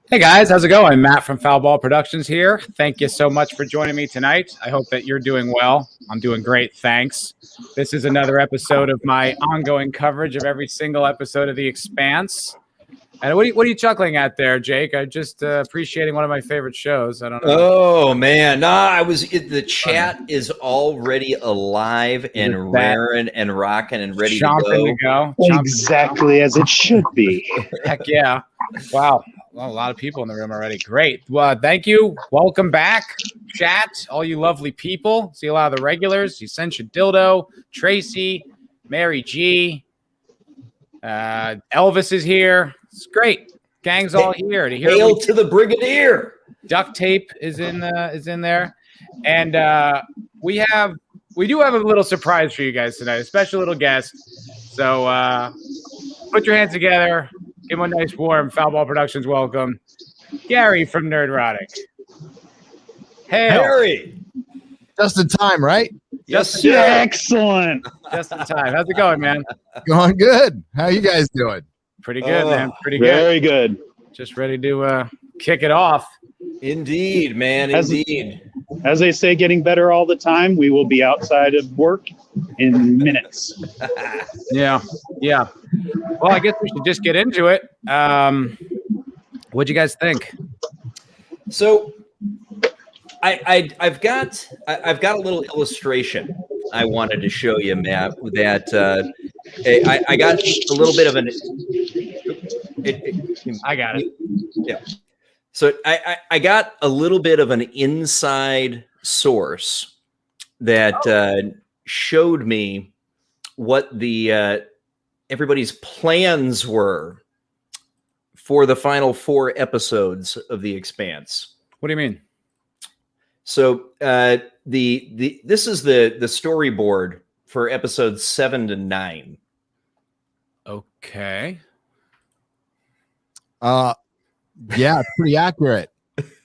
Hey guys, how's it going? Matt from Foul Ball Productions here. Thank you so much for joining me tonight. I hope that you're doing well. I'm doing great, thanks. This is another episode of my ongoing coverage of every single episode of The Expanse. And what are you chuckling at there, Jake? I'm just appreciating one of my favorite shows. I don't know. Oh man, the chat is already alive and raring and rocking and ready to go. Exactly as it should be. Heck yeah. Wow. Well, a lot of people in the room already. Great. Well, thank you. Welcome back, chat. All you lovely people. See a lot of the regulars. Essentia Dildo, Tracy, Mary G. Elvis is here. It's great. Gang's all here to hear. Hail to the Brigadier. Duct Tape is in there, and we do have a little surprise for you guys tonight. A special little guest. So put your hands together. Give him a nice warm Foul Ball Productions welcome. Gary from Nerdrotic. Hey, Harry. Just in time, right? Yes, yeah, excellent. Just in time. How's it going, man? Going good. How you guys doing? Pretty good, man. Pretty good. Very good. Just ready to kick it off. Indeed, man. Indeed. As they say, getting better all the time. We will be outside of work in minutes. Yeah. Well, I guess we should just get into it. What'd you guys think? So, I've got a little illustration I wanted to show you, Matt. That I got a little bit of an. I got it. Yeah. So I got a little bit of an inside source that showed me what the everybody's plans were for the final 4 episodes of The Expanse. What do you mean? So this is the storyboard for episodes 7 to 9. Okay. Yeah, it's pretty accurate. I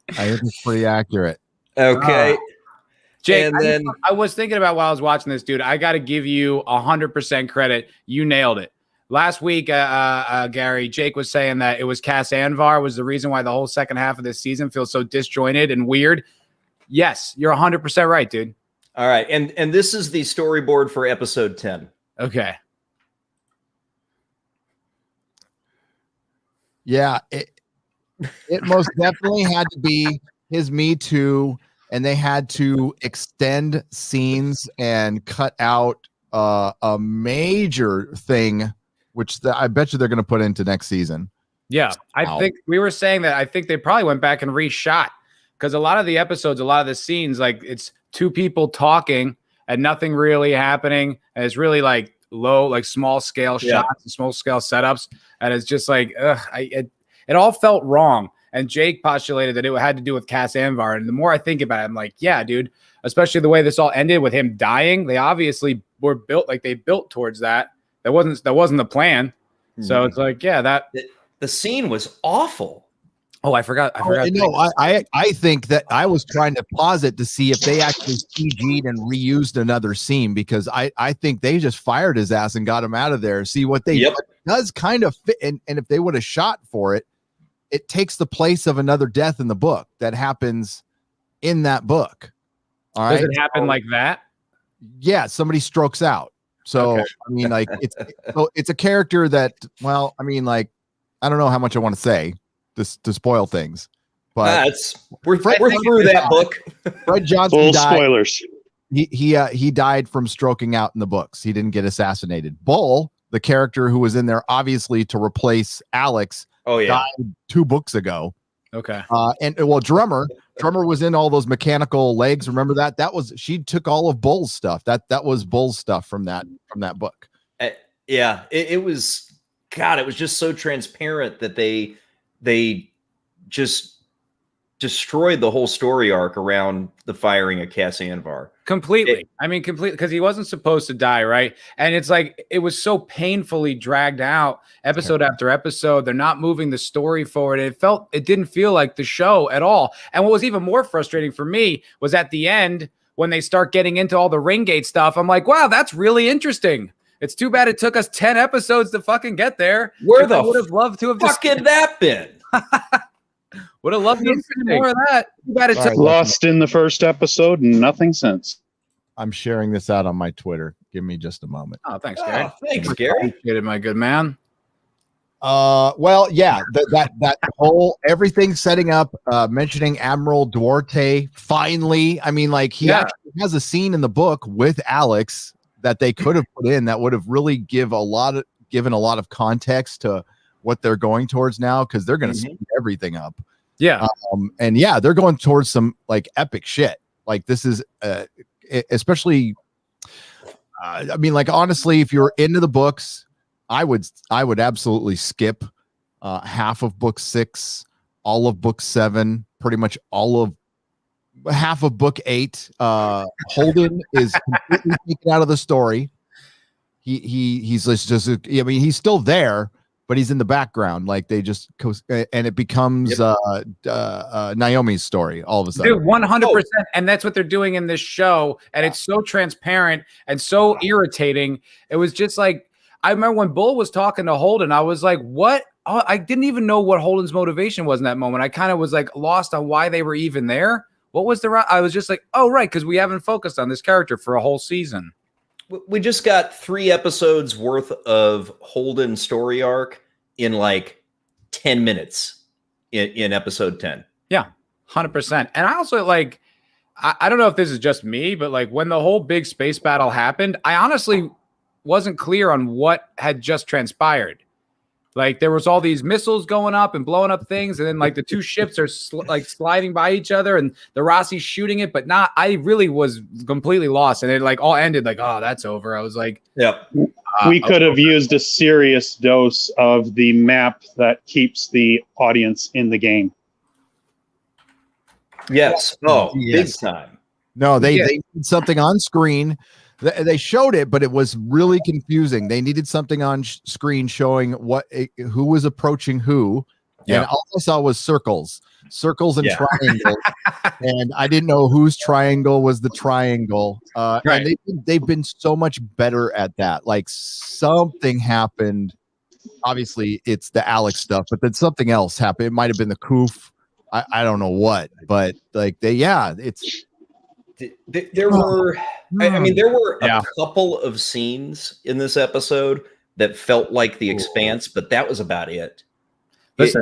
think it's pretty accurate. Okay. Jake, and then I was thinking about while I was watching this, dude. I got to give you 100% credit. You nailed it. Last week, Gary, Jake was saying that it was Cass Anvar was the reason why the whole second half of this season feels so disjointed and weird. Yes, you're 100% right, dude. All right. And this is the storyboard for episode 10. Okay. Yeah, it most definitely had to be his Me Too, and they had to extend scenes and cut out a major thing, which I bet you they're going to put into next season. Yeah, I think we were saying that. I think they probably went back and reshot because a lot of the episodes, a lot of the scenes, like it's 2 people talking and nothing really happening, and it's really like low, like small scale shots and small scale setups, and it's just like it all felt wrong. And Jake postulated that it had to do with Cass Anvar, and the more I think about it, I'm like, yeah, dude. Especially the way this all ended with him dying, they obviously were built towards that. That wasn't the plan. So it's like, yeah, that the scene was awful. Oh, I forgot. I think that I was trying to pause it to see if they actually CG'd and reused another scene, because I think they just fired his ass and got him out of there. See what they does kind of fit, and if they would have shot for it, it takes the place of another death in the book that happens in that book. All right. Does it happen like that? Yeah, somebody strokes out. So okay. I mean, like it's a character that, well, I mean, like, I don't know how much I want to say to spoil things, but we're through that book. Fred Johnson Full died. Spoilers. He died from stroking out in the books. He didn't get assassinated. Bull, the character who was in there obviously to replace Alex, died 2 books ago. Okay. And well, Drummer was in all those mechanical legs. Remember that? She took all of Bull's stuff. That was Bull's stuff from that book. Yeah, it was. God, it was just so transparent that they just destroyed the whole story arc around the firing of Cass Anvar. Completely. Completely, because he wasn't supposed to die, right? And it's like it was so painfully dragged out episode after episode. They're not moving the story forward. It didn't feel like the show at all. And what was even more frustrating for me was at the end when they start getting into all the Ringgate stuff. I'm like, wow, that's really interesting. It's too bad it took us 10 episodes to fucking get there. Where the would have loved to have fuck had that been? would have loved to see more of that. Too bad it took. Lost in the first episode and nothing since. I'm sharing this out on my Twitter. Give me just a moment. Oh, thanks, Gary. Oh, thanks, Gary. Appreciate it, my good man. Well, yeah, that whole everything setting up, mentioning Admiral Duarte. Finally, I mean, like he actually has a scene in the book with Alex that they could have put in that would have really given a lot of context to what they're going towards now, because they're going to speed everything up. Yeah, and yeah, they're going towards some like epic shit. Like this is especially. I mean, like honestly, if you're into the books, I would absolutely skip half of book 6, all of book 7, pretty much half of book 8. Holden is completely taken out of the story. He's just I mean, he's still there, but he's in the background. Like they just and it becomes Naomi's story all of a sudden. Dude, 100%, and that's what they're doing in this show, and it's so transparent and so irritating. It was just like, I remember when Bull was talking to Holden, I was like, what? Oh, I didn't even know what Holden's motivation was in that moment. I kind of was like lost on why they were even there. What was I was just like, oh, right, because we haven't focused on this character for a whole season. We just got 3 episodes worth of Holden story arc in like 10 minutes in episode 10. Yeah, 100%. And I also like, I don't know if this is just me, but like when the whole big space battle happened, I honestly wasn't clear on what had just transpired. Like there was all these missiles going up and blowing up things, and then like the two ships are like sliding by each other, and the Rossi's shooting it, but not. I really was completely lost, and it like all ended like, oh, that's over. I was like, yeah. We could have used a serious dose of the map that keeps the audience in the game. Yes. Oh, yes. Big time. No, they did something on screen. They showed it, but it was really confusing. They needed something on screen showing who was approaching who. Yeah. And all I saw was circles and triangles. And I didn't know whose triangle was the triangle. Right. And they've been so much better at that. Like something happened. Obviously, it's the Alex stuff, but then something else happened. It might have been the Koof. I don't know what, but like it's. There were a couple of scenes in this episode that felt like the Expanse, but that was about it. Listen,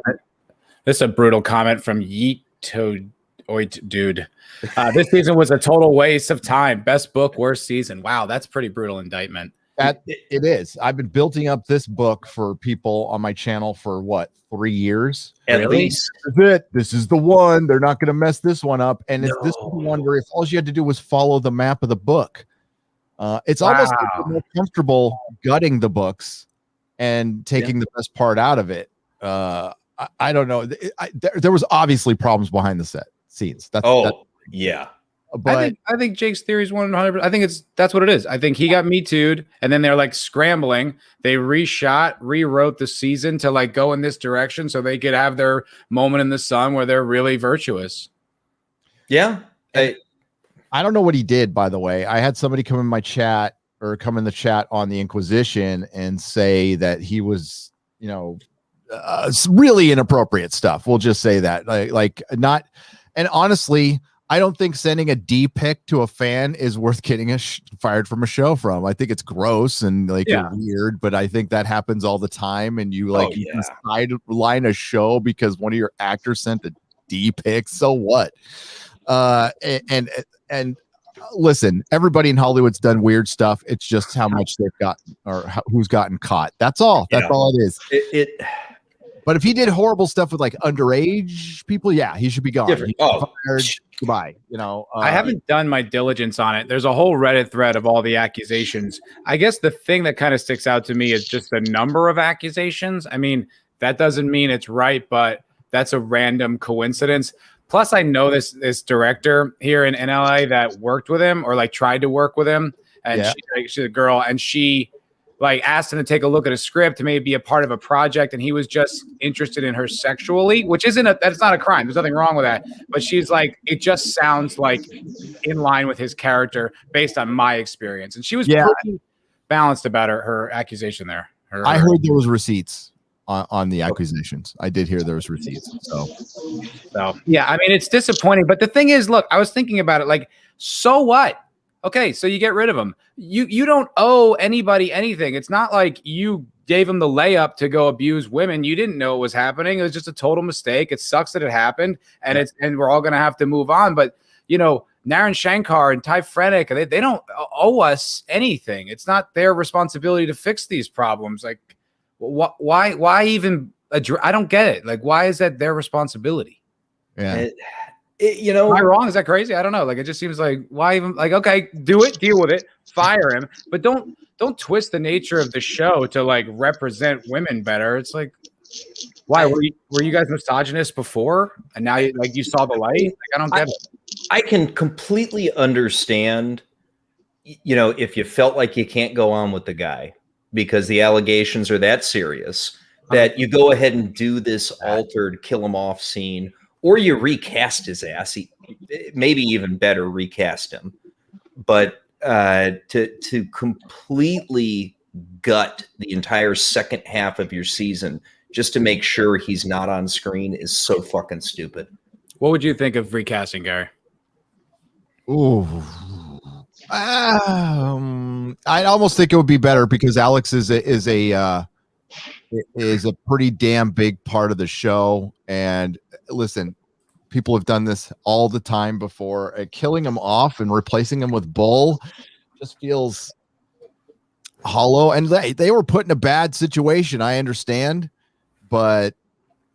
this is a brutal comment from Yeet Dude. This season was a total waste of time. Best book, worst season. Wow, that's pretty brutal indictment. It is. I've been building up this book for people on my channel for 3 years? At least. This is the one. They're not going to mess this one up. And this is the one where if all you had to do was follow the map of the book. It's almost like you're more comfortable gutting the books and taking the best part out of it. I don't know. There was obviously problems behind the scenes. Yeah. But I think Jake's theory is 100%. I think that's what it is. I think he got Me Too'd, and then they're like scrambling. They rewrote the season to like go in this direction so they could have their moment in the sun where they're really virtuous. Yeah. I don't know what he did, by the way. I had somebody come in the chat on the Inquisition and say that he was, really inappropriate stuff. We'll just say that like not. And honestly, I don't think sending a D pic to a fan is worth getting fired from a show from. I think it's gross and weird, but I think that happens all the time. And you can sideline a show because one of your actors sent a D pic. So what? And listen, everybody in Hollywood's done weird stuff. It's just how much they've gotten or who's gotten caught. That's all. That's all it is. But if he did horrible stuff with like underage people, he should be gone. Goodbye. I haven't done my diligence on it. There's a whole Reddit thread of all the accusations. I guess the thing that kind of sticks out to me is just the number of accusations. I mean, that doesn't mean it's right, but that's a random coincidence. Plus, I know this director here in LA that worked with him or like tried to work with him, and she's a girl, and she like asked him to take a look at a script to maybe be a part of a project, and he was just interested in her sexually, which that's not a crime. There's nothing wrong with that. But she's like, it just sounds like in line with his character based on my experience. And she was balanced about her accusation there. I heard there was receipts on the accusations. I did hear there was receipts. So yeah, I mean, it's disappointing. But the thing is, look, I was thinking about it. Like, so what? Okay, so you get rid of him. You don't owe anybody anything. It's not like you gave him the layup to go abuse women. You didn't know it was happening. It was just a total mistake. It sucks that it happened, and we're all gonna have to move on. But Naren Shankar and Ty Frennick, they don't owe us anything. It's not their responsibility to fix these problems. Like, why even I don't get it. Like, why is that their responsibility? yeah. Am I wrong? Is that crazy? I don't know. Like, it just seems like, why even, like, okay, do it, deal with it, fire him, but don't twist the nature of the show to like represent women better. It's like, why were you guys misogynist before, and now you saw the light? Like, I don't get it. I can completely understand, if you felt like you can't go on with the guy because the allegations are that serious, that you go ahead and do this altered kill him off scene, or you recast his ass. Maybe even better, recast him. But to completely gut the entire second half of your season just to make sure he's not on screen is so fucking stupid. What would you think of recasting, Gary? Ooh. I'd almost think it would be better because Alex is a pretty damn big part of the show. And listen, people have done this all the time before. Killing him off and replacing him with Bull just feels hollow. And they were put in a bad situation. I understand, but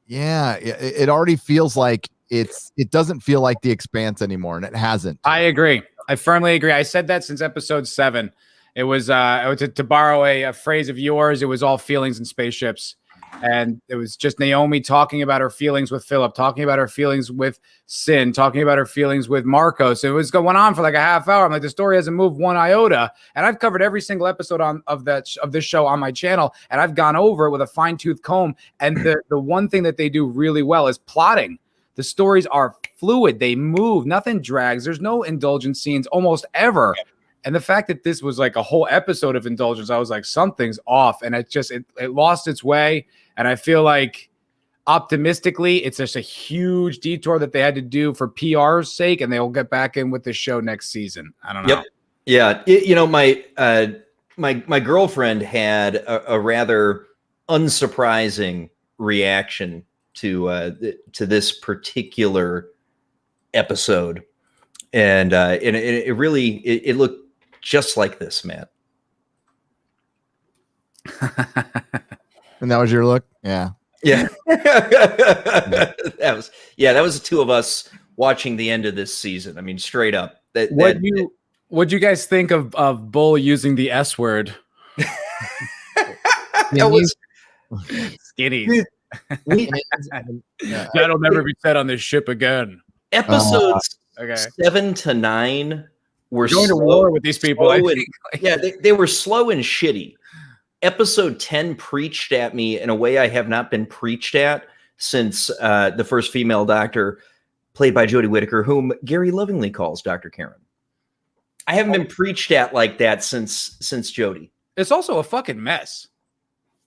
yeah, it already feels like it doesn't feel like The Expanse anymore, and it hasn't. I agree. I firmly agree. I said that since episode 7. It was to borrow a phrase of yours. It was all feelings and spaceships. And it was just Naomi talking about her feelings with Philip, talking about her feelings with Sin, talking about her feelings with Marcos. It was going on for like a half hour. I'm like, the story hasn't moved one iota. And I've covered every single episode of this show on my channel, and I've gone over it with a fine-tooth comb. And the one thing that they do really well is plotting. The stories are fluid. They move. Nothing drags. There's no indulgent scenes almost ever. And the fact that this was like a whole episode of indulgence, I was like, something's off. And it lost its way. And I feel like optimistically, it's just a huge detour that they had to do for PR's sake, and they'll get back in with the show next season. I don't know. Yep. Yeah. My girlfriend had a rather unsurprising reaction to this particular episode, and it really looked just like this, Matt. And that was your look? Yeah. That was the two of us watching the end of this season. I mean, straight up. What'd you guys think of Bull using the S word? That was skinny. That'll never be said on this ship again. Episodes 7 to 9 were going to war with these people. They were slow and shitty. Episode 10 preached at me in a way I have not been preached at since the first female doctor, played by Jodie Whittaker, whom Gary lovingly calls Dr. Karen. I haven't been preached at like that since Jodie. It's also a fucking mess.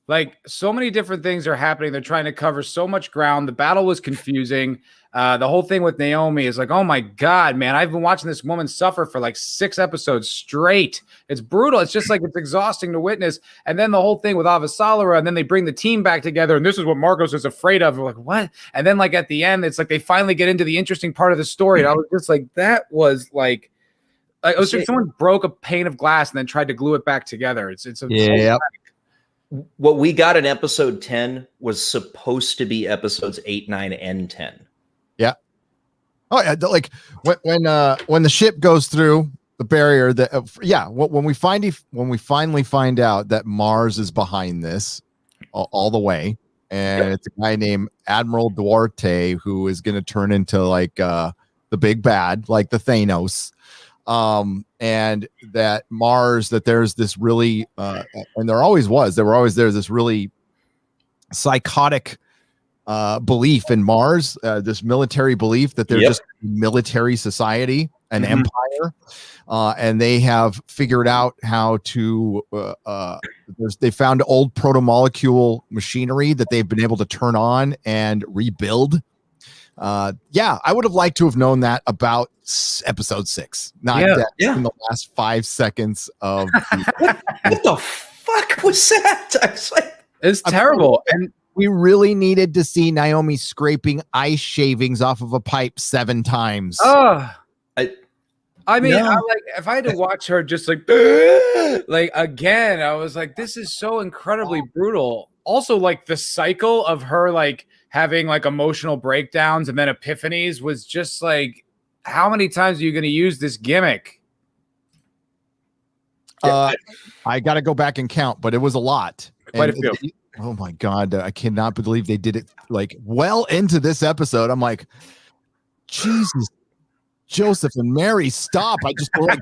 Like, so many different things are happening. They're trying to cover so much ground. The battle was confusing. The whole thing with Naomi is like, oh my God, man, I've been watching this woman suffer for like 6 episodes straight. It's brutal. It's just like, it's exhausting to witness. And then the whole thing with Avasarala, and then they bring the team back together, and this is what Marcos is afraid of. We're like, what? And then like at the end, it's like they finally get into the interesting part of the story. And I was just like, that was like it was like someone broke a pane of glass and then tried to glue it back together. What we got in episode 10 was supposed to be episodes 8, 9, and 10. Yeah. Oh yeah. Like when the ship goes through the barrier, when we finally find out that Mars is behind this all the way, and it's a guy named Admiral Duarte who is going to turn into like the big bad, like the Thanos. And that Mars, that there's this really, and there's this really psychotic belief in Mars, this military belief that they're just a military society, an empire, and they have figured out how to. They found old proto-molecule machinery that they've been able to turn on and rebuild. Yeah, I would have liked to have known that about episode 6, not in the last 5 seconds of. What the fuck was that? I was like, it's terrible. And we really needed to see Naomi scraping ice shavings off of a pipe 7 times. I mean, if I had to watch her just like again, I was like, this is so incredibly brutal. Also, like the cycle of her like having like emotional breakdowns and then epiphanies was just like, how many times are you going to use this gimmick? I got to go back and count, but it was a lot. Quite a few. Oh my God. I cannot believe they did it like well into this episode. I'm like, Jesus, Joseph and Mary, stop. I just like,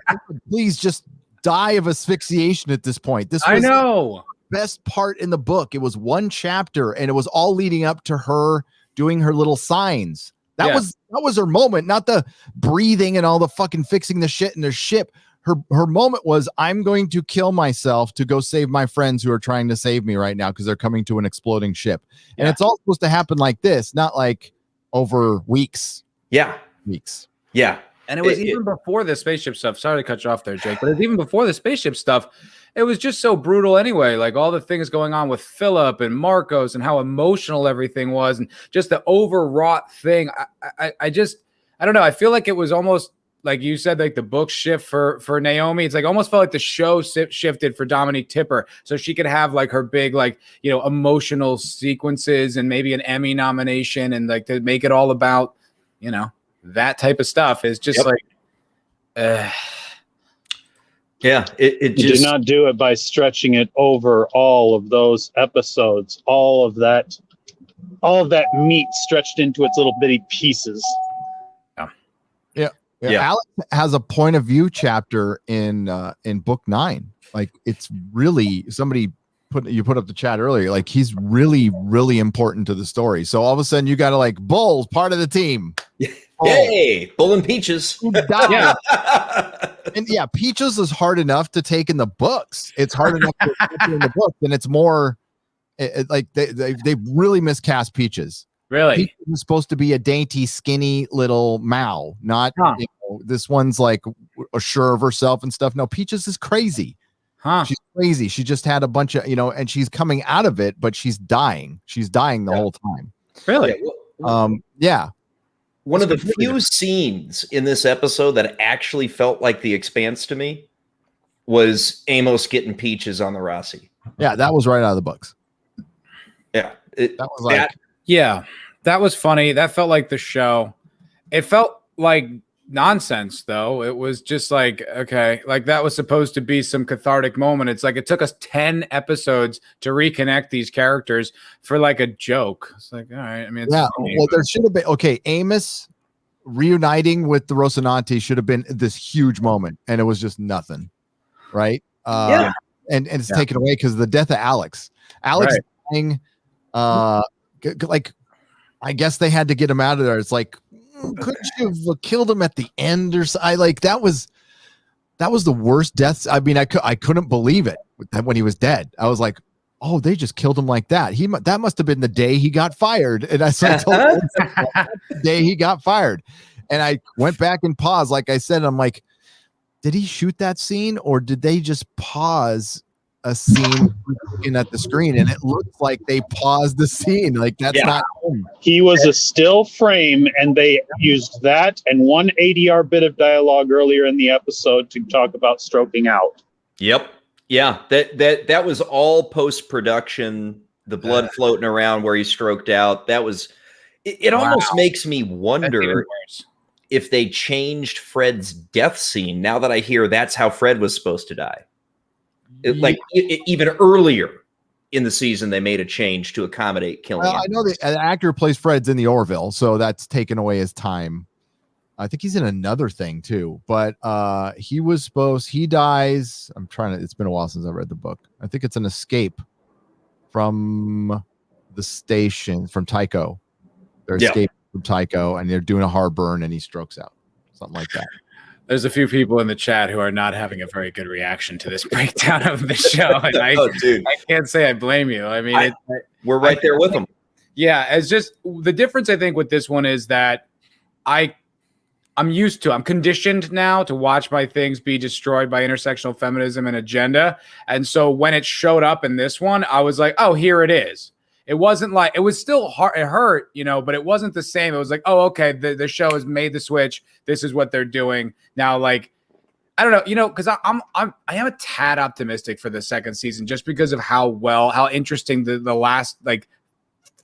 please just die of asphyxiation at this point. This was the best part in the book. It was 1 chapter and it was all leading up to her doing her little signs. That was her moment, not the breathing and all the fucking fixing the shit in the ship. Her moment was, I'm going to kill myself to go save my friends who are trying to save me right now because they're coming to an exploding ship. And it's all supposed to happen like this, not like over weeks. Yeah. Weeks. Yeah. And it was even before the spaceship stuff. Sorry to cut you off there, Jake, but it was even before the spaceship stuff. It was just so brutal anyway. Like all the things going on with Philip and Marcos and how emotional everything was and just the overwrought thing. I don't know. I feel like it was almost like you said, like the book shift for Naomi. It's like almost felt like the show shifted for Dominique Tipper. So she could have like her big, like, you know, emotional sequences and maybe an Emmy nomination and like to make it all about, you know, that type of stuff is just like, yeah, it just did not do it by stretching it over all of those episodes, all of that meat stretched into its little bitty pieces. Yeah. Alex has a point of view chapter in book 9. Like it's really somebody put up the chat earlier. Like he's really, really important to the story. So all of a sudden you got to like Bull's part of the team. Hey, Bull and Peaches. Yeah. And yeah, Peaches is hard enough to take in the books. It's hard enough to take in the book, and it's more like they really miscast Peaches. Really? Peaches is supposed to be a dainty, skinny little Mao, not you know, this one's like sure of herself and stuff. No, Peaches is crazy. She's crazy. She just had a bunch of, you know, and she's coming out of it, but she's dying. She's dying the whole time. Really? Yeah. One of the few scenes in this episode that actually felt like The Expanse to me was Amos getting Peaches on the Rossi. Yeah, that was right out of the books. Yeah. That was like... that was funny. That felt like the show. It felt like nonsense, though. It was just like, okay, like that was supposed to be some cathartic moment. It's like it took us 10 episodes to reconnect these characters for like a joke. It's like, all right. I mean, it's funny, well, there should have been, okay, Amos reuniting with the Rocinante should have been this huge moment, and it was just nothing, right? And it's taken away because of the death of Alex. Alex dying, like, I guess they had to get him out of there. It's like, couldn't you have killed him at the end or so? That was the worst death. I mean, I couldn't believe it when he was dead. I was like, oh, they just killed him like that. That must have been the day he got fired. And I told him the day he got fired. And I went back and paused, like I said. I'm like, did he shoot that scene, or did they just pause a scene looking at the screen? And it looks like they paused the scene. Like that's not him. He was a still frame, and they used that and one ADR bit of dialogue earlier in the episode to talk about stroking out. Yep. Yeah. That was all post-production, the blood floating around where he stroked out. That was it almost makes me wonder if they changed Fred's death scene now that I hear that's how Fred was supposed to die. Even earlier in the season, they made a change to accommodate killing him. I know the actor who plays Fred's in the Orville, so that's taken away his time. I think he's in another thing too, but he dies. It's been a while since I read the book. I think it's an escape from the station from Tycho. They're escaping from Tycho, and they're doing a hard burn, and he strokes out. Something like that. There's a few people in the chat who are not having a very good reaction to this breakdown of the show, and I can't say I blame you. I mean, we're right there with them. Yeah, it's just the difference I think with this one is that I'm conditioned now to watch my things be destroyed by intersectional feminism and agenda, and so when it showed up in this one, I was like, oh, here it is. It wasn't like it was still hard. It hurt, but it wasn't the same. It was like, oh, okay, the show has made the switch. This is what they're doing now. Like, I don't know, because I am a tad optimistic for the second season just because of how interesting the last like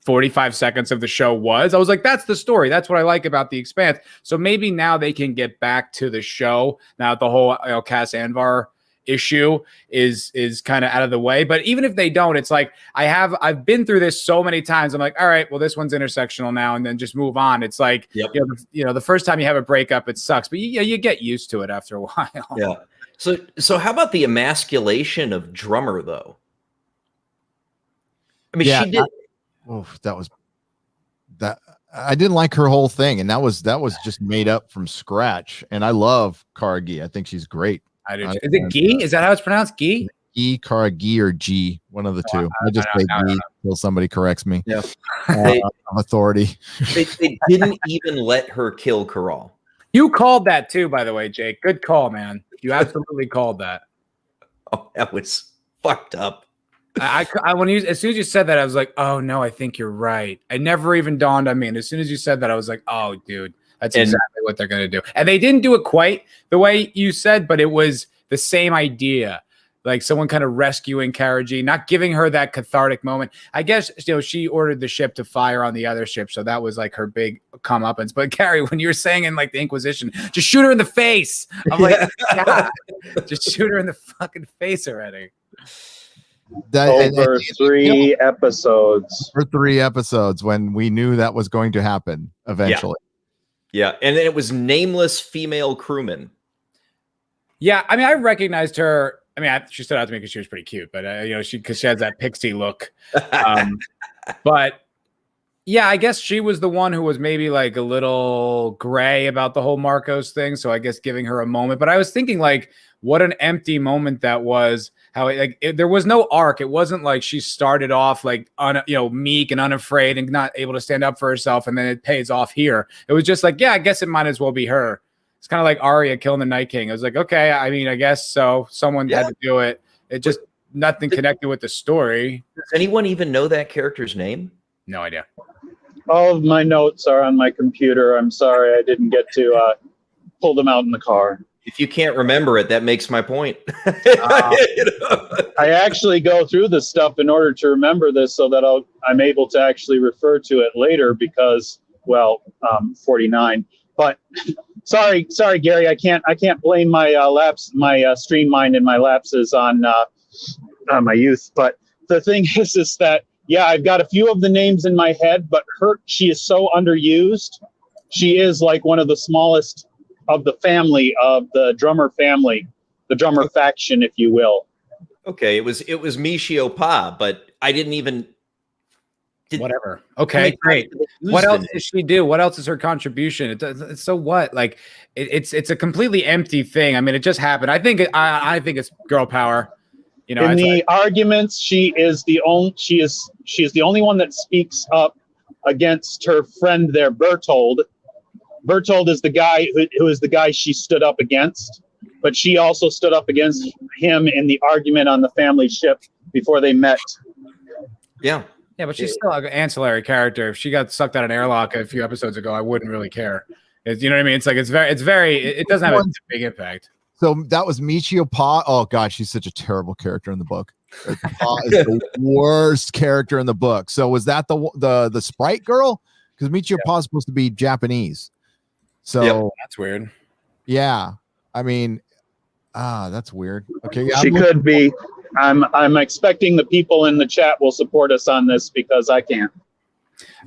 45 seconds of the show was. I was like, that's the story. That's what I like about The Expanse. So maybe now they can get back to the show now that the whole Cass Anvar issue is kind of out of the way. But even if they don't, it's like I've been through this so many times. I'm like, all right, well, this one's intersectional now, and then just move on. It's like the first time you have a breakup, it sucks, but you get used to it after a while. Yeah. So how about the emasculation of Drummer though? I mean, she did. I didn't like her whole thing, and that was just made up from scratch. And I love Karagi. I think she's great. I do. Is it Gee? Is that how it's pronounced? Gee? E, Karagi, or G? One of the two. I just say Gee until somebody corrects me. Yeah. Authority. They didn't even let her kill Corral. You called that too, by the way, Jake. Good call, man. You absolutely called that. Oh, that was fucked up. As soon as you said that, I was like, oh no, I think you're right. It never even dawned on me. And as soon as you said that, I was like, oh, dude. That's exactly what they're going to do. And they didn't do it quite the way you said, but it was the same idea. Like someone kind of rescuing Cara G, not giving her that cathartic moment. I guess, she ordered the ship to fire on the other ship. So that was like her big comeuppance. But Carrie, when you were saying in like the Inquisition, just shoot her in the face. I'm like, God, just shoot her in the fucking face already. For 3 episodes. For 3 episodes when we knew that was going to happen eventually. Yeah, and then it was nameless female crewman. Yeah, I mean, I recognized her. I mean, she stood out to me because she was pretty cute, but because she has that pixie look. But yeah, I guess she was the one who was maybe like a little gray about the whole Marcos thing. So I guess giving her a moment. But I was thinking like, what an empty moment that was. How there was no arc. It wasn't like she started off like meek and unafraid and not able to stand up for herself, and then it pays off here. It was just like, yeah, I guess it might as well be her. It's kind of like Arya killing the Night King. I was like, okay, I mean, I guess so. Someone had to do it. It just nothing connected with the story. Does anyone even know that character's name? No idea. All of my notes are on my computer. I'm sorry I didn't get to pull them out in the car. If you can't remember it, that makes my point. I actually go through this stuff in order to remember this so that I'm able to actually refer to it later because, 49. But sorry, Gary, I can't blame my my stream mind and my lapses on my youth. But the thing is that, yeah, I've got a few of the names in my head, but she is so underused. She is like one of the smallest of the family of the Drummer family, the Drummer faction, if you will. Okay, it was Michio Pa, but I didn't even. Whatever. Okay, great. What else does she do? What else is her contribution? It's so what? Like it's a completely empty thing. I mean, it just happened. I think it's girl power. In the arguments, she is the only one that speaks up against her friend there, Bertold. Bertold is the guy who is the guy she stood up against, but she also stood up against him in the argument on the family ship before they met. Yeah. Yeah, but she's still an ancillary character. If she got sucked out of an airlock a few episodes ago, I wouldn't really care. You know what I mean? It's like it doesn't have a big impact. So that was Michio Pa. Oh God, she's such a terrible character in the book. Pa is the worst character in the book. So was that the sprite girl? Because Michio Pa is supposed to be Japanese. So that's weird. Yeah, I mean, that's weird. Okay, yeah, she could be. I'm expecting the people in the chat will support us on this because I can't.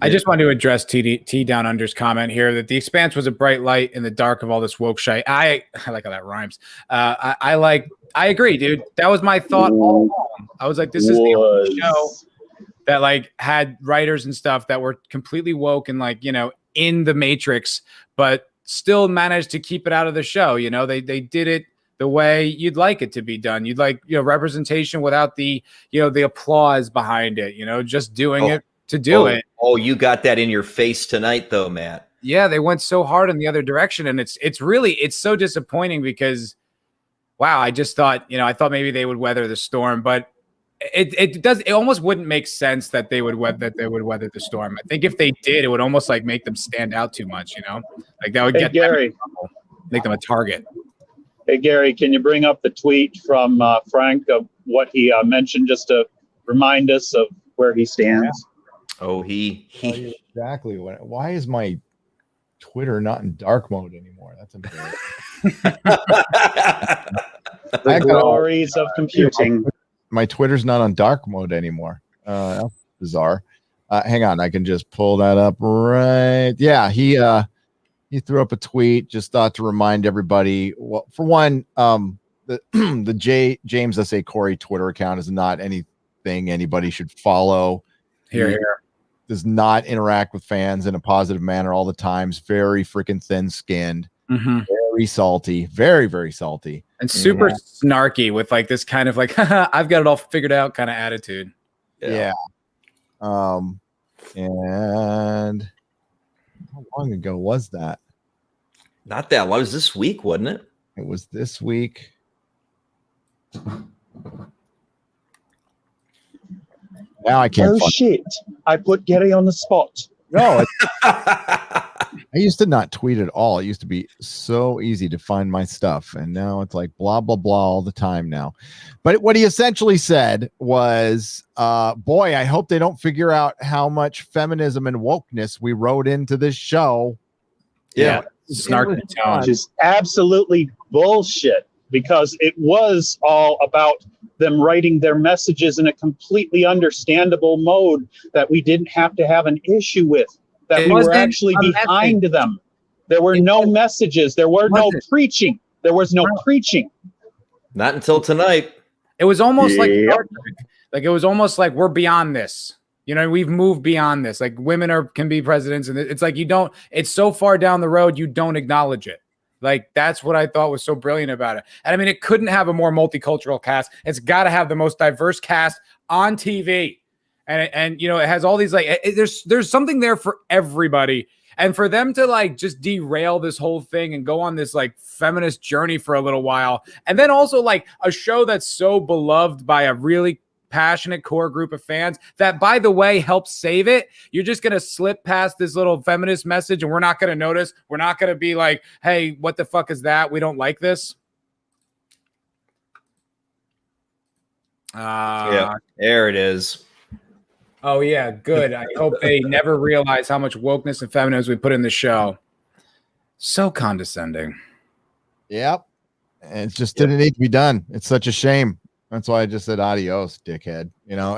I just want to address T Down Under's comment here that The Expanse was a bright light in the dark of all this woke shite. I like how that rhymes. I agree, dude. That was my thought all along. I was like, this is the only show that like had writers and stuff that were completely woke and like, in the Matrix, but still managed to keep it out of the show. You know, they did it the way you'd like it to be done. You'd like, you know, representation without the, you know, the applause behind it, you know, just doing it to do it. Oh, you got that in your face tonight though, Matt. Yeah, they went so hard in the other direction, and it's so disappointing because, wow, I just thought, you know, I thought maybe they would weather the storm, but it almost wouldn't make sense that they would weather the storm. I think if they did, it would almost like make them stand out too much, you know, like that would get Gary, make them a target. Hey Gary, can you bring up the tweet from Frank of what he mentioned, just to remind us of where he stands? Oh, he exactly what. Why is my Twitter not in dark mode anymore? That's embarrassing. The glories of computing. My Twitter's not on dark mode anymore. That's bizarre. Hang on, I can just pull that up right. Yeah, he threw up a tweet. Just thought to remind everybody. Well, for one, the James S.A. Corey Twitter account is not anything anybody should follow. Here. Does not interact with fans in a positive manner all the times. Very freaking thin-skinned. Mm-hmm. Very salty. Very, very salty. And super snarky with like this kind of like, I've got it all figured out kind of attitude. Yeah. And how long ago was that? Not that long. It was this week, wasn't it? It was this week. Now I can't. Oh shit! I put Gary on the spot. No, I used to not tweet at all. It used to be so easy to find my stuff, and now it's like blah blah blah all the time now. But what he essentially said was, "Boy, I hope they don't figure out how much feminism and wokeness we wrote into this show." Yeah, snarky tone. Which is absolutely bullshit, because it was all about them writing their messages in a completely understandable mode that we didn't have to have an issue with, that we were actually behind them. There were no messages. There were no preaching. There was no preaching. Not until tonight. It was almost like it was almost like we're beyond this. You know, we've moved beyond this. Like women can be presidents, and it's like it's so far down the road you don't acknowledge it. Like, that's what I thought was so brilliant about it. And I mean, it couldn't have a more multicultural cast. It's got to have the most diverse cast on TV. And you know, it has all these, like, there's something there for everybody. And for them to like just derail this whole thing and go on this like feminist journey for a little while. And then also like a show that's so beloved by a really passionate core group of fans that, by the way, helps save it. You're just going to slip past this little feminist message and we're not going to notice. We're not going to be like, hey, what the fuck is that? We don't like this. Yeah, there it is. Oh, yeah, good. I hope they never realize how much wokeness and feminism we put in the show. So condescending. Yep. And it just didn't need to be done. It's such a shame. That's why I just said adios, dickhead. You know,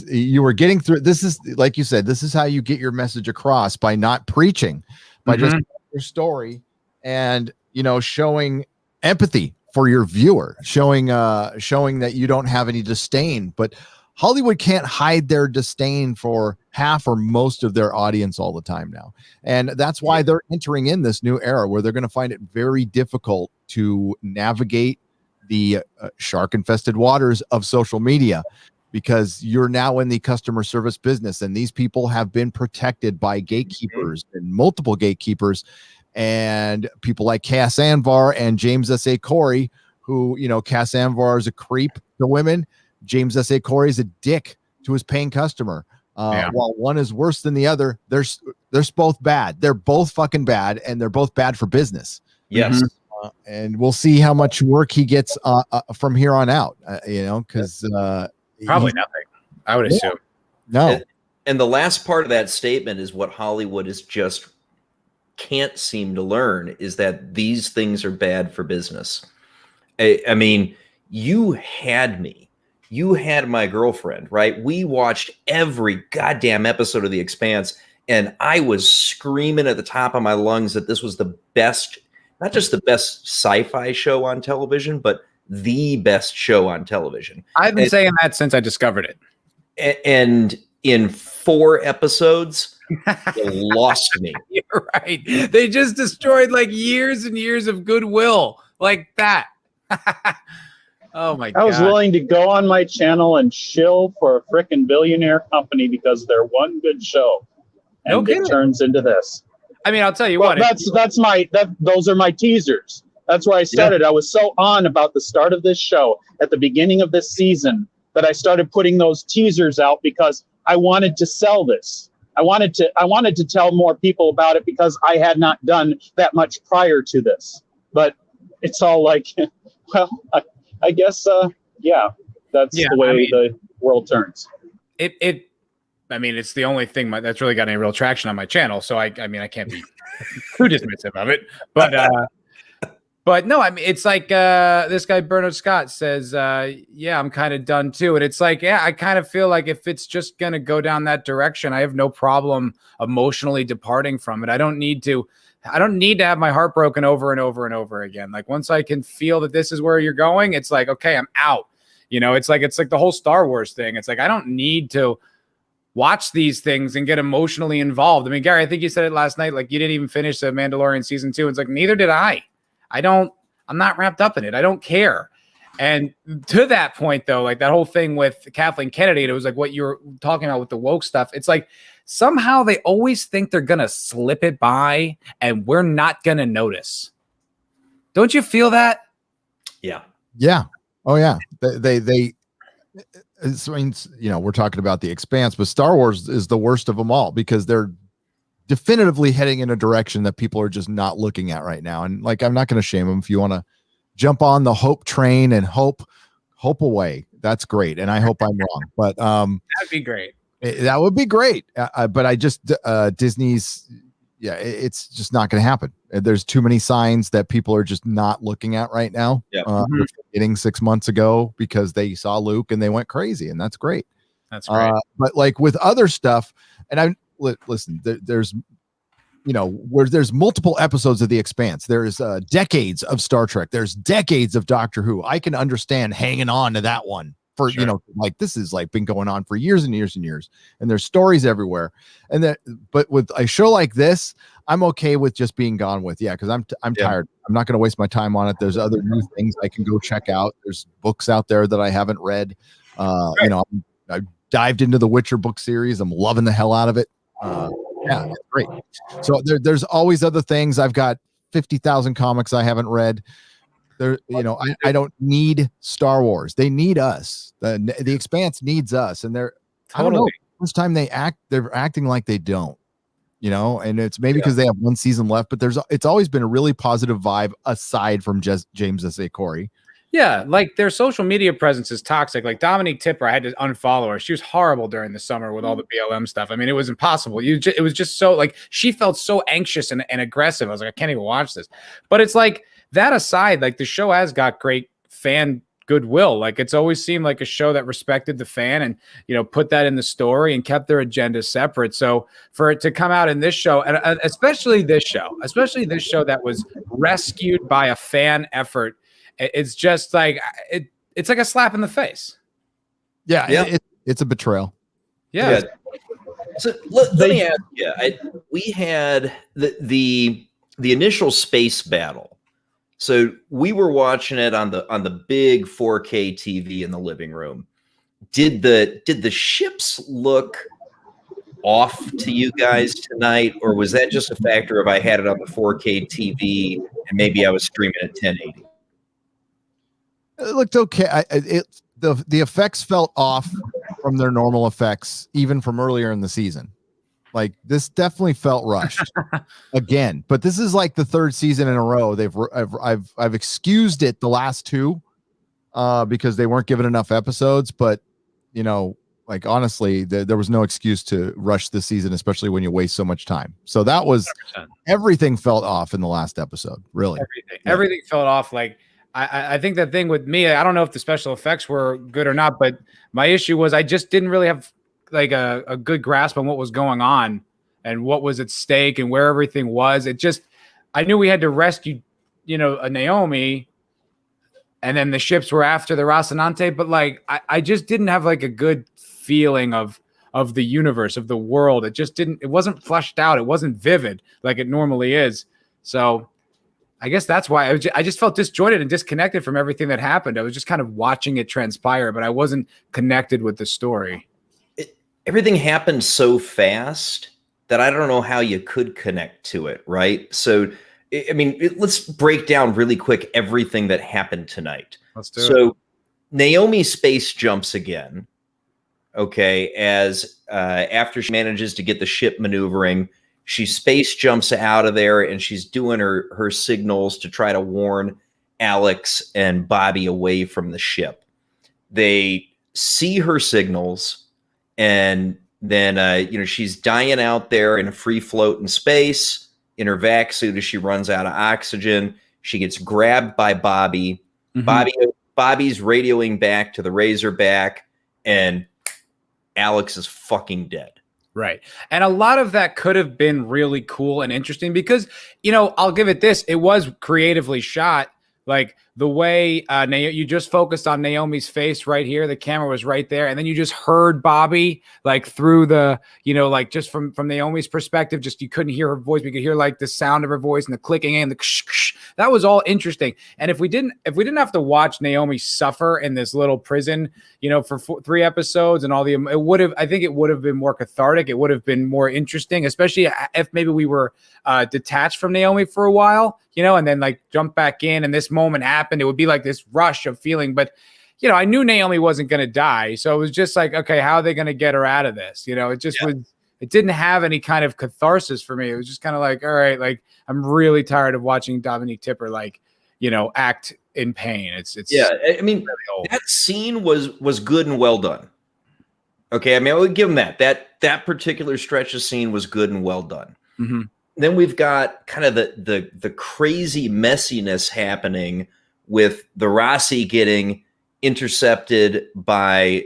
you were getting through. This is, like you said, this is how you get your message across, by not preaching, by just your story and, you know, showing empathy for your viewer, showing that you don't have any disdain. But Hollywood can't hide their disdain for half or most of their audience all the time now. And that's why they're entering in this new era where they're going to find it very difficult to navigate the shark-infested waters of social media, because you're now in the customer service business, and these people have been protected by gatekeepers and multiple gatekeepers, and people like Cass Anvar and James S.A. Corey, who, you know, Cass Anvar is a creep to women. James S.A. Corey is a dick to his paying customer. While one is worse than the other, they're both bad. They're both fucking bad, and they're both bad for business. Yes. And we'll see how much work he gets from here on out, you know, because probably nothing, I would assume. No. And the last part of that statement is what Hollywood is just can't seem to learn, is that these things are bad for business. I mean, you had me. You had my girlfriend, right? We watched every goddamn episode of The Expanse, and I was screaming at the top of my lungs that this was the best, not just the best sci-fi show on television, but the best show on television. I've been saying that since I discovered it. And in 4 episodes, You lost me. You're right. They just destroyed like years and years of goodwill like that. Oh my God. I was willing to go on my channel and shill for a frickin' billionaire company because they're one good show. And it turns into this. I mean, I'll tell you Well, what. those are my teasers. That's where I started. I was so on about the start of this show at the beginning of this season that I started putting those teasers out because I wanted to sell this. I wanted to tell more people about it because I had not done that much prior to this. But it's all like, well, I guess, that's the way the world turns. I mean, it's the only thing that's really got any real traction on my channel. So I mean, I can't be too dismissive of it, but no, I mean, it's like this guy Bernard Scott says, yeah, I'm kind of done too. And it's like, yeah, I kind of feel like if it's just going to go down that direction, I have no problem emotionally departing from it. I don't need to have my heart broken over and over and over again. Like once I can feel that this is where you're going, it's like, okay, I'm out. You know, it's like the whole Star Wars thing. It's like, I don't need to watch these things and get emotionally involved. I mean, Gary, I think you said it last night, like you didn't even finish the Mandalorian season 2. It's like, neither did I. I'm not wrapped up in it. I don't care. And to that point though, like that whole thing with Kathleen Kennedy, it was like what you were talking about with the woke stuff. It's like somehow they always think they're going to slip it by and we're not going to notice. Don't you feel that? Yeah. Yeah. Oh yeah. They I mean, you know, we're talking about the Expanse, but Star Wars is the worst of them all because they're definitively heading in a direction that people are just not looking at right now. And like, I'm not going to shame them. If you want to jump on the hope train and hope away, that's great. And I hope I'm wrong, but that'd be great. That would be great. But I just Disney's, it's just not going to happen. There's too many signs that people are just not looking at right now. Yeah. Getting 6 months ago because they saw Luke and they went crazy, and that's great. That's great. But like with other stuff, and listen, there's, you know, where there's multiple episodes of The Expanse. There's decades of Star Trek. There's decades of Doctor Who. I can understand hanging on to that one for, you know, like this is like been going on for years and years and years, and there's stories everywhere. And that, but with a show like this, I'm okay with just being gone with, because I'm tired. I'm not going to waste my time on it. There's other new things I can go check out. There's books out there that I haven't read. You know, I dived into the Witcher book series. I'm loving the hell out of it. It's great. So there's always other things. I've got 50,000 comics I haven't read. There, you know, I don't need Star Wars. They need us. The Expanse needs us, and they're I don't know. This time they're acting like they don't. You know, and it's maybe because they have one season left, but it's always been a really positive vibe aside from just James S.A. Corey. Yeah, like their social media presence is toxic. Like Dominique Tipper, I had to unfollow her. She was horrible during the summer with all the BLM stuff. I mean, it was impossible. It was just so like she felt so anxious and aggressive. I was like, I can't even watch this. But it's like that aside, like the show has got great fan goodwill. Like it's always seemed like a show that respected the fan and, you know, put that in the story and kept their agenda separate. So for it to come out in this show, and especially this show that was rescued by a fan effort, it's just like it's like a slap in the face. It's a betrayal. Yeah. So let me ask you, we had the initial space battle. So we were watching it on the big 4K TV in the living room. Did the ships look off to you guys tonight, or was that just a factor of I had it on the 4K TV and maybe I was streaming at 1080? It looked okay. The effects felt off from their normal effects, even from earlier in the season. Like this definitely felt rushed again, but this is like the third season in a row. I've excused it the last two because they weren't given enough episodes, but you know, like honestly, there was no excuse to rush this season, especially when you waste so much time. So that was 100%. Everything felt off in the last episode. Really, everything felt off. Like I think the thing with me, I don't know if the special effects were good or not, but my issue was I just didn't really have like a good grasp on what was going on and what was at stake and where everything was. I knew we had to rescue, you know, a Naomi, and then the ships were after the Rocinante, but like, I just didn't have like a good feeling of of the universe, of the world. It wasn't fleshed out. It wasn't vivid like it normally is. So I guess that's why I just felt disjointed and disconnected from everything that happened. I was just kind of watching it transpire, but I wasn't connected with the story. Everything happened so fast that I don't know how you could connect to it, right? So, I mean, let's break down really quick everything that happened tonight. Let's do it. So, Naomi space jumps again, okay, as after she manages to get the ship maneuvering, she space jumps out of there, and she's doing her signals to try to warn Alex and Bobby away from the ship. They see her signals, and then she's dying out there in a free float in space in her vac suit as she runs out of oxygen. She gets grabbed by Bobby. Bobby's radioing back to the Razorback, and Alex is fucking dead. Right. And a lot of that could have been really cool and interesting because, I'll give it this. It was creatively shot. Like the way you just focused on Naomi's face right here. The camera was right there. And then you just heard Bobby like through the, like just from Naomi's perspective, just you couldn't hear her voice. We could hear like the sound of her voice and the clicking and the ksh. That was all interesting. And if we didn't have to watch Naomi suffer in this little prison, for 3 episodes and all I think it would have been more cathartic. It would have been more interesting, especially if maybe we were detached from Naomi for a while, and then like jump back in and this moment happened. It would be like this rush of feeling, but I knew Naomi wasn't going to die. So it was just like, okay, how are they going to get her out of this? It didn't have any kind of catharsis for me. It was just kind of like, all right, like I'm really tired of watching Dominique Tipper, like, act in pain. It's I mean, really that scene was good and well done. Okay. I mean, I would give him that particular stretch of scene was good and well done. Mm-hmm. Then we've got kind of the crazy messiness happening with the Rossi getting intercepted by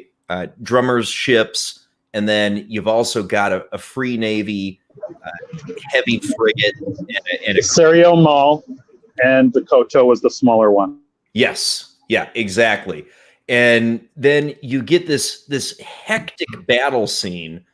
Drummer's ships. And then you've also got a Free Navy heavy frigate and a Serio Mall, and the Koto was the smaller one. Yes. Yeah, exactly. And then you get this hectic battle scene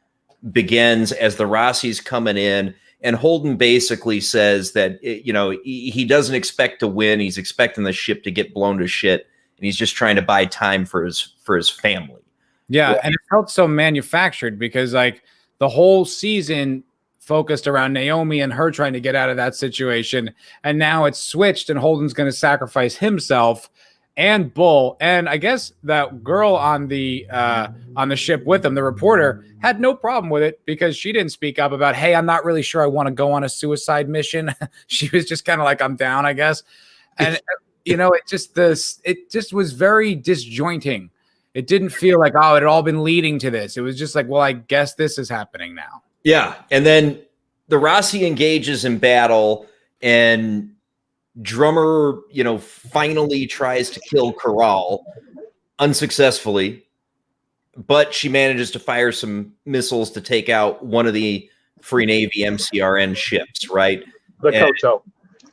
begins as the Rossi's coming in, and Holden basically says that, he doesn't expect to win. He's expecting the ship to get blown to shit, and he's just trying to buy time for his family. Yeah, and it felt so manufactured because like the whole season focused around Naomi and her trying to get out of that situation, and now it's switched and Holden's going to sacrifice himself and Bull, and I guess that girl on the ship with him, the reporter, had no problem with it because she didn't speak up about, hey, I'm not really sure I want to go on a suicide mission. She was just kind of like, I'm down, I guess. And it just was very disjointing. It didn't feel like, oh, it had all been leading to this. It was just like, well, I guess this is happening now. Yeah. And then the Rossi engages in battle, and Drummer, finally tries to kill Corral unsuccessfully, but she manages to fire some missiles to take out one of the Free Navy MCRN ships, right? Koto.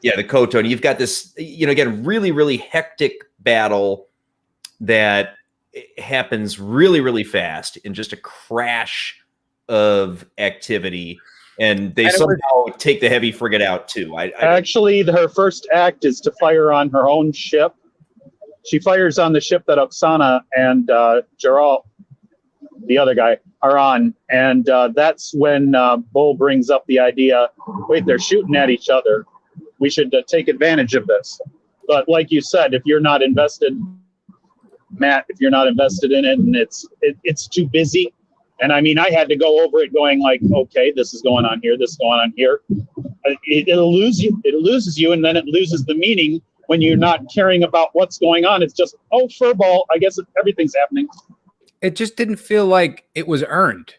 Yeah, the Koto. And you've got this, again, really, really hectic battle that happens really, really fast in just a crash of activity. And they somehow take the heavy frigate out too. Actually, her first act is to fire on her own ship. She fires on the ship that Oksana and Geralt, the other guy, are on. And that's when Bull brings up the idea, wait, they're shooting at each other. We should take advantage of this. But like you said, if you're not invested, Matt, if you're not invested in it and it's too busy. And I mean, I had to go over it going like, okay, this is going on here. This is going on here. It'll lose you. It loses you. And then it loses the meaning when you're not caring about what's going on. It's just, oh, furball. I guess everything's happening. It just didn't feel like it was earned.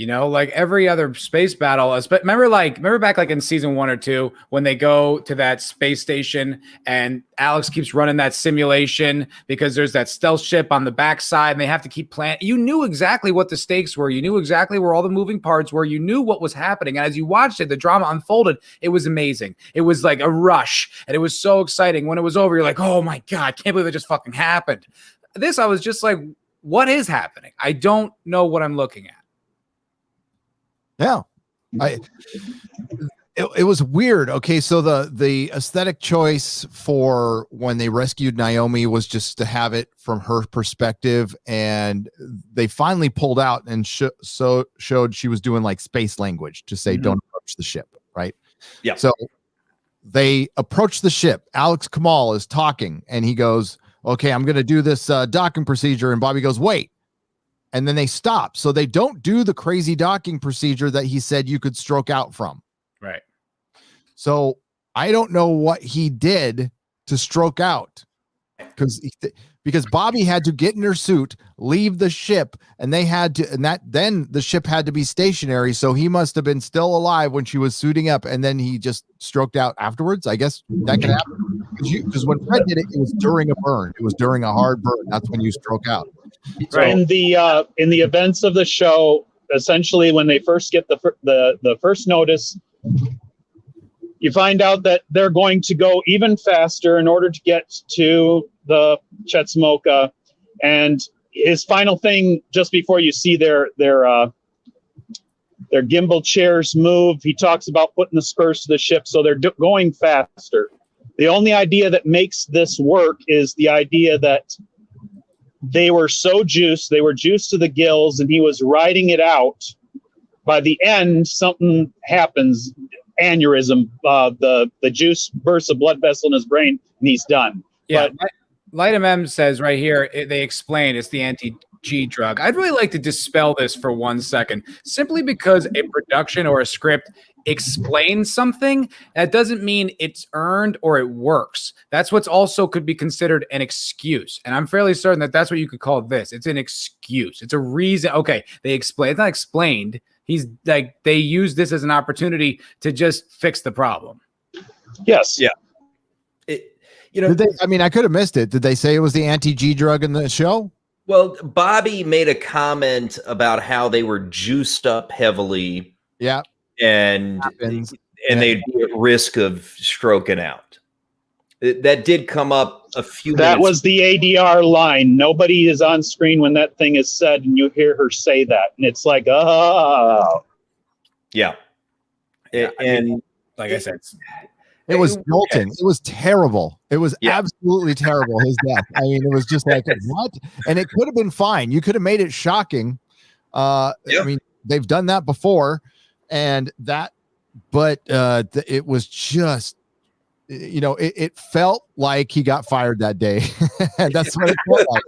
Like every other space battle. Remember back like in season 1 or 2 when they go to that space station and Alex keeps running that simulation because there's that stealth ship on the backside and they have to keep planning. You knew exactly what the stakes were. You knew exactly where all the moving parts were. You knew what was happening. And as you watched it, the drama unfolded. It was amazing. It was like a rush and it was so exciting. When it was over, you're like, oh my God, I can't believe it just fucking happened. This, I was just like, what is happening? I don't know what I'm looking at. Yeah. It was weird. Okay, so the aesthetic choice for when they rescued Naomi was just to have it from her perspective, and they finally pulled out and showed she was doing like space language to say don't approach the ship, right? Yeah. So they approach the ship. Alex Kamal is talking, and he goes, "Okay, I'm going to do this docking procedure," and Bobby goes, "Wait." And then they stop. So they don't do the crazy docking procedure that he said you could stroke out from. Right. So I don't know what he did to stroke out because Bobby had to get in her suit, leave the ship, and then the ship had to be stationary. So he must have been still alive when she was suiting up, and then he just stroked out afterwards. I guess that could happen because when Fred did it, it was during a burn. It was during a hard burn. That's when you stroke out. So, in the events of the show, essentially when they first get the first notice, you find out that they're going to go even faster in order to get to the Chetzemoka, and his final thing just before you see their gimbal chairs move, he talks about putting the spurs to the ship, so they're going faster. The only idea that makes this work is the idea that they were so juiced, they were juiced to the gills, and he was riding it out. By the end, something happens, aneurysm, the juice bursts a blood vessel in his brain, and he's done. Yeah, but Light M says right here, they explain it's the anti-G drug. I'd really like to dispel this for 1 second, simply because a production or a script explains something, that doesn't mean it's earned or it works. That's what's also could be considered an excuse. And I'm fairly certain that that's what you could call this. It's an excuse. It's a reason. Okay, they explain. It's not explained. He's like, they use this as an opportunity to just fix the problem. Yes. Yeah. I could have missed it. Did they say it was the anti-G drug in the show? Well, Bobby made a comment about how they were juiced up heavily. Yeah. And they'd be at risk of stroking out. That did come up a few That minutes. was the ADR line. Nobody is on screen when that thing is said, and you hear her say that. And it's like, oh. Yeah. Like I said, it was jolting. It was terrible. It was absolutely terrible, his death. I mean, it was just like, what? And it could have been fine. You could have made it shocking. I mean, they've done that before. And that, but it was just, it felt like he got fired that day. That's what it felt like.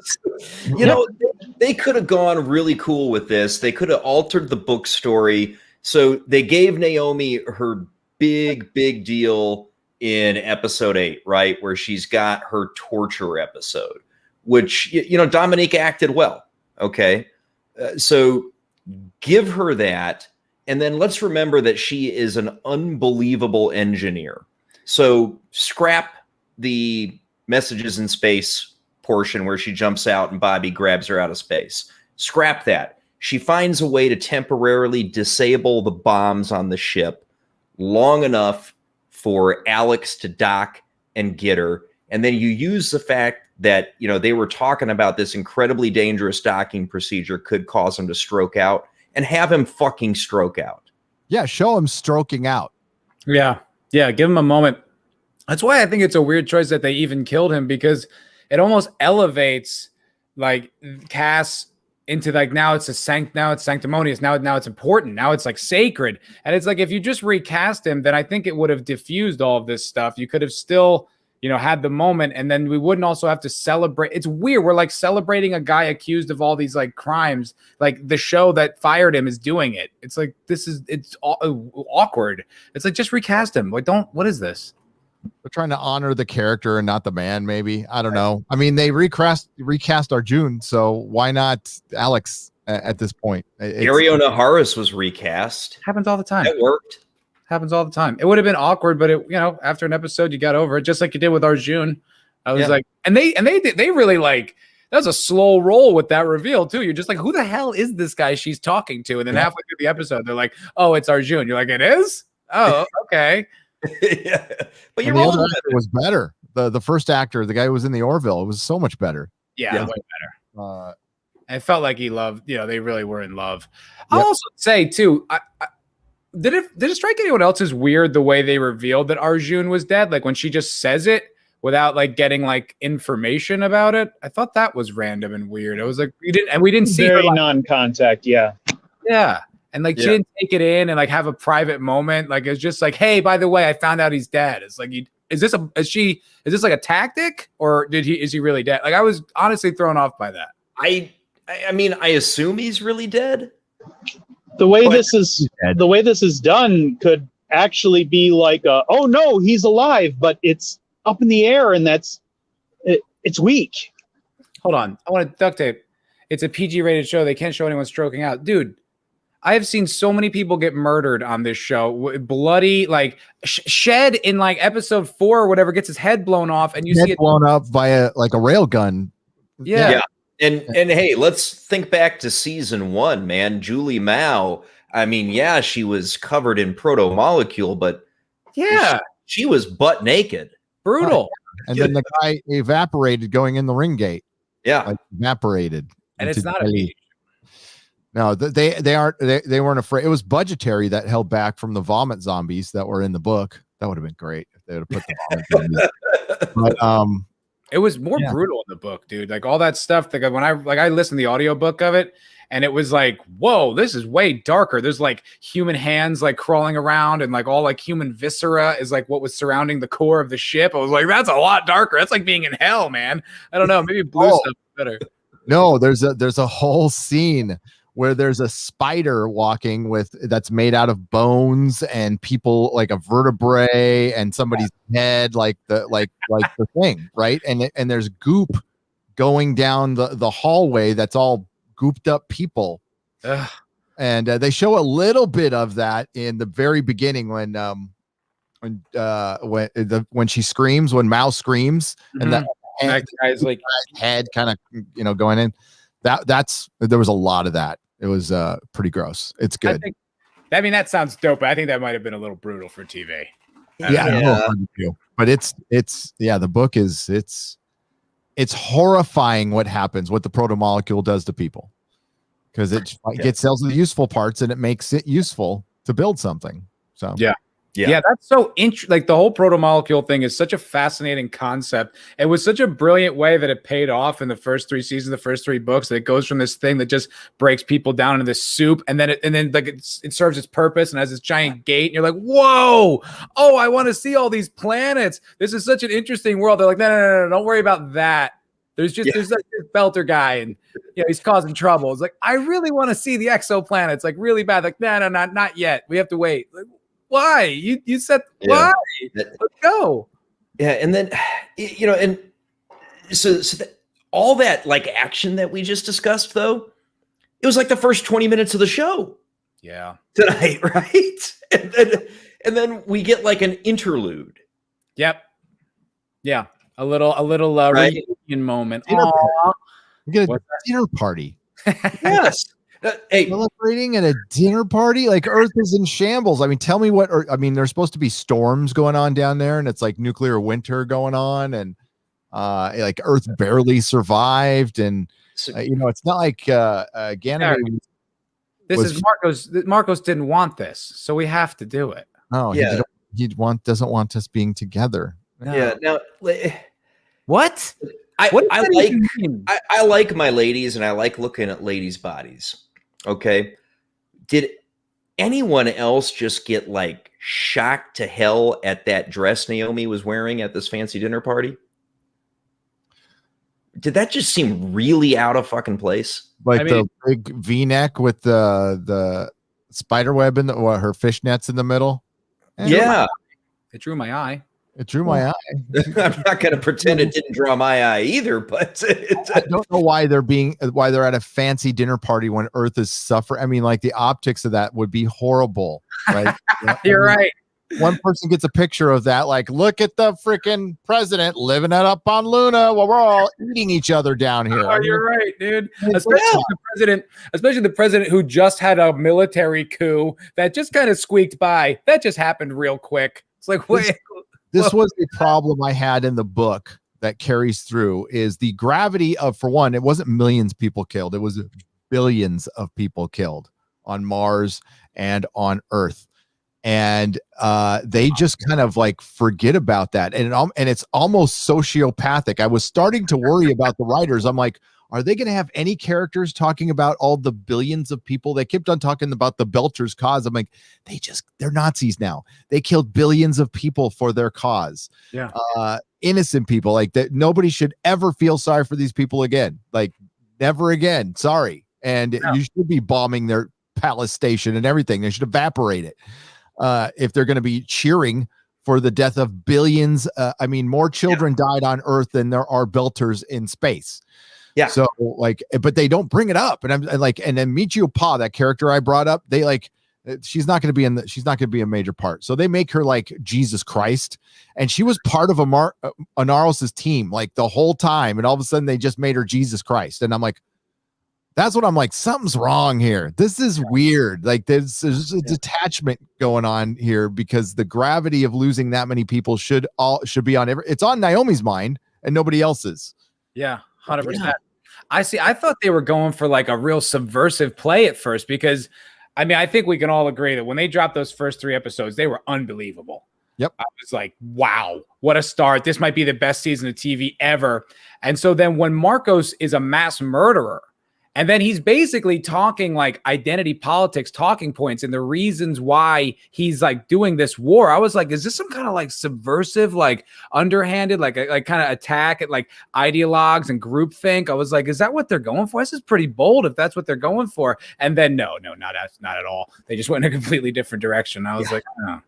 They could have gone really cool with this. They could have altered the book story. So they gave Naomi her big deal in episode 8, right? Where she's got her torture episode, which, Dominique acted well. Okay. So give her that. And then let's remember that she is an unbelievable engineer. So scrap the messages in space portion where she jumps out and Bobby grabs her out of space. Scrap that. She finds a way to temporarily disable the bombs on the ship long enough for Alex to dock and get her. And then you use the fact that, they were talking about this incredibly dangerous docking procedure could cause him to stroke out, and have him fucking stroke out. Yeah, show him stroking out. Yeah, give him a moment. That's why I think it's a weird choice that they even killed him, because it almost elevates like Cass into like, now it's sanctimonious, now it's important, now it's like sacred. And it's like, if you just recast him, then I think it would have diffused all of this stuff. You could have still had the moment, and then we wouldn't also have to celebrate. It's weird. We're like celebrating a guy accused of all these like crimes. Like the show that fired him is doing it. It's like, it's awkward. It's like, just recast him. Like, what is this? They're trying to honor the character and not the man, maybe. I don't know. I mean, they recast Arjun, so why not Alex at this point? Dario Naharis was recast. Happens all the time. That worked. Happens all the time. It would have been awkward, but after an episode, you got over it, just like you did with Arjun. I was like, and they really like, that was a slow roll with that reveal too. You're just like, who the hell is this guy she's talking to? And then halfway through the episode, they're like, oh, it's Arjun. You're like, it is? Oh, okay. Yeah. But the other actor was better. The first actor, the guy who was in the Orville, it was so much better. Yeah. Way better. It felt like he loved, they really were in love. I'll also say too, did it strike anyone else as weird the way they revealed that Arjun was dead? Like when she just says it without like getting like information about it. I thought that was random and weird. It was like we didn't see very her, like, non-contact. Yeah. And like she didn't take it in and like have a private moment. Like it's just like, hey, by the way, I found out he's dead. It's like, is this like a tactic, or is he really dead? Like I was honestly thrown off by that. I mean, I assume he's really dead. The way this is done could actually be like, oh no, he's alive, but it's up in the air, and it's weak. Hold on, I want to duct tape. It's a PG rated show. They can't show anyone stroking out, dude. I have seen so many people get murdered on this show. Bloody, like Shed in like episode 4 or whatever gets his head blown off, and you see it blown up by a rail gun. Yeah. And hey, let's think back to season 1, man. Julie Mao. I mean, yeah, she was covered in proto molecule, but she was butt naked. Brutal. And then the guy evaporated going in the ring gate. Yeah, like evaporated. And it's not a no, they weren't afraid. It was budgetary that held back from the vomit zombies that were in the book. That would have been great if they would have put the vomit zombies. But it was more brutal in the book, dude. Like all that stuff. Like when I listened to the audiobook of it, and it was like, whoa, this is way darker. There's like human hands like crawling around, and like all like human viscera is like what was surrounding the core of the ship. I was like, that's a lot darker. That's like being in hell, man. I don't know. Maybe blue stuff is better. No, there's a whole scene where there's a spider walking that's made out of bones and people, like a vertebrae and somebody's head, like the thing, right? And there's goop going down the hallway that's all gooped up people. Ugh. And they show a little bit of that in the very beginning when she screams, when Mao screams, and that guy's like head kind of going in. There was a lot of that. It was pretty gross. It's good. That sounds dope, but I think that might have been a little brutal for TV. But it's the book is it's horrifying what happens, what the proto-molecule does to people, because it gets cells of the useful parts and it makes it useful to build something. So yeah, that's so interesting. Like the whole proto-molecule thing is such a fascinating concept. It was such a brilliant way that it paid off in the first 3 seasons, the first 3 books. That it goes from this thing that just breaks people down into this soup, and then it serves its purpose and has this giant gate. And you're like, whoa! Oh, I want to see all these planets. This is such an interesting world. They're like, no, don't worry about that. There's like this Belter guy, and he's causing trouble. It's like, I really want to see the exoplanets, like really bad. Like, no, not yet. We have to wait. Like, why? You said why? Let's go. Yeah, and then and so all that like action that we just discussed, though, it was like the first 20 minutes of the show. Yeah. Tonight, right? And then we get like an interlude. Yep. Yeah. A little right? reunion moment. We get a dinner party. Yes. Hey, celebrating at a dinner party, like Earth is in shambles. I mean, tell me there's supposed to be storms going on down there, and it's like nuclear winter going on, and like Earth barely survived, and it's not like Ganymede. This is Marcos. Marcos didn't want this, so we have to do it. Oh, yeah. He doesn't want us being together. No. Yeah. Now, what? I like my ladies, and I like looking at ladies' bodies. Okay. Did anyone else just get like shocked to hell at that dress Naomi was wearing at this fancy dinner party? Did that just seem really out of fucking place? Like the big V-neck with the spider web in her fishnets in the middle. Yeah. It drew my eye. It drew my eye. I'm not going to pretend it didn't draw my eye either, but I don't know why they're at a fancy dinner party when Earth is suffering. I mean, like the optics of that would be horrible, right? You're right. One person gets a picture of that, like, look at the freaking president living it up on Luna while we're all eating each other down here. Oh, you're right, dude. Especially the president who just had a military coup that just kind of squeaked by. That just happened real quick. It's like, wait. This was the problem I had in the book that carries through is the gravity of, for one, it wasn't millions of people killed. It was billions of people killed on Mars and on Earth. and they just kind of like forget about that, and it's almost sociopathic. I was starting to worry about the writers. I'm like, are they going to have any characters talking about all the billions of people? They kept on talking about the Belcher's cause. I'm like, they're Nazis now. They killed billions of people for their cause. Yeah. Innocent people, like that. Nobody should ever feel sorry for these people again. Like, never again. Sorry. And you should be bombing their palace station and everything. They should evaporate it. If they're going to be cheering for the death of billions. I mean, more children died on Earth than there are Belters in space. Yeah. So like, but they don't bring it up. And I'm like, and then Michio Pa, that character I brought up, they like, she's not going to be a major part. So they make her like Jesus Christ. And she was part of Anaros's team like the whole time. And all of a sudden they just made her Jesus Christ. And I'm like, that's what I'm like, something's wrong here. This is weird. Like there's a detachment going on here, because the gravity of losing that many people should be on it's on Naomi's mind and nobody else's. Yeah. 100%. I see. I thought they were going for like a real subversive play at first, because I mean, I think we can all agree that when they dropped those first 3 episodes, they were unbelievable. Yep. I was like, wow, what a start. This might be the best season of TV ever. And so then when Marcos is a mass murderer, and then he's basically talking like identity politics talking points and the reasons why he's like doing this war. I was like, is this some kind of like subversive, like underhanded, like kind of attack at like ideologues and groupthink? I was like, is that what they're going for? This is pretty bold if that's what they're going for. And then no, not at all. They just went in a completely different direction. I was like, oh,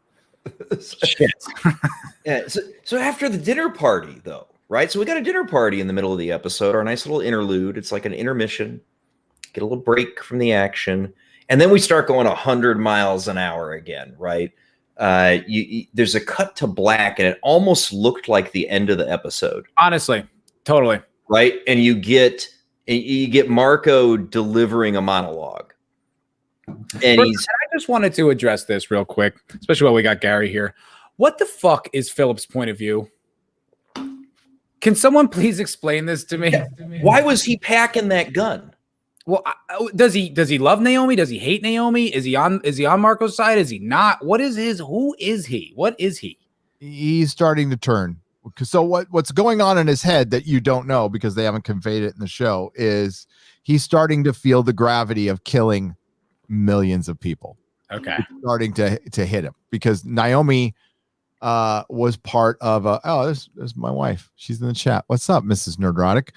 shit. Yeah. So after the dinner party though, right? So we got a dinner party in the middle of the episode, our nice little interlude. It's like an intermission. Get a little break from the action, and then we start going 100 miles an hour again, right? There's a cut to black, and it almost looked like the end of the episode. Honestly, totally. Right, and you get Marco delivering a monologue, and I just wanted to address this real quick, especially while we got Gary here. What the fuck is Philip's point of view? Can someone please explain this to me? Yeah. Why was he packing that gun? Well, does he love Naomi? Does he hate Naomi? Is he on Marco's side? Is he not? Who is he? What is he? He's starting to turn. So what's going on in his head that you don't know, because they haven't conveyed it in the show, is he's starting to feel the gravity of killing millions of people. Okay. It's starting to hit him, because Naomi was part of this is my wife. She's in the chat. What's up, Mrs. Nerdrotic?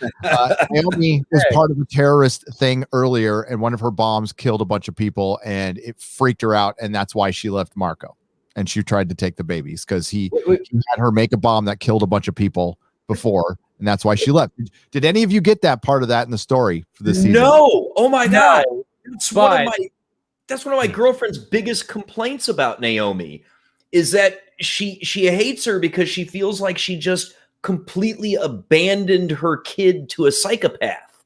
Naomi was part of a terrorist thing earlier, and one of her bombs killed a bunch of people, and it freaked her out, and that's why she left Marco. And she tried to take the babies, because he had her make a bomb that killed a bunch of people before, and that's why she left. Did any of you get that part of that in the story for this season? No. Oh my God. That's one of my girlfriend's biggest complaints about Naomi, is that she hates her because she feels like she just completely abandoned her kid to a psychopath,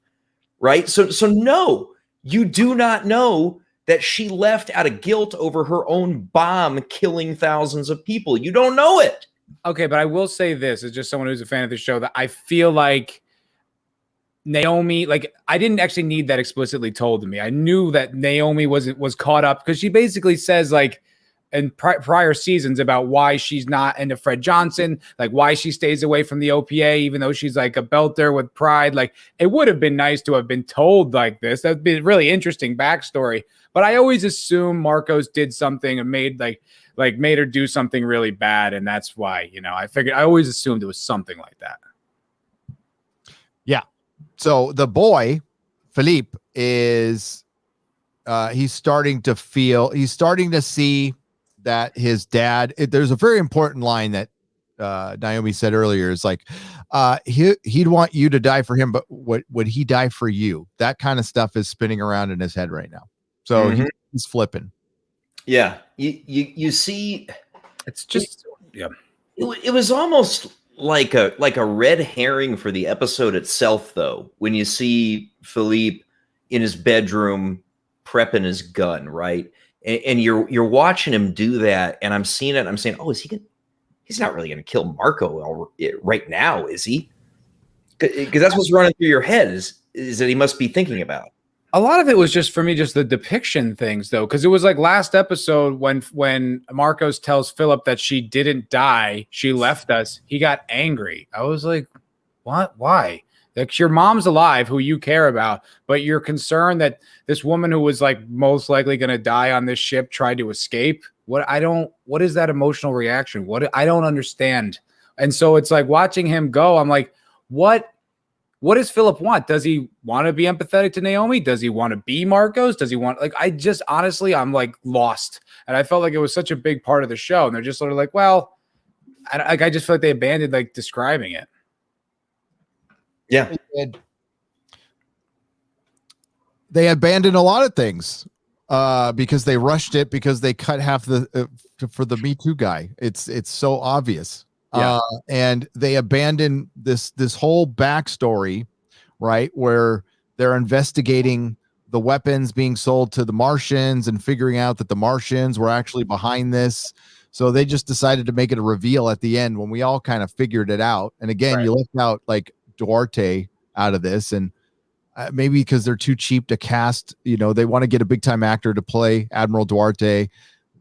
right? So no, you do not know that she left out of guilt over her own bomb killing thousands of people. You don't know it. Okay, but I will say this as just someone who's a fan of the show, that I feel like Naomi, like I didn't actually need that explicitly told to me. I knew that Naomi was caught up, because she basically says like, in prior seasons about why she's not into Fred Johnson, like why she stays away from the OPA, even though she's like a belter with pride. Like it would have been nice to have been told like this. That'd be a really interesting backstory. But I always assume Marcos did something and made her do something really bad. And that's why, I always assumed it was something like that. Yeah. So the boy, Philippe, is he's starting to see that his dad, there's a very important line that Naomi said earlier, is like, he'd want you to die for him, but would he die for you? That kind of stuff is spinning around in his head right now. So he's flipping. Yeah. You see, it's just, it was almost like a red herring for the episode itself, though, when you see Philippe in his bedroom prepping his gun, right? And you're watching him do that, and I'm seeing it. And I'm saying, oh, he's not really going to kill Marco right now, is he? Because that's what's running through your head is that he must be thinking about. A lot of it was just for me, just the depiction things, though, because it was like last episode when Marcos tells Philip that she didn't die, she left us. He got angry. I was like, what? Why? Like, your mom's alive, who you care about, but you're concerned that this woman who was like most likely going to die on this ship tried to escape. What is that emotional reaction? I don't understand. And so it's like watching him go, I'm like, what does Philip want? Does he want to be empathetic to Naomi? Does he want to be Marcos? Does he want, like, I just honestly, I'm like lost. And I felt like it was such a big part of the show. And they're just sort of like, well, I just feel like they abandoned like describing it. Yeah. They abandoned a lot of things because they rushed it, because they cut half for the Me Too guy. It's so obvious. Yeah. And they abandoned this whole backstory, right, where they're investigating the weapons being sold to the Martians and figuring out that the Martians were actually behind this. So they just decided to make it a reveal at the end when we all kind of figured it out. And again, you left out like Duarte out of this, and maybe because they're too cheap to cast, they want to get a big time actor to play Admiral Duarte.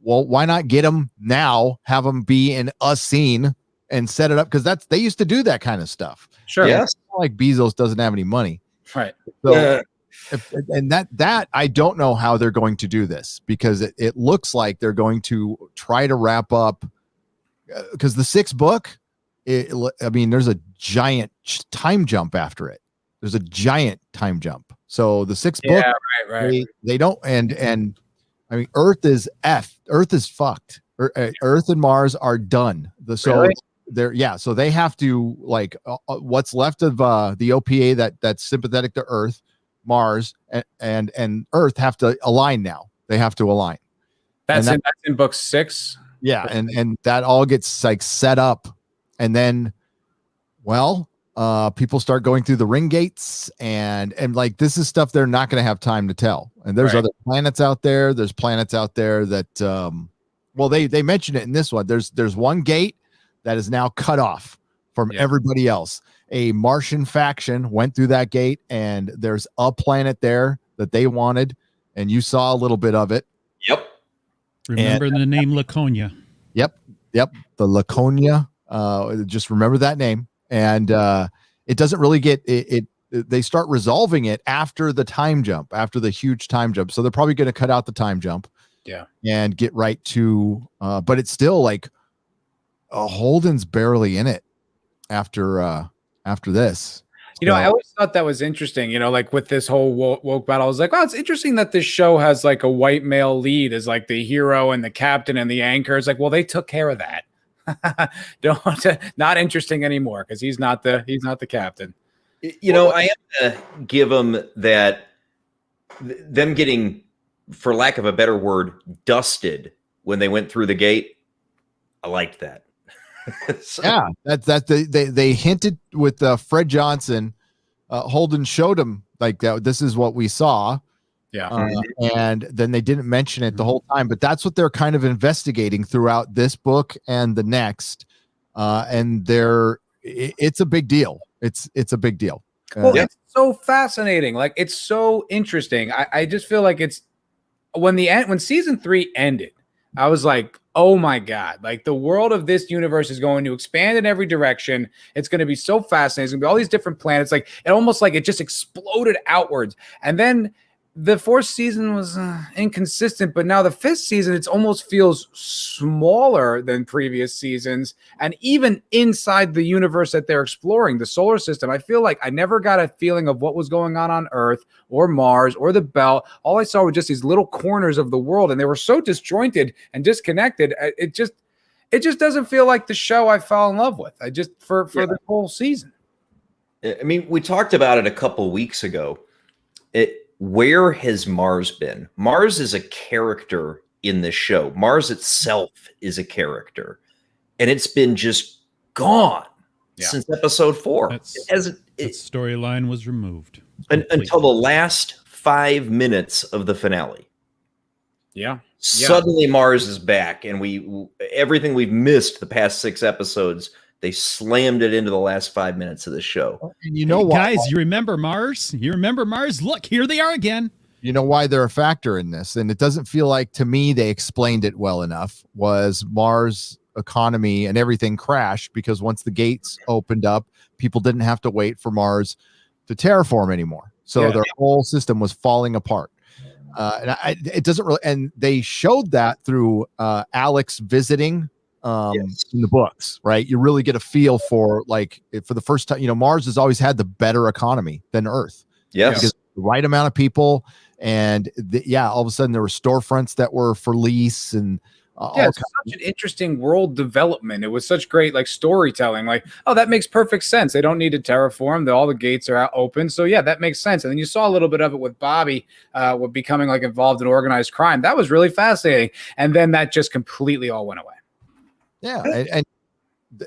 Well, why not get him now, have him be in a scene and set it up, because they used to do that kind of stuff. Sure. Yes. It's not like Bezos doesn't have any money. Right. So, and that I don't know how they're going to do this, because it looks like they're going to try to wrap up, because the sixth book, there's a giant time jump after it. There's a giant time jump. So the sixth book, right. They don't, and I mean, Earth is fucked. Earth and Mars are done. So they have to, like, what's left of the OPA that's sympathetic to Earth, Mars, and Earth have to align now. They have to align. That's in book 6. Yeah, and that all gets like set up, and then, people start going through the ring gates, and like, this is stuff they're not going to have time to tell. And there's other planets out there. There's planets out there that, they mentioned it in this one. There's one gate that is now cut off from everybody else. A Martian faction went through that gate, and there's a planet there that they wanted, and you saw a little bit of it. Yep. Remember the name Laconia. Yep. The Laconia. Just remember that name. And it doesn't really get it. They start resolving it after the time jump, after the huge time jump. So they're probably going to cut out the time jump. Yeah. And get right to, but it's still like, Holden's barely in it after this. I always thought that was interesting, like with this whole woke battle. I was like, wow, it's interesting that this show has like a white male lead as like the hero and the captain and the anchor. It's like, well, they took care of that. Not interesting anymore, because he's not the captain. I have to give them that, them getting, for lack of a better word, dusted when they went through the gate. I liked that. Yeah, they hinted with Fred Johnson. Holden showed him like that. This is what we saw. Yeah. And then they didn't mention it the whole time, but that's what they're kind of investigating throughout this book and the next. And it's a big deal. It's a big deal. It's so fascinating. Like, it's so interesting. I just feel like it's when season 3 ended, I was like, oh my God, like, the world of this universe is going to expand in every direction. It's going to be so fascinating. It's going to be all these different planets. Like, it almost like it just exploded outwards. And then the 4th season was inconsistent, but now the 5th season, it almost feels smaller than previous seasons. And even inside the universe that they're exploring, the solar system, I feel like I never got a feeling of what was going on Earth or Mars or the Belt. All I saw were just these little corners of the world, and they were so disjointed and disconnected. It just doesn't feel like the show I fell in love with. For the whole season. I mean, we talked about it a couple weeks ago. Where has Mars been? Mars is a character in this show. Mars itself is a character, and it's been just gone since episode 4. That storyline was removed until the last 5 minutes of the finale. Yeah. Suddenly Mars is back, and everything we've missed the past 6 episodes, they slammed it into the last 5 minutes of the show. And you know what, guys? You remember Mars? Look, here they are again. you know why they're a factor in this, and it doesn't feel like to me they explained it well enough, was Mars economy and everything crashed because once the gates opened up, people didn't have to wait for Mars to terraform anymore. So their whole system was falling apart. It doesn't really, and they showed that through Alex visiting in the books, right? You really get a feel for, like, for the first time, Mars has always had the better economy than Earth. Yes. Because the right amount of people, and all of a sudden there were storefronts that were for lease, and it's such an interesting world development. It was such great, like, storytelling. Like, oh, that makes perfect sense. They don't need to terraform. All the gates are out open. So yeah, that makes sense. And then you saw a little bit of it with Bobby, with becoming like involved in organized crime. That was really fascinating. And then that just completely all went away. Yeah, and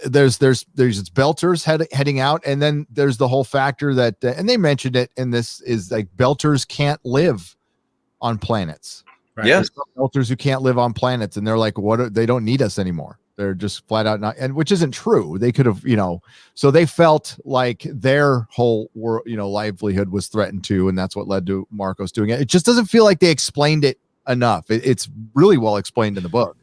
there's Belters heading out, and then there's the whole factor that, and they mentioned it in this, is like Belters can't live on planets. Right? Yes, Belters who can't live on planets, and they're like, they don't need us anymore. They're just flat out not, and which isn't true. They could have, so they felt like their whole world, livelihood was threatened too, and that's what led to Marcos doing it. It just doesn't feel like they explained it enough. It's really well explained in the book.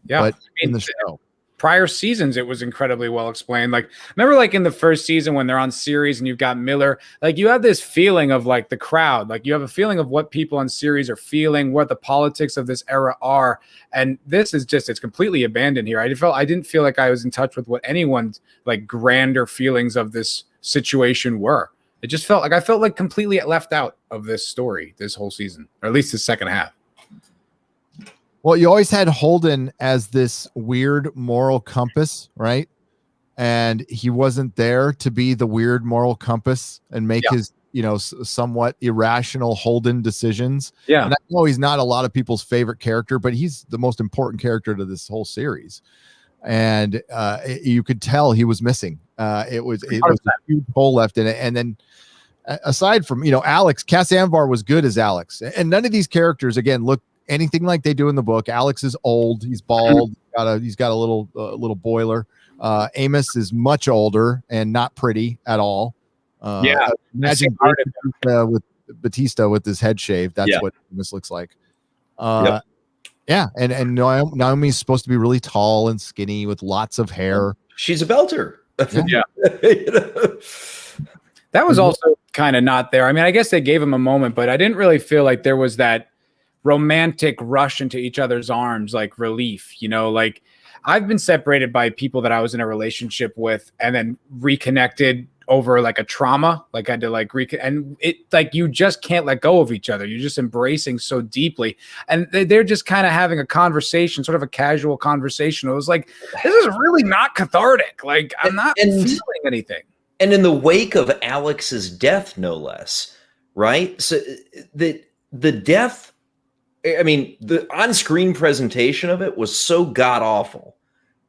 Yeah, but in the show, prior seasons, it was incredibly well explained. Like, remember, like in the first season when they're on series and you've got Miller, like you have this feeling of like the crowd, like you have a feeling of what people on series are feeling, what the politics of this era are. And this is just, it's completely abandoned here. I didn't feel like I was in touch with what anyone's like grander feelings of this situation were. It just felt like I felt like completely left out of this story, this whole season, or at least the second half. Well, you always had Holden as this weird moral compass, right? And he wasn't there to be the weird moral compass and make his, somewhat irrational Holden decisions. Yeah. And I know he's not a lot of people's favorite character, but he's the most important character to this whole series. And you could tell he was missing. It was a huge hole left in it. And then aside from, Alex, Cass Anvar was good as Alex. And none of these characters, again, look anything like they do in the book. Alex is old. He's bald. He's got a little boiler. Amos is much older and not pretty at all. Imagine with Batista with his head shaved. That's what Amos looks like. And Naomi's supposed to be really tall and skinny with lots of hair. She's a belter. Yeah. That was also kind of not there. I mean, I guess they gave him a moment, but I didn't really feel like there was that romantic rush into each other's arms, like relief, like I've been separated by people that I was in a relationship with and then reconnected over like a trauma, like I had to like and it, like, you just can't let go of each other. You're just embracing so deeply, and they're just kind of having a conversation, sort of a casual conversation. It was like, this is really not cathartic. Like, I'm not feeling anything. And in the wake of Alex's death, no less, right? So the death, I mean, the on-screen presentation of it was so god-awful.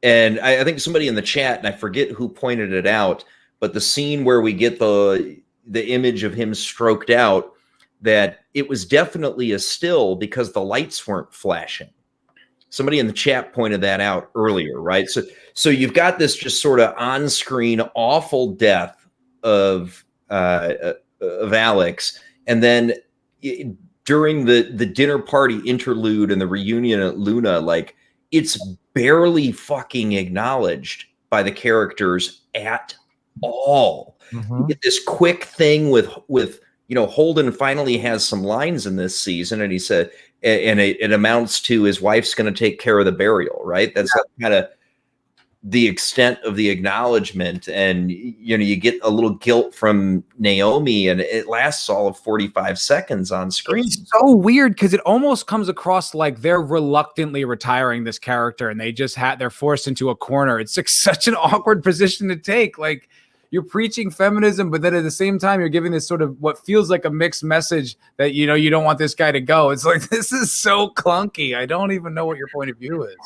And I think somebody in the chat, and I forget who pointed it out, but the scene where we get the image of him stroked out, that it was definitely a still because the lights weren't flashing. Somebody in the chat pointed that out earlier, right? So you've got this just sort of on-screen awful death of Alex, and then during the dinner party interlude and the reunion at Luna, like, it's barely fucking acknowledged by the characters at all. You get this quick thing with Holden finally has some lines in this season, and he said, and it amounts to his wife's going to take care of the burial, right? That's kind of the extent of the acknowledgement. And you get a little guilt from Naomi, and it lasts all of 45 seconds on screen. It's so weird because it almost comes across like they're reluctantly retiring this character, and they're forced into a corner. It's like such an awkward position to take. Like, you're preaching feminism, but then at the same time, you're giving this sort of what feels like a mixed message that, you don't want this guy to go. It's like, this is so clunky. I don't even know what your point of view is.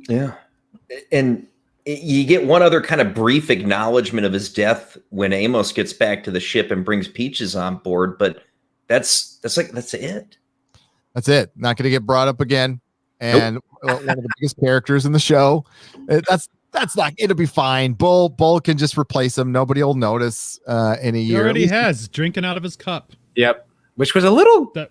Yeah. And you get one other kind of brief acknowledgement of his death when Amos gets back to the ship and brings Peaches on board, but that's it. That's it. Not going to get brought up again. And one of the biggest characters in the show. That's not, it'll be fine. Bull can just replace him. Nobody will notice. He already has drinking out of his cup. Yep. which was a little That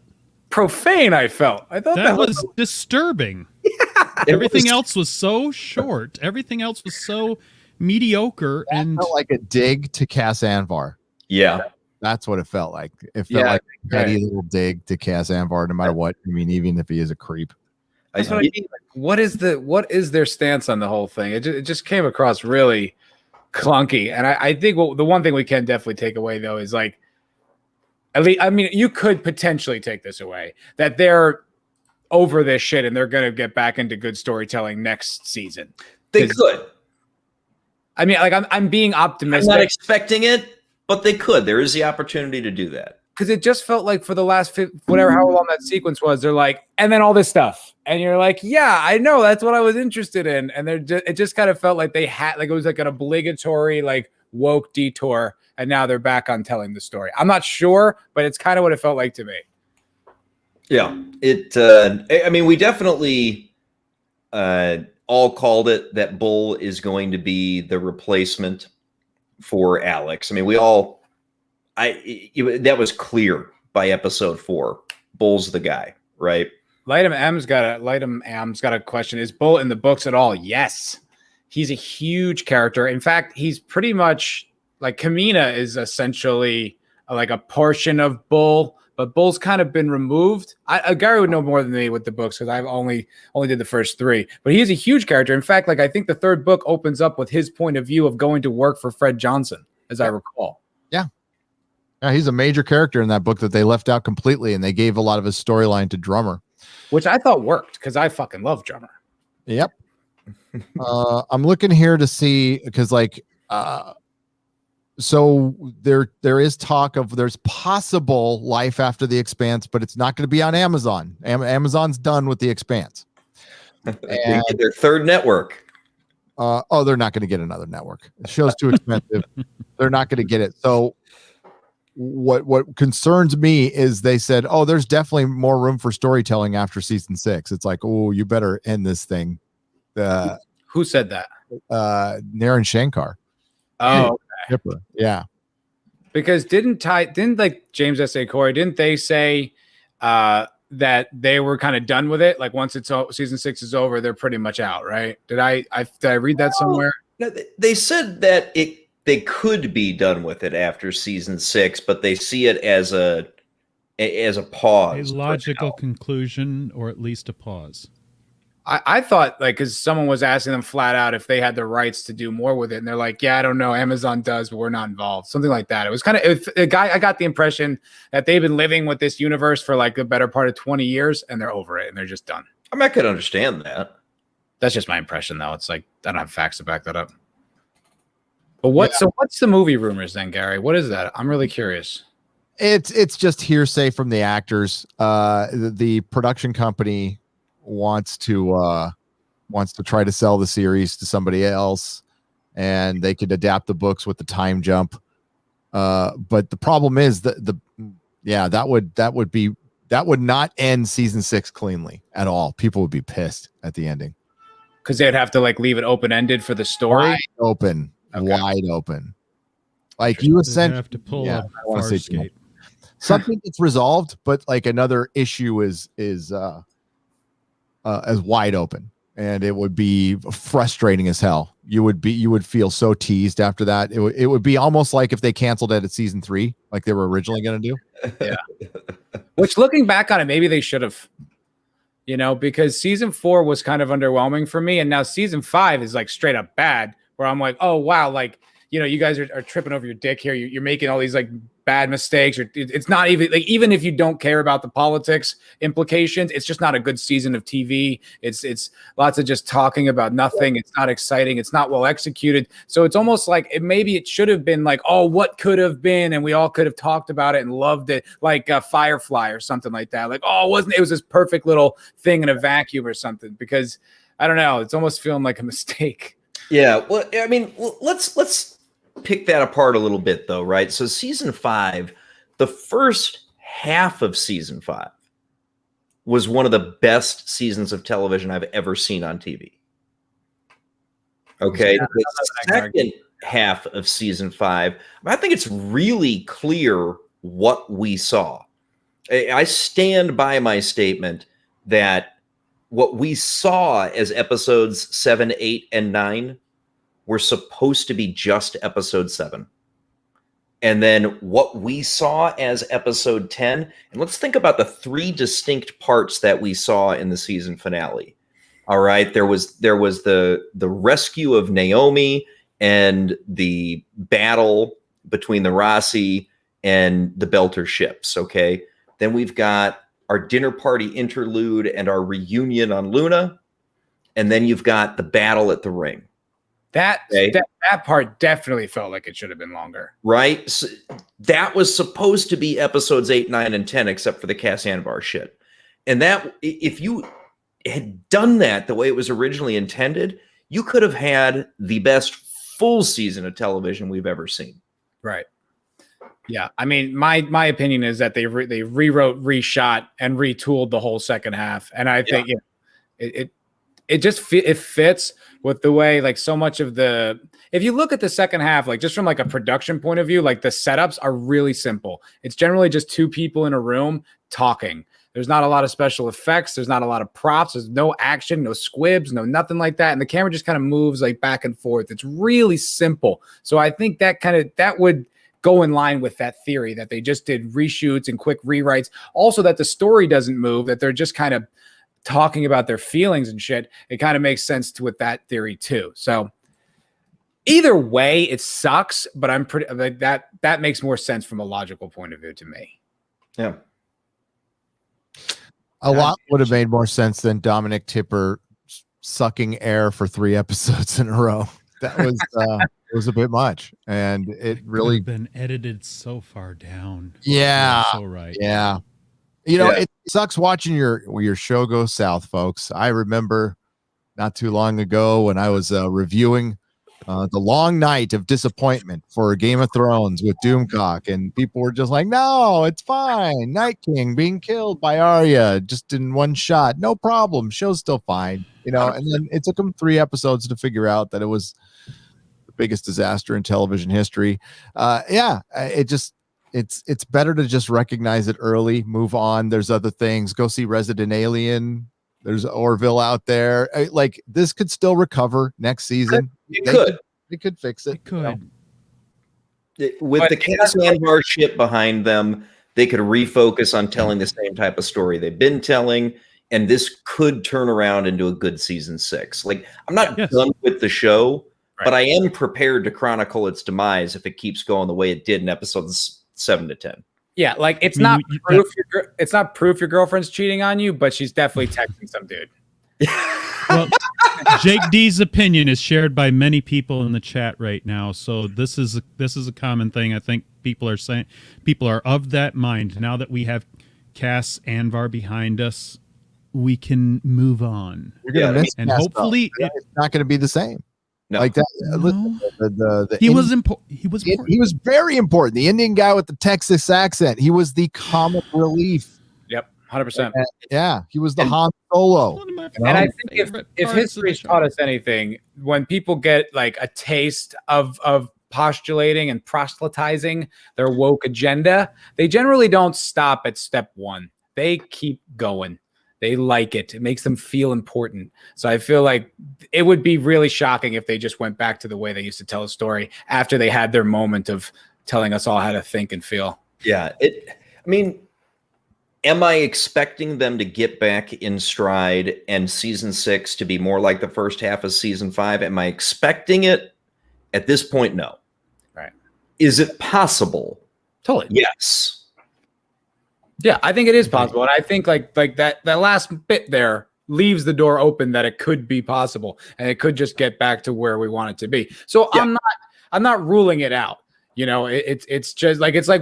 profane. I thought that was disturbing. It Everything was- else was so short. Everything else was so mediocre, That and felt like a dig to Cass Anvar. Yeah. That's what it felt like. It felt like a petty little dig to Cass Anvar, no matter what. I mean, even if he is a creep. That's what I mean. Like, what is their stance on the whole thing? It just came across really clunky. And I think the one thing we can definitely take away though is like, at least, I mean, you could potentially take this away that they're over this shit and they're going to get back into good storytelling next season. They could. I mean, like I'm being optimistic. I'm not expecting it, but they could. There is the opportunity to do that. Because it just felt like for the last how long that sequence was, they're like, and then all this stuff, and you're like, yeah, I know, that's what I was interested in, and it just kind of felt like they had, like it was like an obligatory like woke detour, and now they're back on telling the story. I'm not sure, but it's kind of what it felt like to me. Yeah, I mean, we definitely all called it that Bull is going to be the replacement for Alex. I mean, we all. That was clear by episode 4. Bull's the guy, right? Lightem Am's got a question. Is Bull in the books at all? Yes. He's a huge character. In fact, he's pretty much like Kamina is essentially like a portion of Bull, but Bull's kind of been removed. Gary would know more than me with the books because I've only did the first 3. But he is a huge character. In fact, like I think the 3rd book opens up with his point of view of going to work for Fred Johnson, as I recall. Yeah, he's a major character in that book that they left out completely, and they gave a lot of his storyline to Drummer, which I thought worked because I fucking love Drummer. Yep. I'm looking here to see because, like, so there is talk of there's possible life after the Expanse, but it's not going to be on Amazon. Amazon's done with the Expanse. And their 3rd network. They're not going to get another network. The show's too expensive. They're not going to get it. So. What concerns me is they said, oh, there's definitely more room for storytelling after season 6. It's like, oh, you better end this thing. Who said that? Naren Shankar. Oh, okay. Yeah. Because didn't like James S.A. Corey, didn't they say that they were kind of done with it? Like once season 6 is over, they're pretty much out, right? Did I read that somewhere? No, they said that they could be done with it after season 6, but they see it as a pause, a logical conclusion, or at least a pause. I thought like because someone was asking them flat out if they had the rights to do more with it, and they're like, "Yeah, I don't know. Amazon does, but we're not involved." Something like that. It was kind of a guy. I got the impression that they've been living with this universe for like the better part of 20 years, and they're over it, and they're just done. I mean, I could understand that. That's just my impression, though. It's like I don't have facts to back that up. But so what's the movie rumors then, Gary? What is that? I'm really curious. It's just hearsay from the actors. The production company wants to try to sell the series to somebody else, and they could adapt the books with the time jump. But the problem is that that would not end season 6 cleanly at all. People would be pissed at the ending because they'd have to like leave it open-ended for the story. Wide open. Like you essentially have to pull yeah, up I want to say Farscape. Something that's resolved, but like another issue is as wide open, and it would be frustrating as hell. You would feel so teased after that. It would be almost like if they canceled it at season 3, like they were originally going to do. Yeah. Which looking back on it, maybe they should have. Because season 4 was kind of underwhelming for me, and now season 5 is like straight up bad. Where I'm like, oh wow, like you guys are tripping over your dick here. You're making all these like bad mistakes. It's not even like even if you don't care about the politics implications, it's just not a good season of TV. It's lots of just talking about nothing. It's not exciting. It's not well executed. So it's almost like maybe it should have been like, oh, what could have been, and we all could have talked about it and loved it, like Firefly or something like that. Like, oh, it was this perfect little thing in a vacuum or something? Because I don't know, it's almost feeling like a mistake. Yeah, well, I mean, let's pick that apart a little bit, though, right? So season 5, the first half of season 5 was one of the best seasons of television I've ever seen on TV. Okay, the second half of season 5, I think it's really clear what we saw. I stand by my statement that what we saw as episodes 7, 8, and 9 were supposed to be just episode 7. And then what we saw as episode 10, and let's think about the 3 distinct parts that we saw in the season finale. All right, there was the rescue of Naomi and the battle between the Rossi and the Belter ships, okay? Then we've got our dinner party interlude and our reunion on Luna, and then you've got the battle at the ring. That part definitely felt like it should have been longer. Right? So that was supposed to be episodes 8, 9, and 10, except for the Cass Anvar shit. And that, if you had done that the way it was originally intended, you could have had the best full season of television we've ever seen. Right. Yeah. I mean, my opinion is that they rewrote, reshot, and retooled the whole second half. And I think it just fits with the way, like, so much of if you look at the second half, like, just from like a production point of view, like, the setups are really simple. It's generally just 2 people in a room talking. There's not a lot of special effects. There's not a lot of props. There's no action, no squibs, no nothing like that. And the camera just kind of moves like back and forth. It's really simple. So I think that would go in line with that theory that they just did reshoots and quick rewrites. Also, that the story doesn't move, that they're just kind of talking about their feelings and shit. It kind of makes sense with that theory too. So either way, it sucks, but I'm pretty like that makes more sense from a logical point of view to me. Yeah. A lot would have made more sense than Dominic Tipper sucking air for 3 episodes in a row. That was it was a bit much, and it really been edited so far down. Yeah, so right. Yeah, you know, it sucks watching your show go south, folks. I remember not too long ago when I was reviewing the long night of disappointment for Game of Thrones with Doomcock, and people were just like, no, it's fine. Night King being killed by Arya just in one shot. No problem. Show's still fine. You know, and then it took them 3 episodes to figure out that it was the biggest disaster in television history. It's better to just recognize it early, move on. There's other things. Go see Resident Alien. There's Orville out there. Like, this could still recover next season. They could fix it. It could. With the Cass Anvar ship behind them, they could refocus on telling the same type of story they've been telling, and this could turn around into a good season 6. Like, I'm not done with the show, but I am prepared to chronicle its demise if it keeps going the way it did in episodes 7 to 10. Yeah, like, it's not proof your girlfriend's cheating on you, but she's definitely texting some dude. Well, Jake D's opinion is shared by many people in the chat right now, so this is a common thing. I think people are saying, people are of that mind. Now that we have Cass Anvar behind us, we can move on. You're gonna miss and Cass, hopefully it's not going to be the same. No. Like that. No. He was important. He was very important. The Indian guy with the Texas accent. He was the comic relief. Yep, 100%. Yeah, he was the Han Solo. And I think if history's taught us anything, when people get like a taste of postulating and proselytizing their woke agenda, they generally don't stop at step 1. They keep going. They like it. It makes them feel important. So I feel like it would be really shocking if they just went back to the way they used to tell a story after they had their moment of telling us all how to think and feel. Yeah. Am I expecting them to get back in stride and season 6 to be more like the first half of season 5? Am I expecting it? At this point, no. Right. Is it possible? Totally. Yes. Yeah, I think it is possible. And I think like that last bit there leaves the door open that it could be possible, and it could just get back to where we want it to be. So yeah. I'm not ruling it out. You know, it's just like, it's like,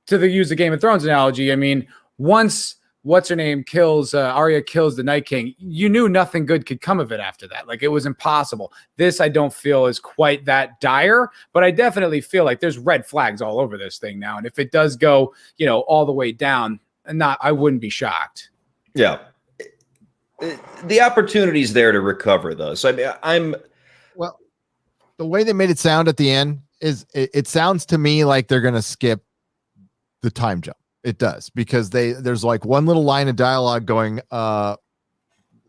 to use the Game of Thrones analogy. I mean, once what's her name kills Arya kills the Night King, you knew nothing good could come of it after that. Like, it was impossible. This I don't feel is quite that dire, but I definitely feel like there's red flags all over this thing now. And if it does go, you know, all the way down, I wouldn't be shocked. Yeah. The opportunity's there to recover, though. So well, the way they made it sound at the end is it sounds to me like they're going to skip the time jump. It does, because there's like one little line of dialogue going,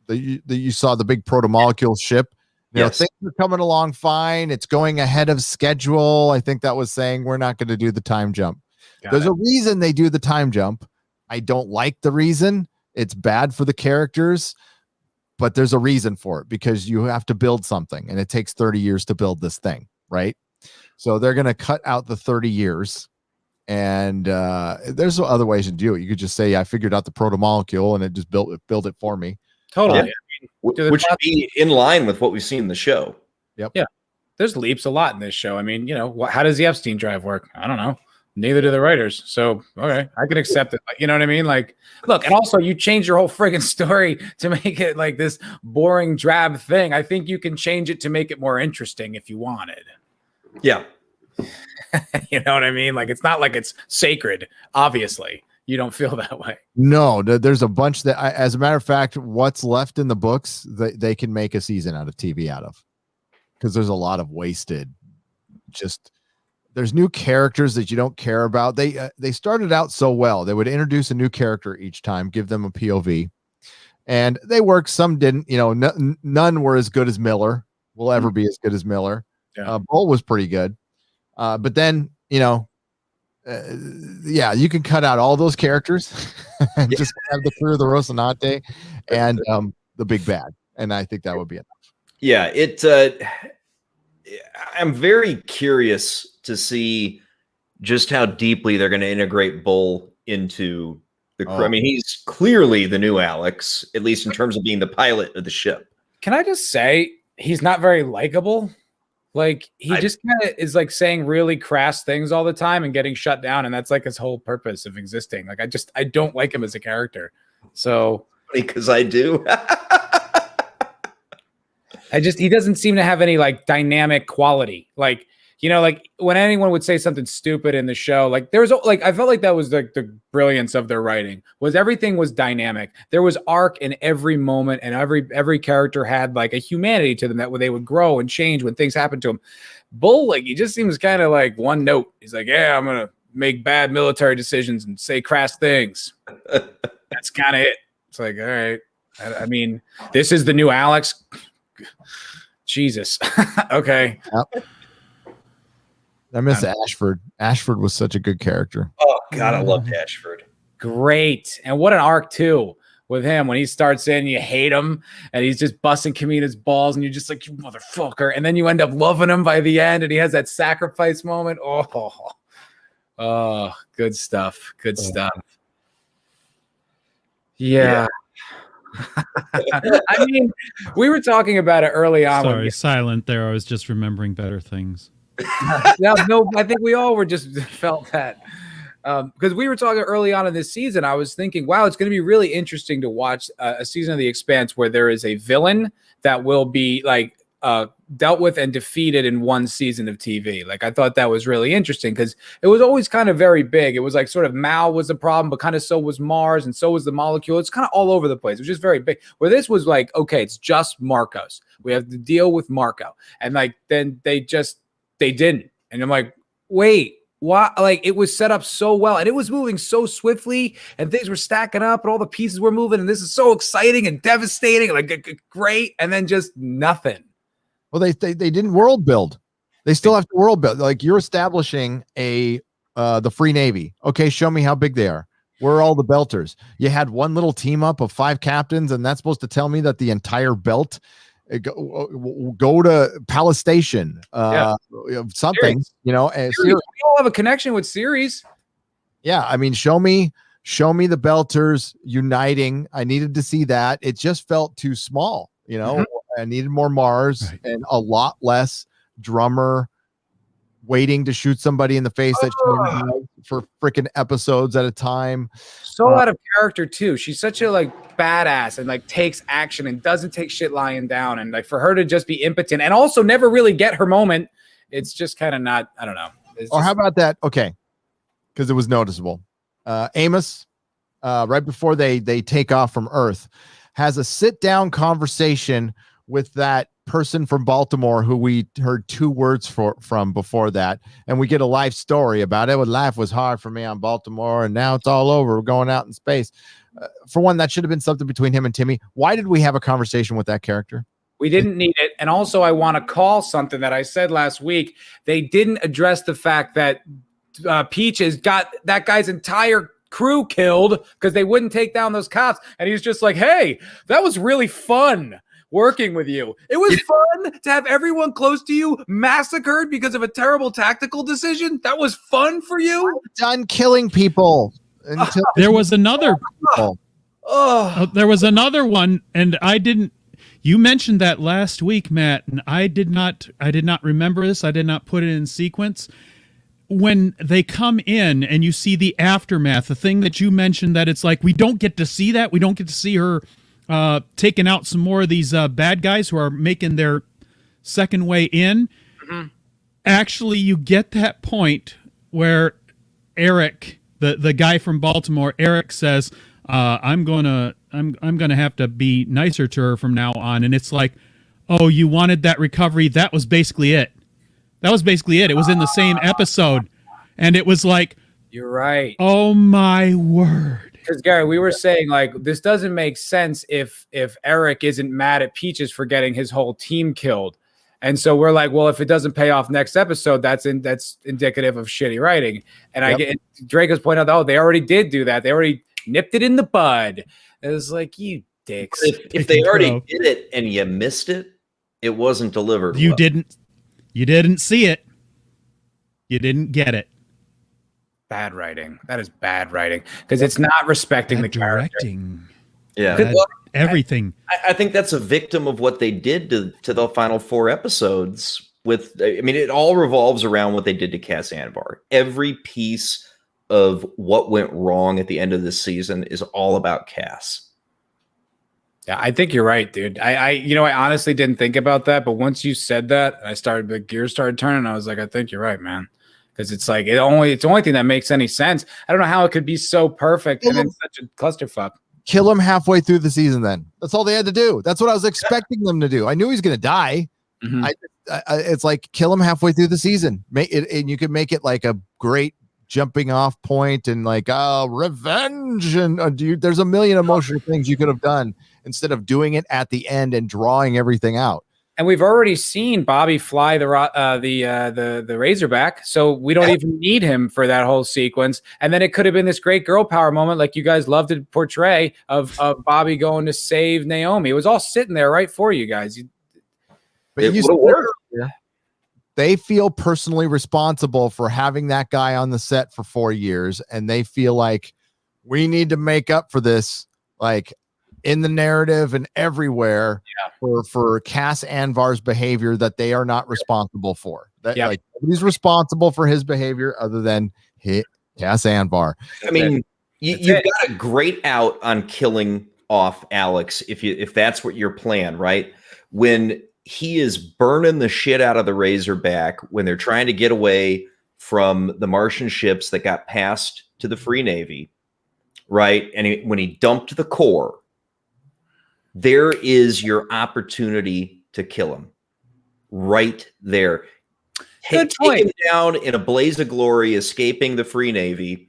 you saw the big proto-molecule ship. Yes. Things are coming along fine. It's going ahead of schedule. I think that was saying we're not going to do the time jump. There's a reason they do the time jump. I don't like the reason. It's bad for the characters, but there's a reason for it, because you have to build something and it takes 30 years to build this thing, right? So they're going to cut out the 30 years. And there's other ways to do it. You could just say, I figured out the proto-molecule and it just built it for me. Totally. Which would be in line with what we've seen in the show. Yep. Yeah. There's leaps a lot in this show. I mean, how does the Epstein drive work? I don't know. Neither do the writers. So, okay, I can accept it. You know what I mean? Like, look, and also you change your whole friggin' story to make it like this boring, drab thing. I think you can change it to make it more interesting if you wanted. Yeah. You know what I mean? Like, it's not like it's sacred. Obviously, you don't feel that way. No, there's a bunch that, as a matter of fact, what's left in the books, they can make a season out of TV out of, because there's a lot of wasted. Just there's new characters that you don't care about. They started out so well. They would introduce a new character each time, give them a POV, and they worked. Some didn't. None were as good as Miller. Will ever be as good as Miller. Yeah. Bull was pretty good. But then, you can cut out all those characters and just have the crew of the Rocinante and the big bad. And I think that would be enough. Yeah, I'm very curious to see just how deeply they're going to integrate Bull into the crew. I mean, he's clearly the new Alex, at least in terms of being the pilot of the ship. Can I just say he's not very likable? Like, he just kind of is like saying really crass things all the time and getting shut down. And that's like his whole purpose of existing. Like, I don't like him as a character. So, because I do. he doesn't seem to have any like dynamic quality. Like, like when anyone would say something stupid in the show, like there was like, I felt like that was like the brilliance of their writing, was everything was dynamic. There was arc in every moment, and every character had like a humanity to them that they would grow and change when things happened to him. Bull, like, he just seems kind of like one note. He's like, yeah, I'm going to make bad military decisions and say crass things. That's kind of it. It's like, all right. I mean, this is the new Alex. Jesus. Okay. Yep. I miss Ashford. Ashford was such a good character. Oh God, I loved Ashford. Great. And what an arc too with him, when he starts in, you hate him and he's just busting Kamina's balls and you're just like, you motherfucker. And then you end up loving him by the end and he has that sacrifice moment. Oh, good stuff. Good stuff. Yeah. I mean, we were talking about it early on. Sorry, silent there. I was just remembering better things. No, I think we all were just felt that because we were talking early on in this season. I was thinking, wow, it's going to be really interesting to watch a season of The Expanse where there is a villain that will be like dealt with and defeated in one season of TV. Like, I thought that was really interesting because it was always kind of very big. It was like sort of Mal was the problem, but kind of so was Mars and so was the molecule. It's kind of all over the place. It was just very big. Where this was like, okay, it's just Marcos. We have to deal with Marco. And like, then they didn't. And I'm like, wait, why? Like, it was set up so well and it was moving so swiftly and things were stacking up and all the pieces were moving. And this is so exciting and devastating, like great. And then just nothing. Well, they didn't world build. They still have to world build. Like, you're establishing the Free Navy. Okay, show me how big they are. Where are all the belters? You had one little team up of 5 captains, and that's supposed to tell me that the entire belt go to Palace Station. Something, Ceres. We all have a connection with Ceres. Yeah, I mean, show me the belters uniting. I needed to see that. It just felt too small. I needed more Mars and a lot less Drummer waiting to shoot somebody in the face that she for freaking episodes at a time. So out of character too. She's such a like badass and like takes action and doesn't take shit lying down. And like for her to just be impotent and also never really get her moment, it's just kind of not. I don't know. Or how about that? Okay, because it was noticeable. Amos, right before they take off from Earth, has a sit down conversation with that person from Baltimore who we heard 2 words from before that, and we get a life story about it. Life was hard for me on Baltimore, and now it's all over. We're going out in space. For one, that should have been something between him and Timmy. Why did we have a conversation with that character? We didn't need it. And also, I want to call something that I said last week. They didn't address the fact that Peach has got that guy's entire crew killed because they wouldn't take down those cops. And he's just like, hey, that was really fun working with you. It was fun to have everyone close to you massacred because of a terrible tactical decision. That was fun for you. I'm done killing people. There was another. There was another one, and I didn't. You mentioned that last week, Matt, and I did not remember this. I did not put it in sequence. When they come in and you see the aftermath, the thing that you mentioned, that it's like we don't get to see that. We don't get to see her taking out some more of these bad guys who are making their second way in. Mm-hmm. Actually, you get that point where Eric, the guy from Baltimore, Eric says, I'm gonna have to be nicer to her from now on. And it's like, oh, you wanted that recovery. That was basically it. It was in the same episode. And it was like, you're right. Oh my word. Because Gary, we were saying like this doesn't make sense if Eric isn't mad at Peaches for getting his whole team killed. And so we're like, well, if it doesn't pay off next episode, that's indicative of shitty writing. And I get Draco's point out, oh, they already did do that. They already nipped it in the bud. It was like, you dicks. If they already did it and you missed it, it wasn't delivered. You didn't see it. You didn't get it. Bad writing. That is bad writing because it's not respecting the directing. Character. Yeah, everything. I think that's a victim of what they did to the final 4 episodes. It all revolves around what they did to Cass Anvar. Every piece of what went wrong at the end of this season is all about Cass. Yeah, I think you're right, dude. I honestly didn't think about that, but once you said that, the gears started turning. I was like, I think you're right, man. Because it's like it's the only thing that makes any sense. I don't know how it could be so perfect and then such a clusterfuck. Kill him halfway through the season. Then that's all they had to do. That's what I was expecting them to do. I knew he was going to die. Mm-hmm. It's like kill him halfway through the season. Make it, and you could make it like a great jumping off point and like revenge and there's a million emotional things you could have done instead of doing it at the end and drawing everything out. And we've already seen Bobby fly the Razorback, so we don't even need him for that whole sequence. And then it could have been this great girl power moment, like you guys love to portray, of Bobby going to save Naomi. It was all sitting there right for you guys. They feel personally responsible for having that guy on the set for 4 years, and they feel like we need to make up for this, like in the narrative and everywhere for Cass Anvar's behavior that they are not responsible for. Like nobody's responsible for his behavior other than Cass Anvar. I mean, you've got a great out on killing off Alex if that's what your plan, right? When he is burning the shit out of the Razorback when they're trying to get away from the Martian ships that got passed to the Free Navy, right? And when he dumped the core, there is your opportunity to kill him right there. Take him down in a blaze of glory, escaping the Free Navy,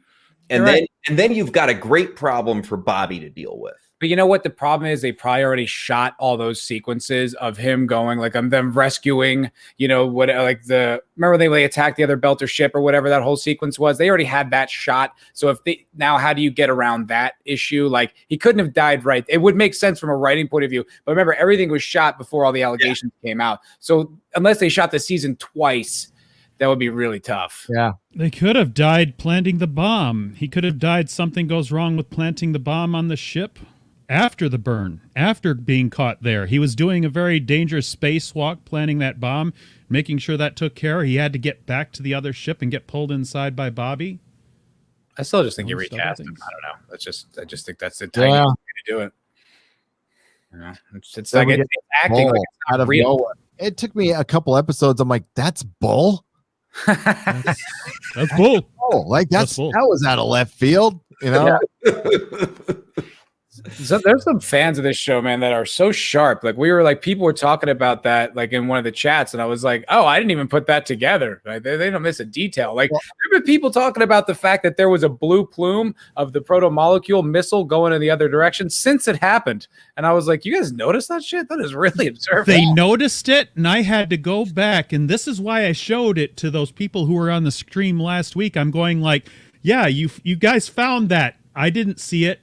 and then you've got a great problem for Bobby to deal with. But you know what the problem is? They probably already shot all those sequences of him going like I'm them rescuing, remember they attacked the other Belter ship or whatever that whole sequence was. They already had that shot. So how do you get around that issue? Like he couldn't have died right. It would make sense from a writing point of view. But remember, everything was shot before all the allegations came out. So unless they shot the season twice, that would be really tough. Yeah. They could have died planting the bomb. He could have died. Something goes wrong with planting the bomb on the ship. After the burn, after being caught there, he was doing a very dangerous spacewalk, planning that bomb, making sure that took care. He had to get back to the other ship and get pulled inside by Bobby. I still just think you recast him. I don't know. I just think that's the tiny way to do it. It's like it's acting like it's not real. It took me a couple episodes. I'm like, that's bull. That's bull. Like that was out of left field, So there's some fans of this show, man, that are so sharp. Like people were talking about that, like in one of the chats, and I was like, oh, I didn't even put that together. Like, they don't miss a detail. Like there have been people talking about the fact that there was a blue plume of the proto molecule missile going in the other direction since it happened, and I was like, you guys noticed that shit? That is really observable. They noticed it, and I had to go back, and this is why I showed it to those people who were on the stream last week. I'm going like, yeah, you guys found that. I didn't see it.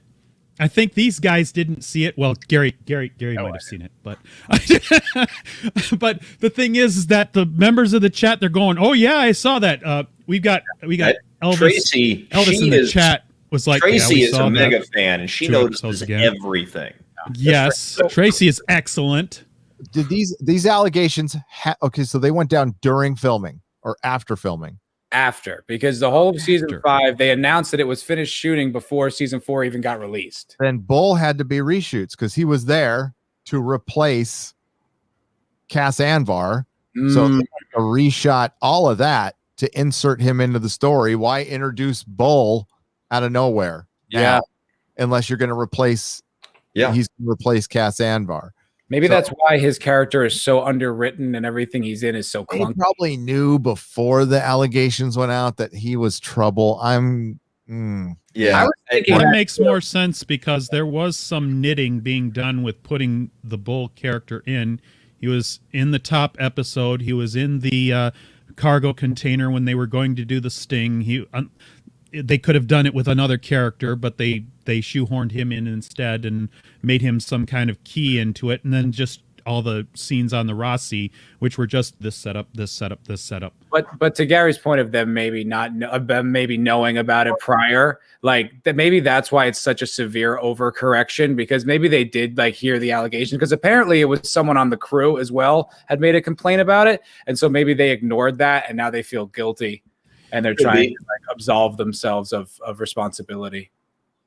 I think these guys didn't see it. Well, Gary might have seen it, but but the thing is that the members of the chat, they're going, "Oh yeah, I saw that." We got Elvis. Tracy, Elvis in the chat was like, Tracy yeah, is a mega fan, and she notices everything. Yes, Tracy is excellent. Did these allegations? Okay, so they went down during filming or after filming? After, because the whole of season 5, they announced that it was finished shooting before season 4 even got released. Then Bull had to be reshoots because he was there to replace Cass Anvar. So they had to reshot all of that to insert him into the story. Why introduce Bull out of nowhere? Yeah, unless you're going to replace, he's going to replace Cass Anvar. Maybe that's why his character is so underwritten and everything he's in is so clunky. He probably knew before the allegations went out that he was trouble. That makes more sense because there was some knitting being done with putting the Bull character in. He was in the top episode. He was in the cargo container when they were going to do the sting. They could have done it with another character, but they shoehorned him in instead and made him some kind of key into it. And then just all the scenes on the Rossi, which were just this setup, this setup, this setup. But to Gary's point of them maybe maybe knowing about it prior, like that, maybe that's why it's such a severe overcorrection, because maybe they did like hear the allegation, because apparently it was someone on the crew as well had made a complaint about it, and so maybe they ignored that and now they feel guilty and they're trying to like absolve themselves of responsibility.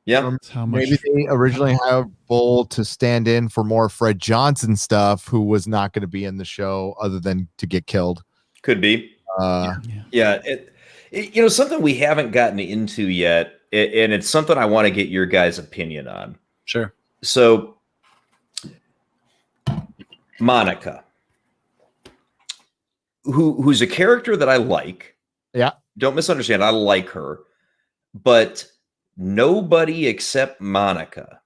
Yeah, maybe they originally hired Bull to stand in for more Fred Johnson stuff, who was not going to be in the show other than to get killed. Could be. Something we haven't gotten into yet, and it's something I want to get your guys' opinion on. Sure. So, Monica, who's a character that I like. Yeah. Don't misunderstand. I like her, but nobody except Monica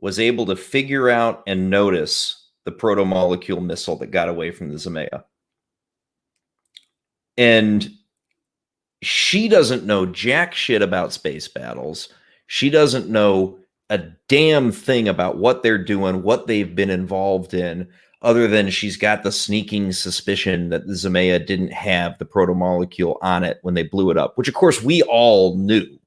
was able to figure out and notice the proto-molecule missile that got away from the Zemea. And she doesn't know jack shit about space battles. She doesn't know a damn thing about what they're doing, what they've been involved in, other than she's got the sneaking suspicion that the Zemea didn't have the proto-molecule on it when they blew it up, which of course we all knew.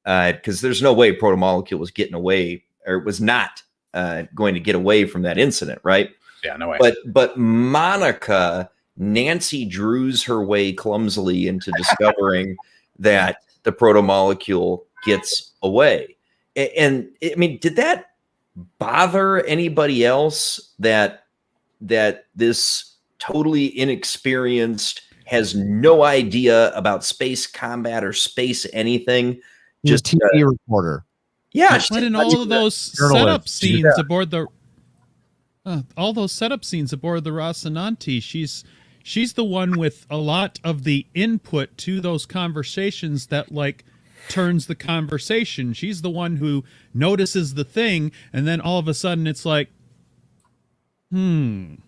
Because there's no way proto-molecule was getting away, or was not going to get away from that incident, right? Yeah, no way. But Monica, Nancy Drews her way clumsily into discovering that the proto-molecule gets away. And I mean, did that bother anybody else that this totally inexperienced, has no idea about space combat or space anything? Just TV reporter. Yeah, but in all of those setup scenes aboard the Rocinante, she's the one with a lot of the input to those conversations that like turns the conversation. She's the one who notices the thing, and then all of a sudden it's like, and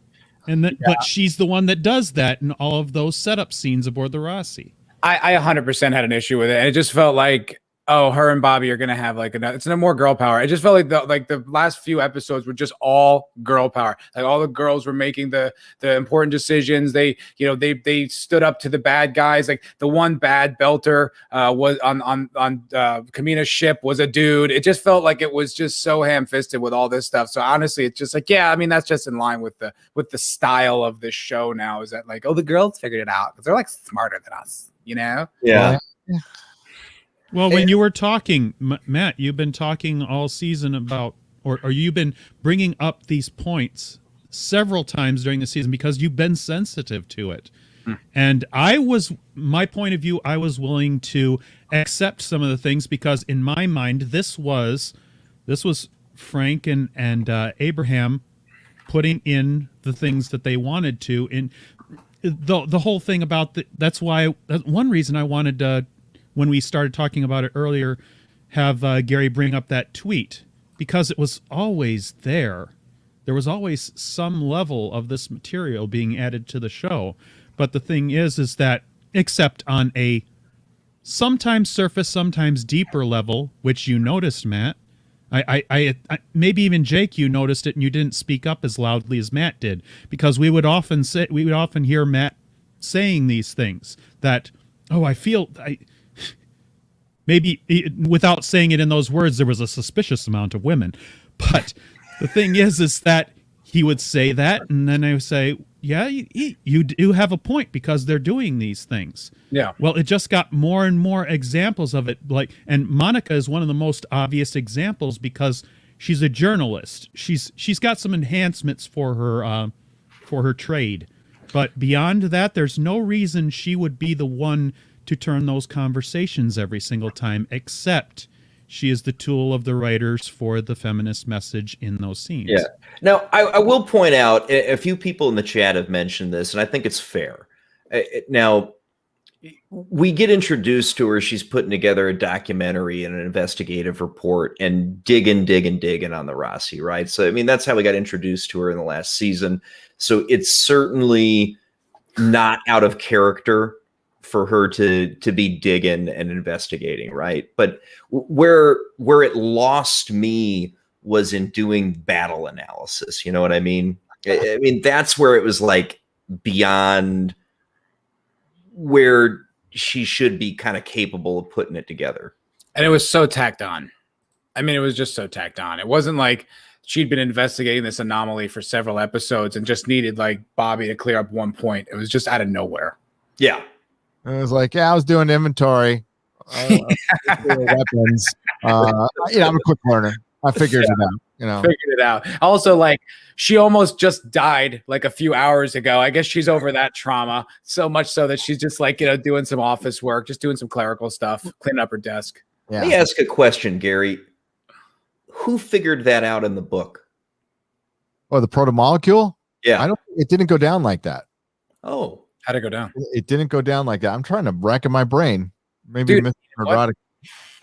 then but she's the one that does that in all of those setup scenes aboard the Rossi. I 100% had an issue with it, and it just felt like, oh, her and Bobby are gonna have like it's no more girl power. It just felt like the last few episodes were just all girl power. Like all the girls were making the important decisions. They stood up to the bad guys. Like the one bad belter was on Kamina's ship was a dude. It just felt like it was just so ham-fisted with all this stuff. So honestly, it's just like, yeah, I mean that's just in line with the style of this show now. Is that like, oh, the girls figured it out because they're like smarter than us, you know? Yeah. Well, when you were talking, Matt, you've been talking all season about, or you've been bringing up these points several times during the season because you've been sensitive to it. And my point of view, I was willing to accept some of the things because in my mind, this was This was Frank and Abraham putting in the things that they wanted to. In the whole thing about that's one reason I wanted when we started talking about it earlier, have Gary bring up that tweet, because it was always there. There was always some level of this material being added to the show. But the thing is that except on a sometimes surface, sometimes deeper level, which you noticed, Matt, I maybe even Jake, you noticed it and you didn't speak up as loudly as Matt did, because we would often hear Matt saying these things that, maybe without saying it in those words, there was a suspicious amount of women. But the thing is that he would say that, and then I would say, yeah, you do have a point, because they're doing these things. Yeah. Well, it just got more and more examples of it. And Monica is one of the most obvious examples, because she's a journalist. She's got some enhancements for her trade, but beyond that, there's no reason she would be the one to turn those conversations every single time, except she is the tool of the writers for the feminist message in those scenes. Yeah. Now, I will point out, a few people in the chat have mentioned this, and I think it's fair. Now, we get introduced to her. She's putting together a documentary and an investigative report and digging on the Rossi, right? So, I mean, that's how we got introduced to her in the last season. So it's certainly not out of character for her to be digging and investigating, right? But where it lost me was in doing battle analysis. You know what I mean? I mean, that's where it was like beyond where she should be kind of capable of putting it together. And it was so tacked on. I mean, it was just so tacked on. It wasn't like she'd been investigating this anomaly for several episodes and just needed like Bobby to clear up one point. It was just out of nowhere. Yeah. And it was like, yeah, I was doing inventory. Weapons. I'm a quick learner. I figured it out. Figured it out. Also, like, she almost just died like a few hours ago. I guess she's over that trauma, so much so that she's just like, doing some office work, just doing some clerical stuff, cleaning up her desk. Yeah. Let me ask a question, Gary. Who figured that out in the book? Oh, the protomolecule? Yeah. It didn't go down like that. Oh. How'd it go down? It didn't go down like that. I'm trying to rack in my brain. Maybe Mr. Neurotic.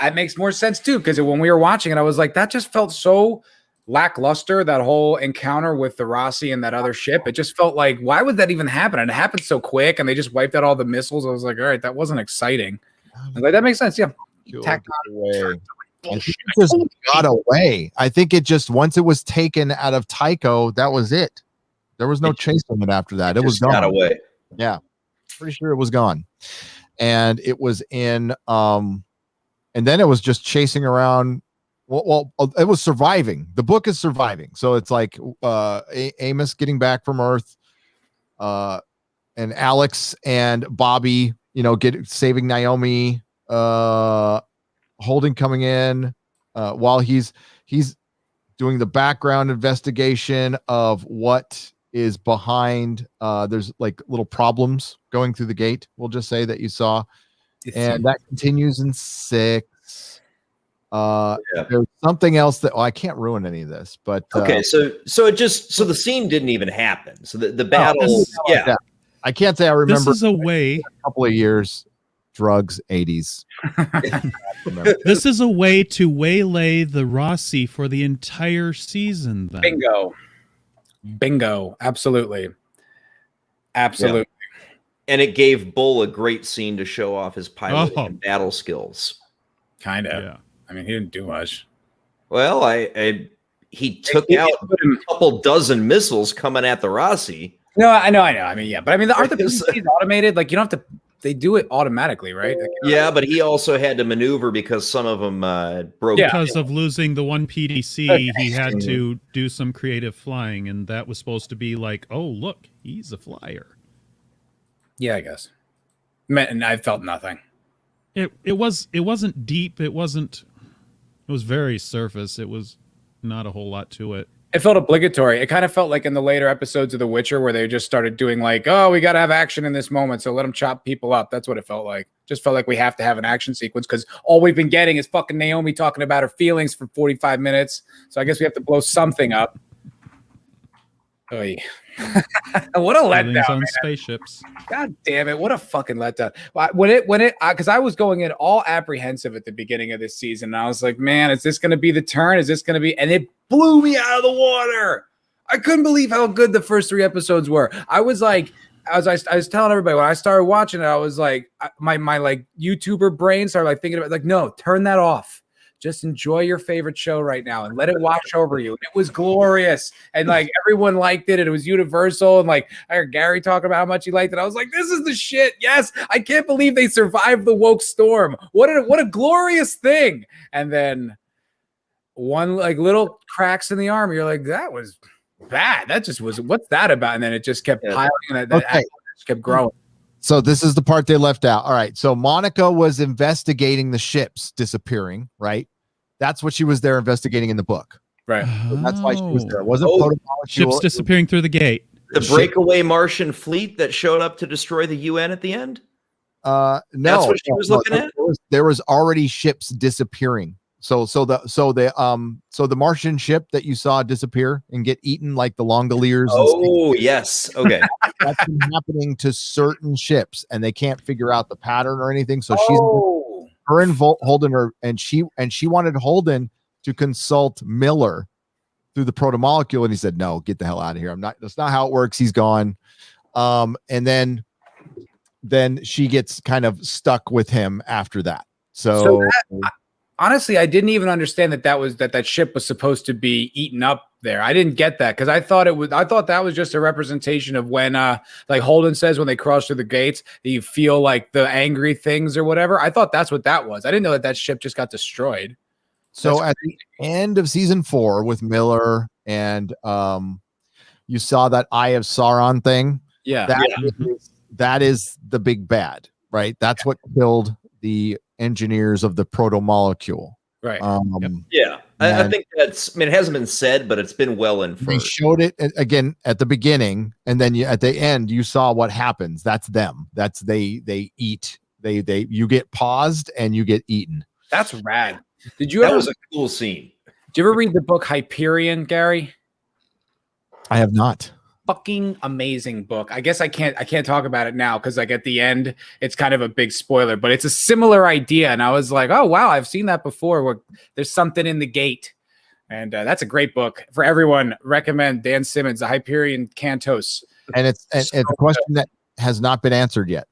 That makes more sense too, because when we were watching it, I was like, that just felt so lackluster, that whole encounter with the Rossi and that other ship. It just felt like, why would that even happen? And it happened so quick, and they just wiped out all the missiles. I was like, all right, that wasn't exciting. I was like, that makes sense. Yeah. Tacked away. I think it just got away. I think it just, once it was taken out of Tycho, that was it. There was no chasing it after that. It was gone. Got away. Yeah. Pretty sure it was gone. And it was in and then it was just chasing around. Well, it was surviving. The book is surviving. So it's like Amos getting back from Earth, and Alex and Bobby, saving Naomi, Holden coming in, while he's doing the background investigation of what is behind. There's like little problems going through the gate, we'll just say, that you saw. And that continues in 6. There's something else that I can't ruin any of this, but okay. So the scene didn't even happen. So the battle, yeah. I can't say I remember. This is a way. A couple of years, drugs, 80s. This is a way to waylay the Rossi for the entire season. Then. Bingo. Absolutely. Yeah. And it gave Bull a great scene to show off his piloting and battle skills. Kind of. Yeah. I mean, he didn't do much. Well, he took out a couple dozen missiles coming at the Rossi. No, I know. I mean, yeah. But I mean, aren't the PCs automated? Like, you don't have to, they do it automatically, right? Like, yeah, but he also had to maneuver because some of them broke. Yeah. Because of losing the one PDC, he had to do some creative flying, and that was supposed to be like, oh, look, he's a flyer. Yeah, I guess. And I felt nothing. It wasn't deep. It was very surface. It was not a whole lot to it. It felt obligatory. It kind of felt like in the later episodes of The Witcher, where they just started doing like, oh, we got to have action in this moment, so let them chop people up. That's what it felt like. Just felt like we have to have an action sequence because all we've been getting is fucking Naomi talking about her feelings for 45 minutes. So I guess we have to blow something up. Oy. What a letdown, on man. spaceships. God damn it! What a fucking letdown. Because I was going in all apprehensive at the beginning of this season, and I was like, man, is this going to be the turn? Is this going to be? And it blew me out of the water. I couldn't believe how good the first 3 episodes were. I was like, I was telling everybody when I started watching it, I was like, my like YouTuber brain started like thinking about like, no, turn that off. Just enjoy your favorite show right now and let it wash over you. It was glorious. And like everyone liked it. And it was universal. And like I heard Gary talking about how much he liked it. I was like, this is the shit. Yes. I can't believe they survived the woke storm. What a glorious thing. And then one like little cracks in the armor. You're like, that was bad. That just was, what's that about? And then it just kept piling and that just kept growing. So this is the part they left out. All right. So Monica was investigating the ships disappearing, right? That's what she was there investigating in the book. Right. So that's why she was there. It wasn't ships disappearing through the gate. The breakaway Martian fleet that showed up to destroy the UN at the end? No. That's what she was looking at? There was already ships disappearing. So the Martian ship that you saw disappear and get eaten like the Langoliers. Oh, yes. Okay. That's been happening to certain ships and they can't figure out the pattern or anything. So her and Holden and she wanted Holden to consult Miller through the protomolecule, and he said, no, get the hell out of here. That's not how it works. He's gone. And then she gets kind of stuck with him after that. So honestly, I didn't even understand that ship was supposed to be eaten up there. I didn't get that because I thought that was just a representation of when like Holden says when they cross through the gates, you feel like the angry things or whatever. I thought that's what that was. I didn't know that ship just got destroyed. So at the end of season 4 with Miller and you saw that Eye of Sauron thing. Yeah. That is the big bad, right? That's what killed the engineers of the proto-molecule. Right. Yeah. I think it hasn't been said, but it's been well inferred. They showed it again at the beginning, and then at the end, you saw what happens. That's them. That's they eat. You get paused and you get eaten. That's rad. That was a cool scene. Did you ever read the book Hyperion, Gary? I have not. Fucking amazing book. I guess I can't talk about it now because like at the end it's kind of a big spoiler, but it's a similar idea. And I was like, oh wow, I've seen that before. Where there's something in the gate, and that's a great book for everyone. Recommend Dan Simmons, The Hyperion Cantos. And it's a question that has not been answered yet.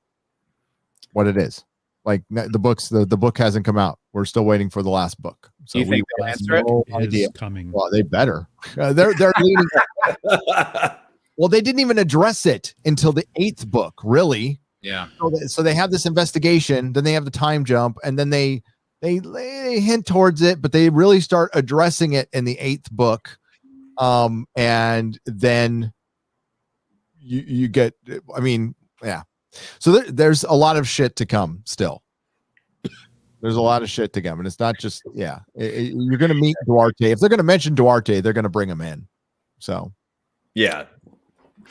What it is? Like the book hasn't come out. We're still waiting for the last book. So you think they'll answer it? No idea. Coming. Well, they better. They're leaning. Well, they didn't even address it until the 8th book, really. Yeah. So they have this investigation, then they have the time jump, and then they hint towards it, but they really start addressing it in the 8th book. And then you get, I mean, yeah. So there's a lot of shit to come still. There's a lot of shit to come, and it's not just, you're going to meet Duarte. If they're going to mention Duarte, they're going to bring him in. So, yeah.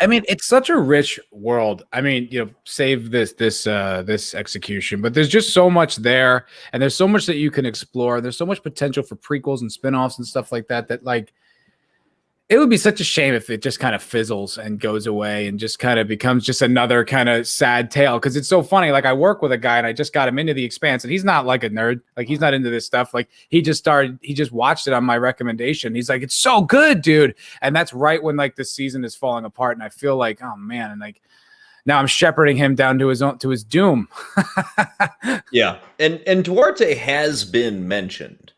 I mean, it's such a rich world. I mean, save this execution, but there's just so much there, and there's so much that you can explore. There's so much potential for prequels and spinoffs and stuff like that. That like, it would be such a shame if it just kind of fizzles and goes away and just kind of becomes just another kind of sad tale. Because it's so funny. Like I work with a guy and I just got him into The Expanse, and he's not like a nerd. Like he's not into this stuff. Like he just watched it on my recommendation. He's like, it's so good, dude. And that's right when like the season is falling apart. And I feel like, oh man. And like now I'm shepherding him down to his doom. Yeah. And Duarte has been mentioned.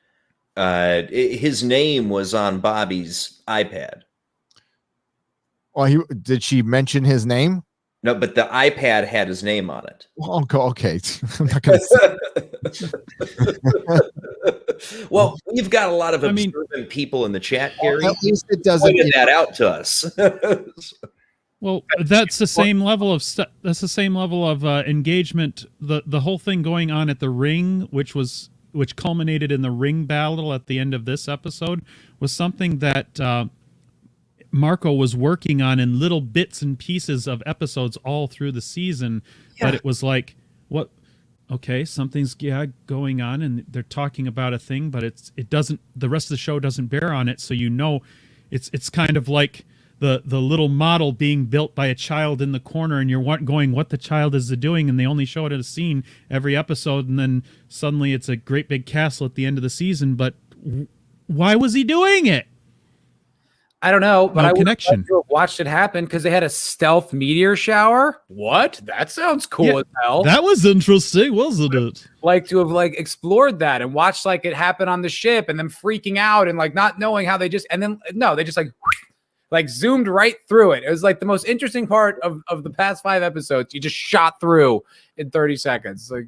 His name was on Bobby's iPad. Well, did she mention his name? No, but the iPad had his name on it. Well, okay. I'm not gonna say. Well, we've got a lot of observant people in the chat, Gary. At least it doesn't pointed that out to us. Well, that's the same level of that's the same level of engagement. The whole thing going on at the ring, which culminated in the ring battle at the end of this episode, was something that Marco was working on in little bits and pieces of episodes all through the season. Yeah. But it was like, what? okay, something's going on, and they're talking about a thing, but it doesn't. The rest of the show doesn't bear on it, so it's kind of like the little model being built by a child in the corner, and you're going, what the child is doing, and they only show it at a scene every episode, and then suddenly it's a great big castle at the end of the season. But why was he doing it? I don't know, but I would like connection. to have watched it happen because they had a stealth meteor shower. What? That sounds cool as hell. That was interesting, wasn't it? Like to have like explored that and watched like it happen on the ship and then freaking out and like not knowing how they just like zoomed right through it. It was like the most interesting part of the past 5 episodes. You just shot through in 30 seconds. Like,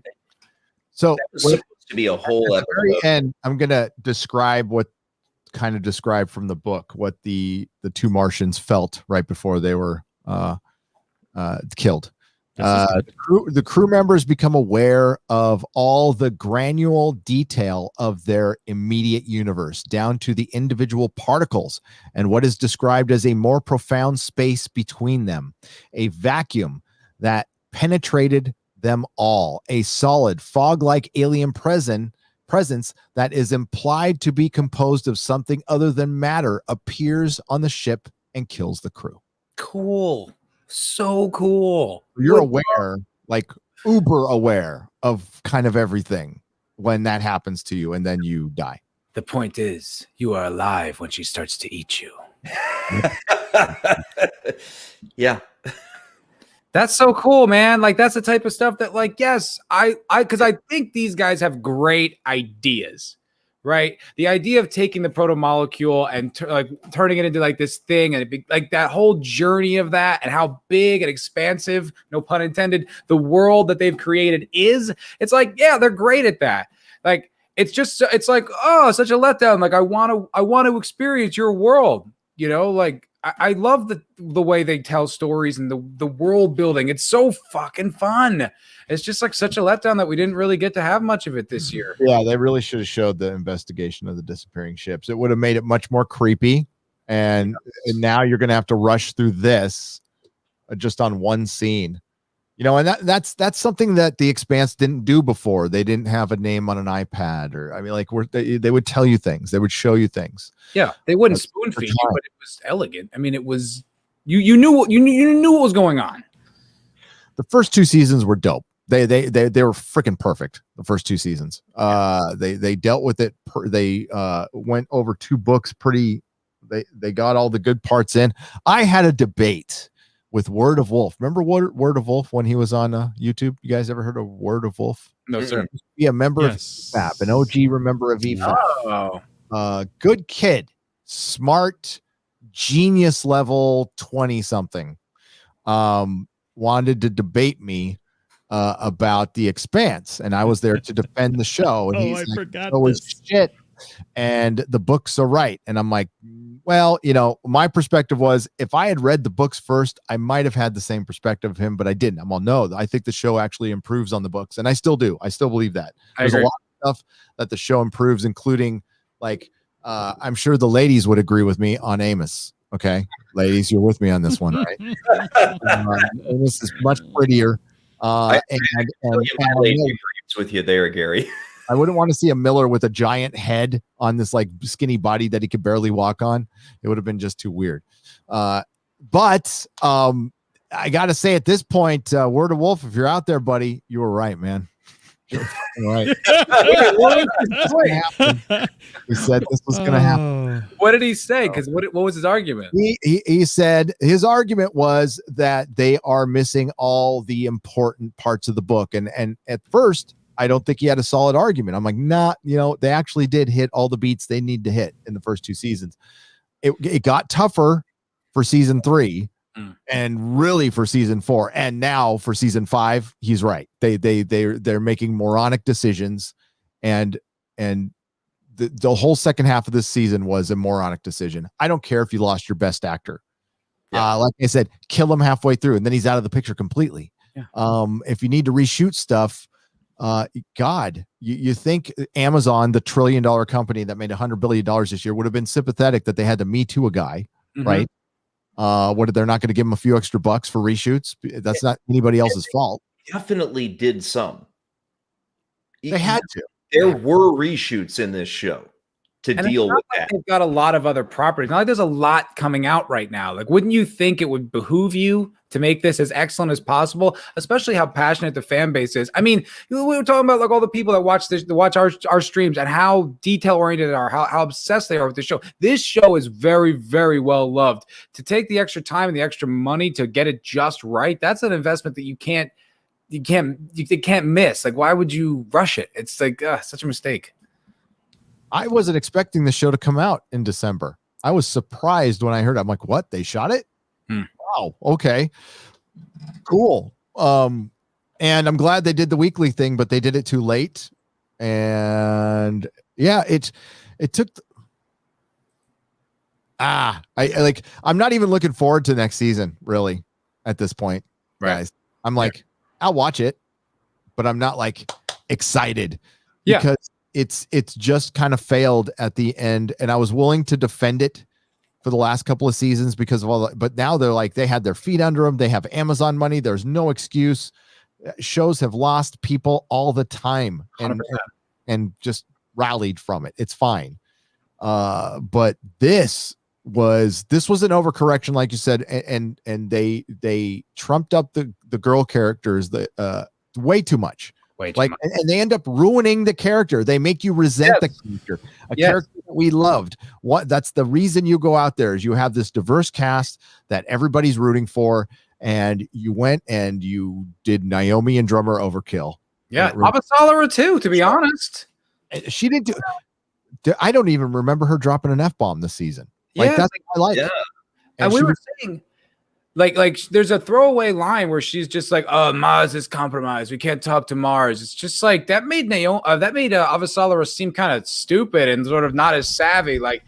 so It's supposed to be a whole at the very episode. end, I'm gonna describe from the book what the two Martians felt right before they were killed. The crew members become aware of all the granular detail of their immediate universe, down to the individual particles and what is described as a more profound space between them, a vacuum that penetrated them all, a solid fog-like alien presence that is implied to be composed of something other than matter appears on the ship and kills the crew. cool. So cool. You're aware, like uber aware of kind of everything when that happens to you, and then you die. The point is, you are alive when she starts to eat you. Yeah. That's so cool, man. Like that's the type of stuff that like, yes, because I think these guys have great ideas, right? The idea of taking the proto molecule and turning it into like this thing and like that whole journey of that and how big and expansive, no pun intended, the world that they've created is. It's like, yeah, they're great at that. Like it's like, oh, such a letdown. Like I want to experience your world, you know, like I love the way they tell stories and the world building. It's so fucking fun. It's just like such a letdown that we didn't really get to have much of it this year. Yeah, they really should have showed the investigation of the disappearing ships. It would have made it much more creepy. And now you're going to have to rush through this just on one scene. You know, and that's something that the Expanse didn't do before. They didn't have a name on an iPad, or I mean, like they would tell you things, they would show you things. Yeah, they wouldn't spoon feed you, but it was elegant. I mean, it was you knew what was going on. The first 2 seasons were dope. They were freaking perfect. The first 2 seasons. They dealt with it. They went over 2 books pretty. They got all the good parts in. I had a debate with Word of Wolf. Remember Word of Wolf when he was on YouTube? You guys ever heard of Word of Wolf? No, sir. Be a member of EFAP, an OG member of EFAP. Oh, good kid, smart, genius level 20-something. Wanted to debate me about the Expanse, and I was there to defend the show. And I forgot this shit. And the books are right. And I'm like, well, you know, my perspective was if I had read the books first, I might have had the same perspective of him, but I didn't. I'm all, no, I think the show actually improves on the books. And I still do. I still believe that. There's a lot of stuff that the show improves, including like, I'm sure the ladies would agree with me on Amos. Okay. Ladies, you're with me on this one, right? Amos is much prettier. I agrees with you there, Gary. I wouldn't want to see a Miller with a giant head on this like skinny body that he could barely walk on. It would have been just too weird. But I got to say at this point, Word of Wolf, if you're out there, buddy, you were right, man. You're right. He said this was going to happen. What did he say? Because what was his argument? He said his argument was that they are missing all the important parts of the book. And at first, I don't think he had a solid argument. I'm like, nah, you know, they actually did hit all the beats they need to hit in the first 2 seasons. It got tougher for season 3 and really for season 4. And now for season 5, he's right. They're making moronic decisions, and the whole second half of this season was a moronic decision. I don't care if you lost your best actor. Yeah. Like I said, kill him halfway through and then he's out of the picture completely. Yeah. If you need to reshoot stuff, God, you think Amazon, the $1 trillion company that made $100 billion this year, would have been sympathetic that they had to Me Too a guy, right? They're not going to give him a few extra bucks for reshoots? That's not anybody else's fault. Definitely did some. They had to. There were reshoots in this show to And deal it's not with like that. they've got a lot of other properties. Not like there's a lot coming out right now. Like, wouldn't you think it would behoove you to make this as excellent as possible, especially how passionate the fan base is? I mean, we were talking about like all the people that watch this, that watch our streams, and how detail oriented they are, how obsessed they are with the show. This show is very, very well loved. To take the extra time and the extra money to get it just right, that's an investment that you can't miss. Like, why would you rush it? It's like such a mistake. I wasn't expecting the show to come out in December. I was surprised when I heard it. I'm like, what? They shot it? Wow. Okay. Cool. And I'm glad they did the weekly thing, but they did it too late. And yeah, it took. I'm not even looking forward to next season, really, at this point, guys. I'm like, I'll watch it, but I'm not like excited because it's just kind of failed at the end. And I was willing to defend it for the last couple of seasons because of all that. But now they're like, they had their feet under them. They have Amazon money. There's no excuse. Shows have lost people all the time and just rallied from it. It's fine. But this was an overcorrection, like you said. And they trumped up the girl characters way too much. And they end up ruining the character. They make you resent the character, character that we loved. That's the reason you go out there, is you have this diverse cast that everybody's rooting for, and you went and you did Naomi and Drummer overkill. Yeah, Avasarala too, to be honest. She didn't do. I don't even remember her dropping an F-bomb this season. Like, that's what I like. Yeah. And we were saying, like there's a throwaway line where she's just like, "Oh, Mars is compromised. We can't talk to Mars." It's just like that made Avasarala seem kind of stupid and sort of not as savvy. Like,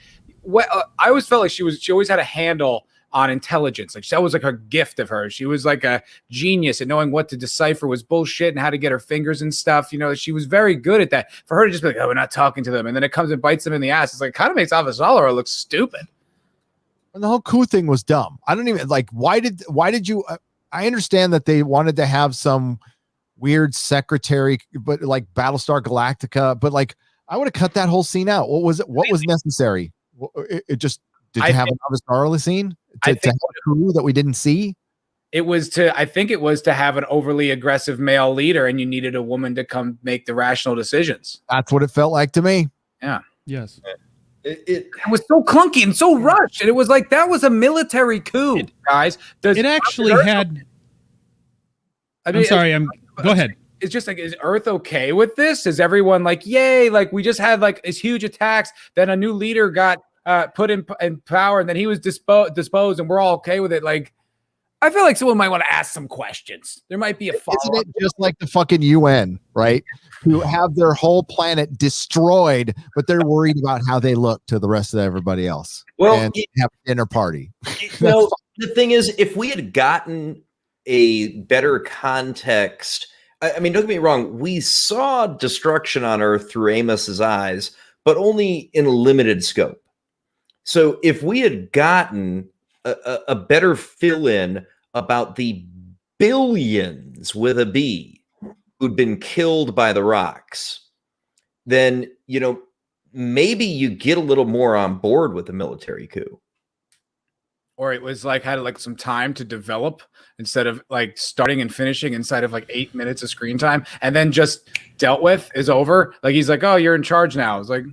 I always felt like she always had a handle on intelligence. Like, that was like her gift of hers. She was like a genius at knowing what to decipher was bullshit and how to get her fingers and stuff. You know, she was very good at that. For her to just be like, "Oh, we're not talking to them," and then it comes and bites them in the ass. It's like, kind of makes Avasarala look stupid. And the whole coup thing was dumb. I don't even like, why did you, I understand that they wanted to have some weird secretary, but like Battlestar Galactica, but like, I would have cut that whole scene out. What was it? What was necessary? It just, did you have an Avasarala scene to have a coup that we didn't see? I think it was to have an overly aggressive male leader, and you needed a woman to come make the rational decisions. That's what it felt like to me. Yeah. Yes. It was so clunky and so rushed, and it was like that was a military coup, guys. It actually had. I'm sorry. Go ahead. It's just like, is Earth okay with this? Is everyone like, yay? Like, we just had like these huge attacks, then a new leader got put in power, and then he was disposed, and we're all okay with it. Like, I feel like someone might want to ask some questions. There might be a follow-up. Isn't it just like the fucking UN, right? Who have their whole planet destroyed, but they're worried about how they look to the rest of everybody else. Well, and have a dinner party. The thing is, if we had gotten a better context, I mean, don't get me wrong, we saw destruction on Earth through Amos's eyes, but only in a limited scope. So if we had gotten a better fill-in about the billions with a B who'd been killed by the rocks, then, you know, maybe you get a little more on board with the military coup. Or it was like had like some time to develop instead of like starting and finishing inside of like 8 minutes of screen time, and then just dealt with, is over. Like, he's like, "Oh, you're in charge now." It's like,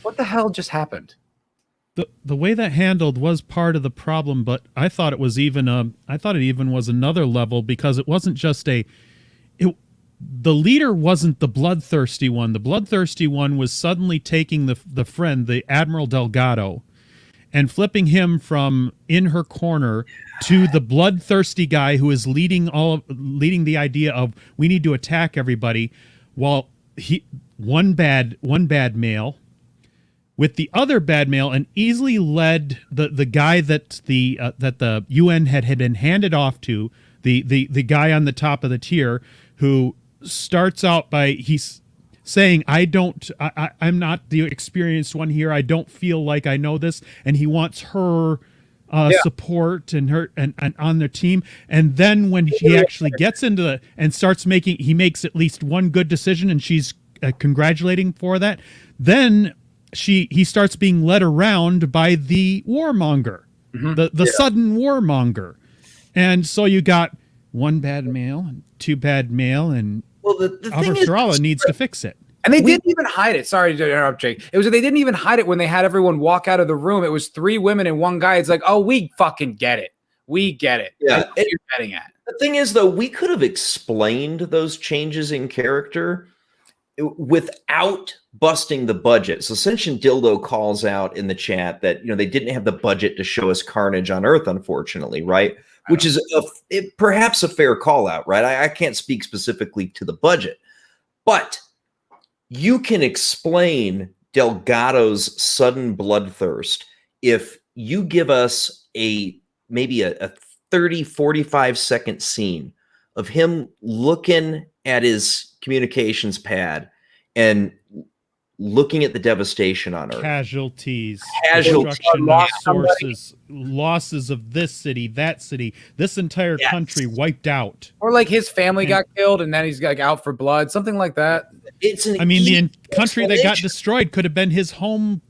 what the hell just happened? The way that handled was part of the problem, but I thought it was even was another level, because it wasn't just the leader wasn't the bloodthirsty one. The bloodthirsty one was suddenly taking the friend, the Admiral Delgado, and flipping him from in her corner to the bloodthirsty guy who is leading the idea of, we need to attack everybody, while one bad male with the other bad male, and easily led the guy that the UN had been handed off to, the guy on the top of the tier, who starts out by he's saying, I'm not the experienced one here. I don't feel like I know this, and he wants her support and her and on their team. And then when he actually gets into and starts he makes at least one good decision, and she's congratulating for that. Then he starts being led around by the warmonger, the sudden warmonger. And so you got one bad male and two bad male, and Avasarala needs to fix it. And they didn't even hide it. Sorry to interrupt, Jake. It was they didn't even hide it when they had everyone walk out of the room. It was 3 women and 1 guy. It's like, oh, we fucking get it. We get it. Yeah, That's what you're getting at. The thing is, though, we could have explained those changes in character without busting the budget. So Sentient Dildo calls out in the chat that they didn't have the budget to show us carnage on Earth, unfortunately, right? Which is perhaps a fair call out, right? I can't speak specifically to the budget, but you can explain Delgado's sudden bloodthirst if you give us maybe a 30, 45-second scene of him looking at his communications pad and looking at the devastation on Earth. Casualties, Casualties. losses of this city, that city, this entire country wiped out. Or like his family got killed and then he's like out for blood, something like that. The country that got destroyed could have been his home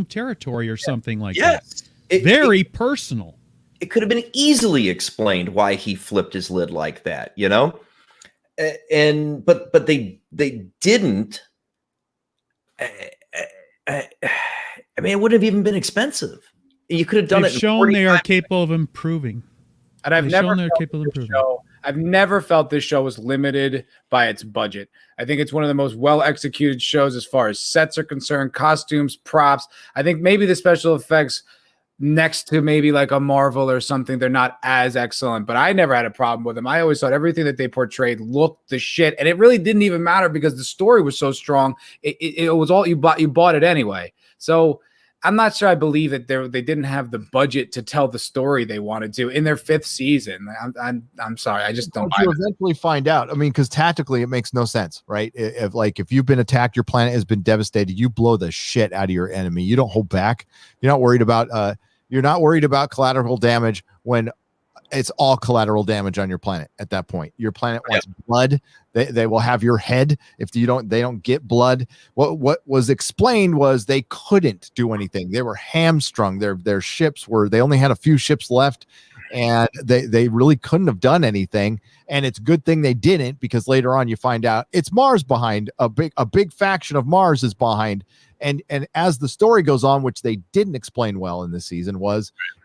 territory or something like that. Very personal. It could have been easily explained why he flipped his lid like that, but they didn't. I mean, it wouldn't have even been expensive. You could have done it. Shown they are capable of improving, and I've never felt this show was limited by its budget. I think it's one of the most well-executed shows as far as sets are concerned, costumes, props. I think maybe the special effects, next to maybe like a Marvel or something, they're not as excellent, but I never had a problem with them. I always thought everything that they portrayed looked the shit, and it really didn't even matter because the story was so strong. It was all you bought it anyway. So I'm not sure I believe that they didn't have the budget to tell the story they wanted to in their 5th season. I'm sorry, I just don't. You eventually find out. I mean, because tactically it makes no sense, right? If you've been attacked, your planet has been devastated, you blow the shit out of your enemy. You don't hold back. You're not worried about collateral damage when it's all collateral damage on your planet at that point. Your planet wants blood. They will have your head if they don't get blood. What was explained was they couldn't do anything. They were hamstrung. Their ships they only had a few ships left, and they really couldn't have done anything. And it's a good thing they didn't, because later on you find out it's Mars behind. A big faction of Mars is behind. And as the story goes on, which they didn't explain well in this season,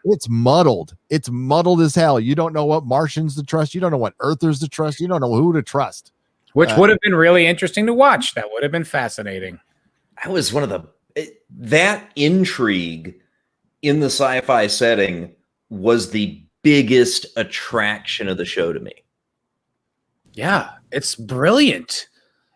it's muddled. It's muddled as hell. You don't know what Martians to trust. You don't know what Earthers to trust. You don't know who to trust. Which would have been really interesting to watch. That would have been fascinating. That was one of that intrigue in the sci-fi setting was the biggest attraction of the show to me. Yeah, it's brilliant.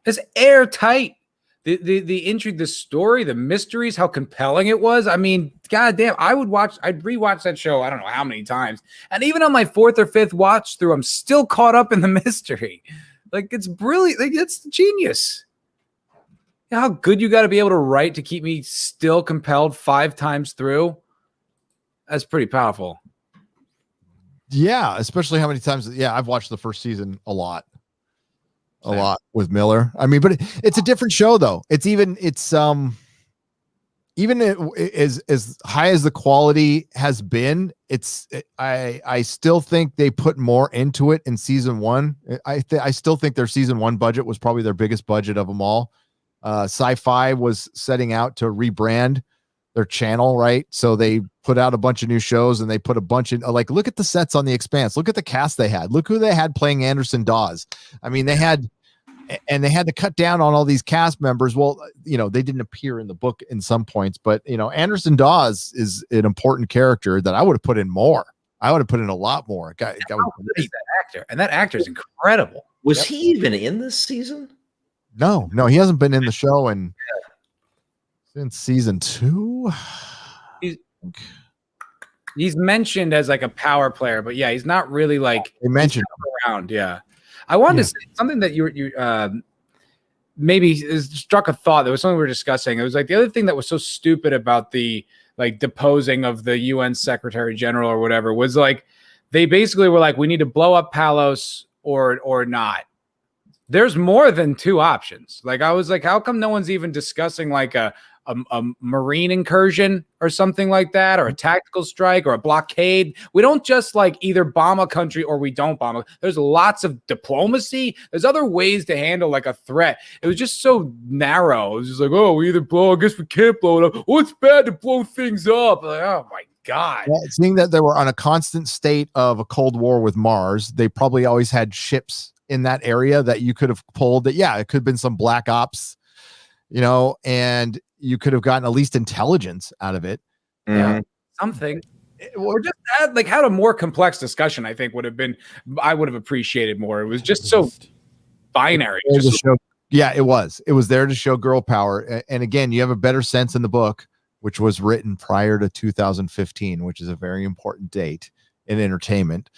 It's airtight. The intrigue, the story, the mysteries, how compelling it was. I mean, goddamn, I'd rewatch that show I don't know how many times. And even on my 4th or 5th watch through, I'm still caught up in the mystery. Like, it's brilliant. Like, it's genius. You know how good you got to be able to write to keep me still compelled 5 times through? That's pretty powerful. Yeah, especially how many times. Yeah, I've watched the first season a lot with Miller. I mean, but it's a different show though. Even as high as the quality has been, I still think they put more into it in season 1. I still think their season 1 budget was probably their biggest budget of them all. Sci-Fi was setting out to rebrand their channel, right? So they put out a bunch of new shows, and they put a bunch of look at the sets on The Expanse. Look at the cast they had. Look who they had playing Anderson Dawes. I mean, they had to cut down on all these cast members. Well, they didn't appear in the book in some points, but Anderson Dawes is an important character that I would have put in more. I would have put in a lot more. Guy was that actor, and that actor is incredible. Was he even in this season? No, he hasn't been in the show since season 2. He's mentioned as like a power player, but yeah, he's not really like they mentioned around. Yeah, I wanted to say something that you maybe struck a thought. There was something we were discussing. It was like the other thing that was so stupid about the deposing of the UN Secretary General or whatever was like they basically were like, we need to blow up Palos or not. there's more than two options. Like I was like, how come no one's even discussing like a marine incursion or something like that, or a tactical strike or a blockade? We don't just like either bomb a country or we don't bomb it. There's lots of diplomacy. There's other ways to handle like a threat. It was just so narrow. It was just like, oh, we either blow, I guess we can't blow it up. Oh, it's bad to blow things up. Like, oh my God. Well, seeing that they were on a constant state of a Cold War with Mars, they probably always had ships in that area that you could have pulled. That, yeah, it could have been some black ops, and you could have gotten at least intelligence out of it. Yeah, something. Or just had a more complex discussion, I think I would have appreciated more. It was just so binary. It was. It was there to show girl power. And again, you have a better sense in the book, which was written prior to 2015, which is a very important date in entertainment.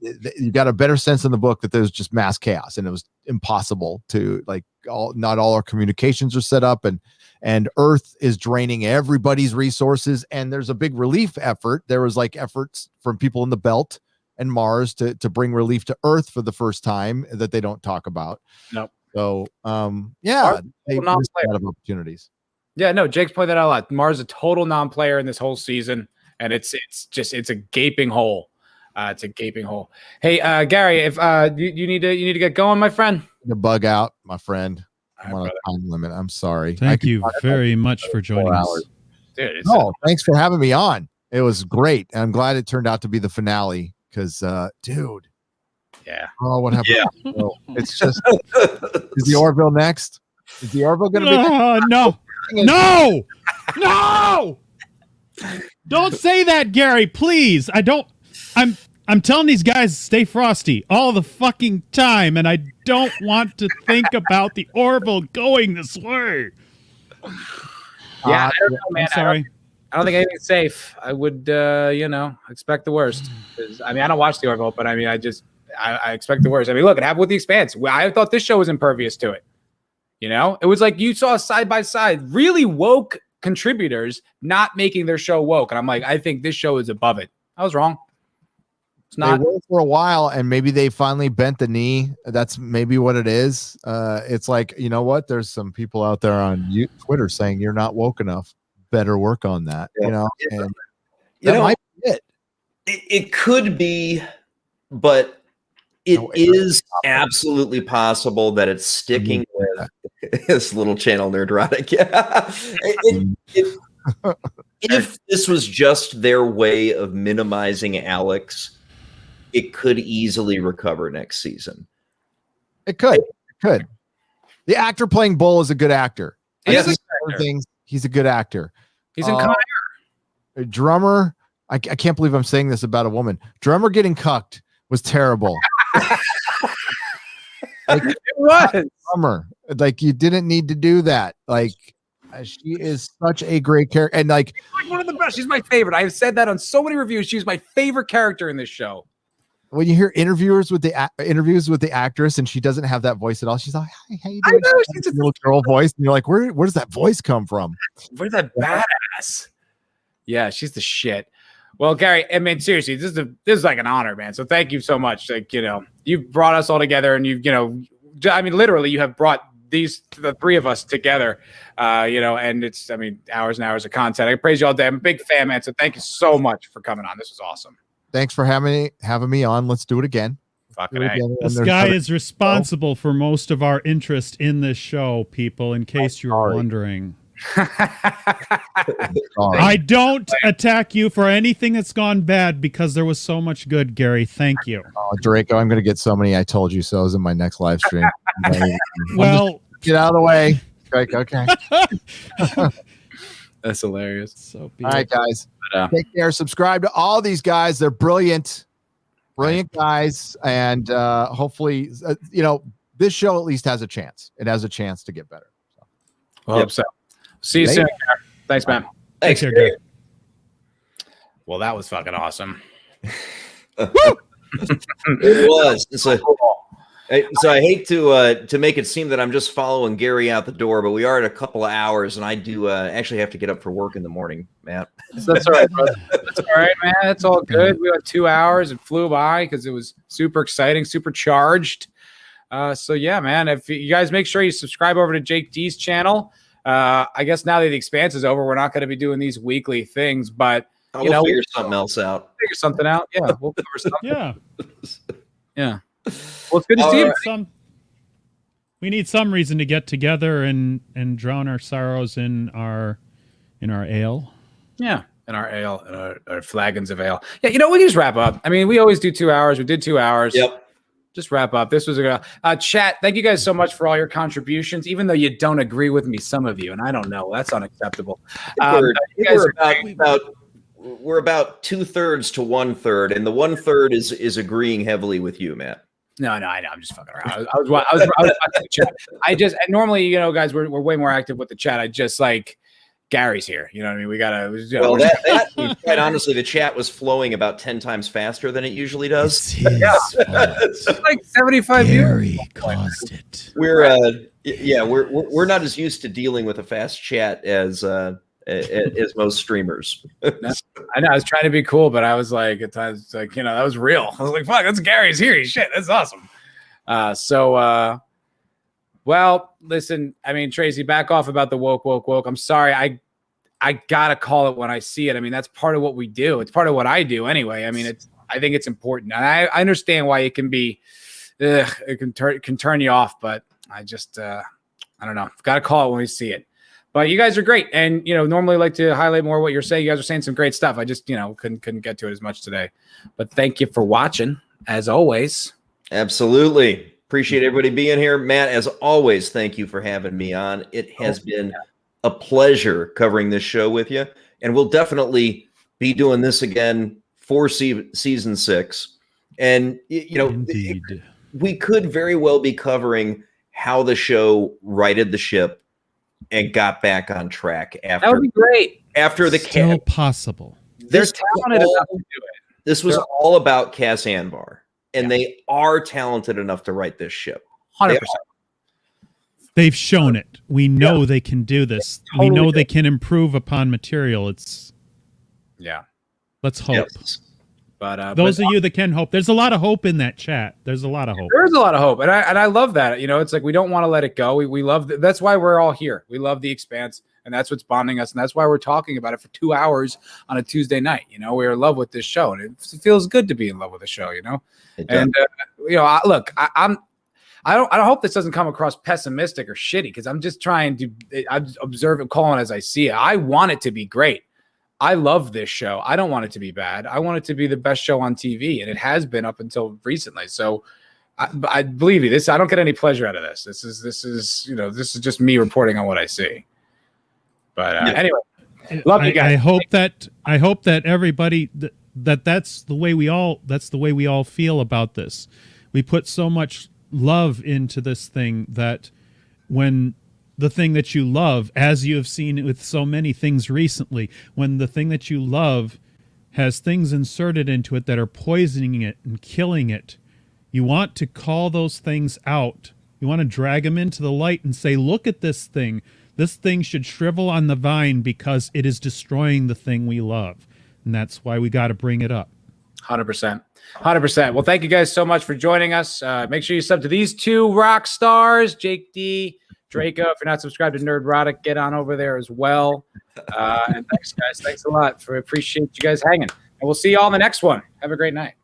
You got a better sense in the book that there's just mass chaos, and it was impossible to not all our communications are set up, and Earth is draining everybody's resources, and there's a big relief effort. There was efforts from people in the belt and Mars to bring relief to Earth for the first time that they don't talk about. No. So they a lot of opportunities. Yeah, no, Jake's pointed that out a lot. Mars is a total non-player in this whole season, and it's a gaping hole. It's a gaping hole. Hey, Gary, if you need to get going, my friend. The bug out, my friend. I'm on a time limit. I'm sorry. Thank you very much for joining us. Dude, thanks for having me on. It was great. I'm glad it turned out to be the finale because, dude. Yeah. Oh, what happened? Yeah. Oh, it's just. Is the Orville next? Is the Orville going to be? No. Don't say that, Gary. Please. I'm telling these guys to stay frosty all the fucking time, and I don't want to think about the Orville going this way. Yeah, I don't know, man. I'm sorry. I don't think anything's safe. I would, expect the worst. I mean, I don't watch the Orville, but I mean, I expect the worst. I mean, look, it happened with The Expanse. I thought this show was impervious to it. It was like you saw side by side really woke contributors not making their show woke, and I'm like, I think this show is above it. I was wrong. It's not. They were for a while, and maybe they finally bent the knee. That's maybe what it is. It's like, you know what? There's some people out there on Twitter saying you're not woke enough. Better work on that. Yeah. And that might be it. It could be, but it is absolutely possible that it's sticking with this little channel Nerdrotic. Yeah. If this was just their way of minimizing Alex, it could easily recover next season. It could. The actor playing Bull is a good actor. He's a good actor. He's in Con Air. Drummer. I can't believe I'm saying this about a woman. Drummer getting cucked was terrible. It was. Drummer. You didn't need to do that. She is such a great character, and she's one of the best. She's my favorite. I've said that on so many reviews. She's my favorite character in this show. When you hear interviews with the actress, and she doesn't have that voice at all, she's like, "Hi, how you doing?" I know, she's a little girl voice, and you're like, "Where does that voice come from?" Where's that badass? Yeah, she's the shit. Well, Gary, I mean, seriously, this is like an honor, man. So thank you so much. You've brought us all together, and literally, you have brought the three of us together, and it's, hours and hours of content. I praise you all day. I'm a big fan, man. So thank you so much for coming on. This was awesome. Thanks for having me on. Let's do it again. This guy is responsible for most of our interest in this show, people, in case you were wondering. I don't attack you for anything that's gone bad because there was so much good, Gary. Thank you. Draco, I'm going to get so many I told you so's in my next live stream. Well, get out of the way. Okay. That's hilarious. So all right, guys. Take care. Subscribe to all these guys. They're brilliant guys. And hopefully, this show at least has a chance. It has a chance to get better. Well, hope so. See you soon. Thanks, man. Thanks, Gary. Well, that was fucking awesome. It was. So I hate to make it seem that I'm just following Gary out the door, but we are at a couple of hours, and I do actually have to get up for work in the morning, Matt. That's all right, brother. That's all right, man. That's all good. We had 2 hours. It flew by because it was super exciting, super charged. So yeah, man, if you guys make sure you subscribe over to Jake D's channel. I guess now that the Expanse is over, we're not going to be doing these weekly things, but we'll figure something else out. Figure something out. Yeah, we'll cover something. Yeah. Yeah. Well, it's good to see you. We need some reason to get together and drown our sorrows in our ale. Yeah, in our ale, in our flagons of ale. Yeah, we can just wrap up. I mean, we always do 2 hours. We did 2 hours. Yep. Just wrap up. This was a chat. Thank you guys so much for all your contributions, even though you don't agree with me, some of you, and I don't know. That's unacceptable. We're about 2/3 to 1/3, and the 1/3 is agreeing heavily with you, Matt. No, I know. I'm just fucking around. I was watching the chat. And normally, guys, we're way more active with the chat. I just like Gary's here. You know what I mean? We gotta. Well, that quite honestly, the chat was flowing about 10 times faster than it usually does. It's like 75 Gary caused it. We're not as used to dealing with a fast chat as most streamers. I know. I was trying to be cool, but I was like, at times, like, that was real. I was like, fuck, that's Gary's here. Shit, that's awesome. Well, listen, I mean, Tracy, back off about the woke. I'm sorry. I gotta call it when I see it. I mean, that's part of what we do. It's part of what I do anyway. I mean, I think it's important. And I understand why it can be, it can turn you off, but I just, I don't know. Gotta call it when we see it. But you guys are great. And, normally like to highlight more what you're saying. You guys are saying some great stuff. I just, couldn't get to it as much today. But thank you for watching, as always. Absolutely. Appreciate everybody being here. Matt, as always, thank you for having me on. It has been a pleasure covering this show with you. And we'll definitely be doing this again for season 6. And, Indeed. We could very well be covering how the show righted the ship and got back on track after. That would be great. After the Still possible. They're talented enough to do it. This was all about Cass Anbar, and they are talented enough to right this ship. 100%. They've shown it. We know they can do this. Totally we know they can improve upon material. Let's hope. Yes. But those of you that can hope, there's a lot of hope in that chat. There's a lot of hope. There is a lot of hope, and I love that. It's like we don't want to let it go. We love that's why we're all here. We love the Expanse, and that's what's bonding us, and that's why we're talking about it for 2 hours on a Tuesday night. We're in love with this show, and it feels good to be in love with the show. And look, I hope this doesn't come across pessimistic or shitty, because I'm just trying to observe and call it as I see it. I want it to be great. I love this show. I don't want it to be bad. I want it to be the best show on TV, and it has been up until recently. So, I believe you. I don't get any pleasure out of this. This is just me reporting on what I see. But anyway, love you guys. I hope that everybody that's the way we all feel about this. We put so much love into this thing that when the thing that you love, as you have seen with so many things recently, when the thing that you love has things inserted into it that are poisoning it and killing it, you want to call those things out. You want to drag them into the light and say, look at this thing. This thing should shrivel on the vine because it is destroying the thing we love. And that's why we got to bring it up. 100%. Well, thank you guys so much for joining us. Make sure you sub to these two rock stars, Jake D, Draco. If you're not subscribed to Nerdrotic, get on over there as well. And thanks, guys. Thanks a lot. Appreciate you guys hanging. And we'll see you all in the next one. Have a great night.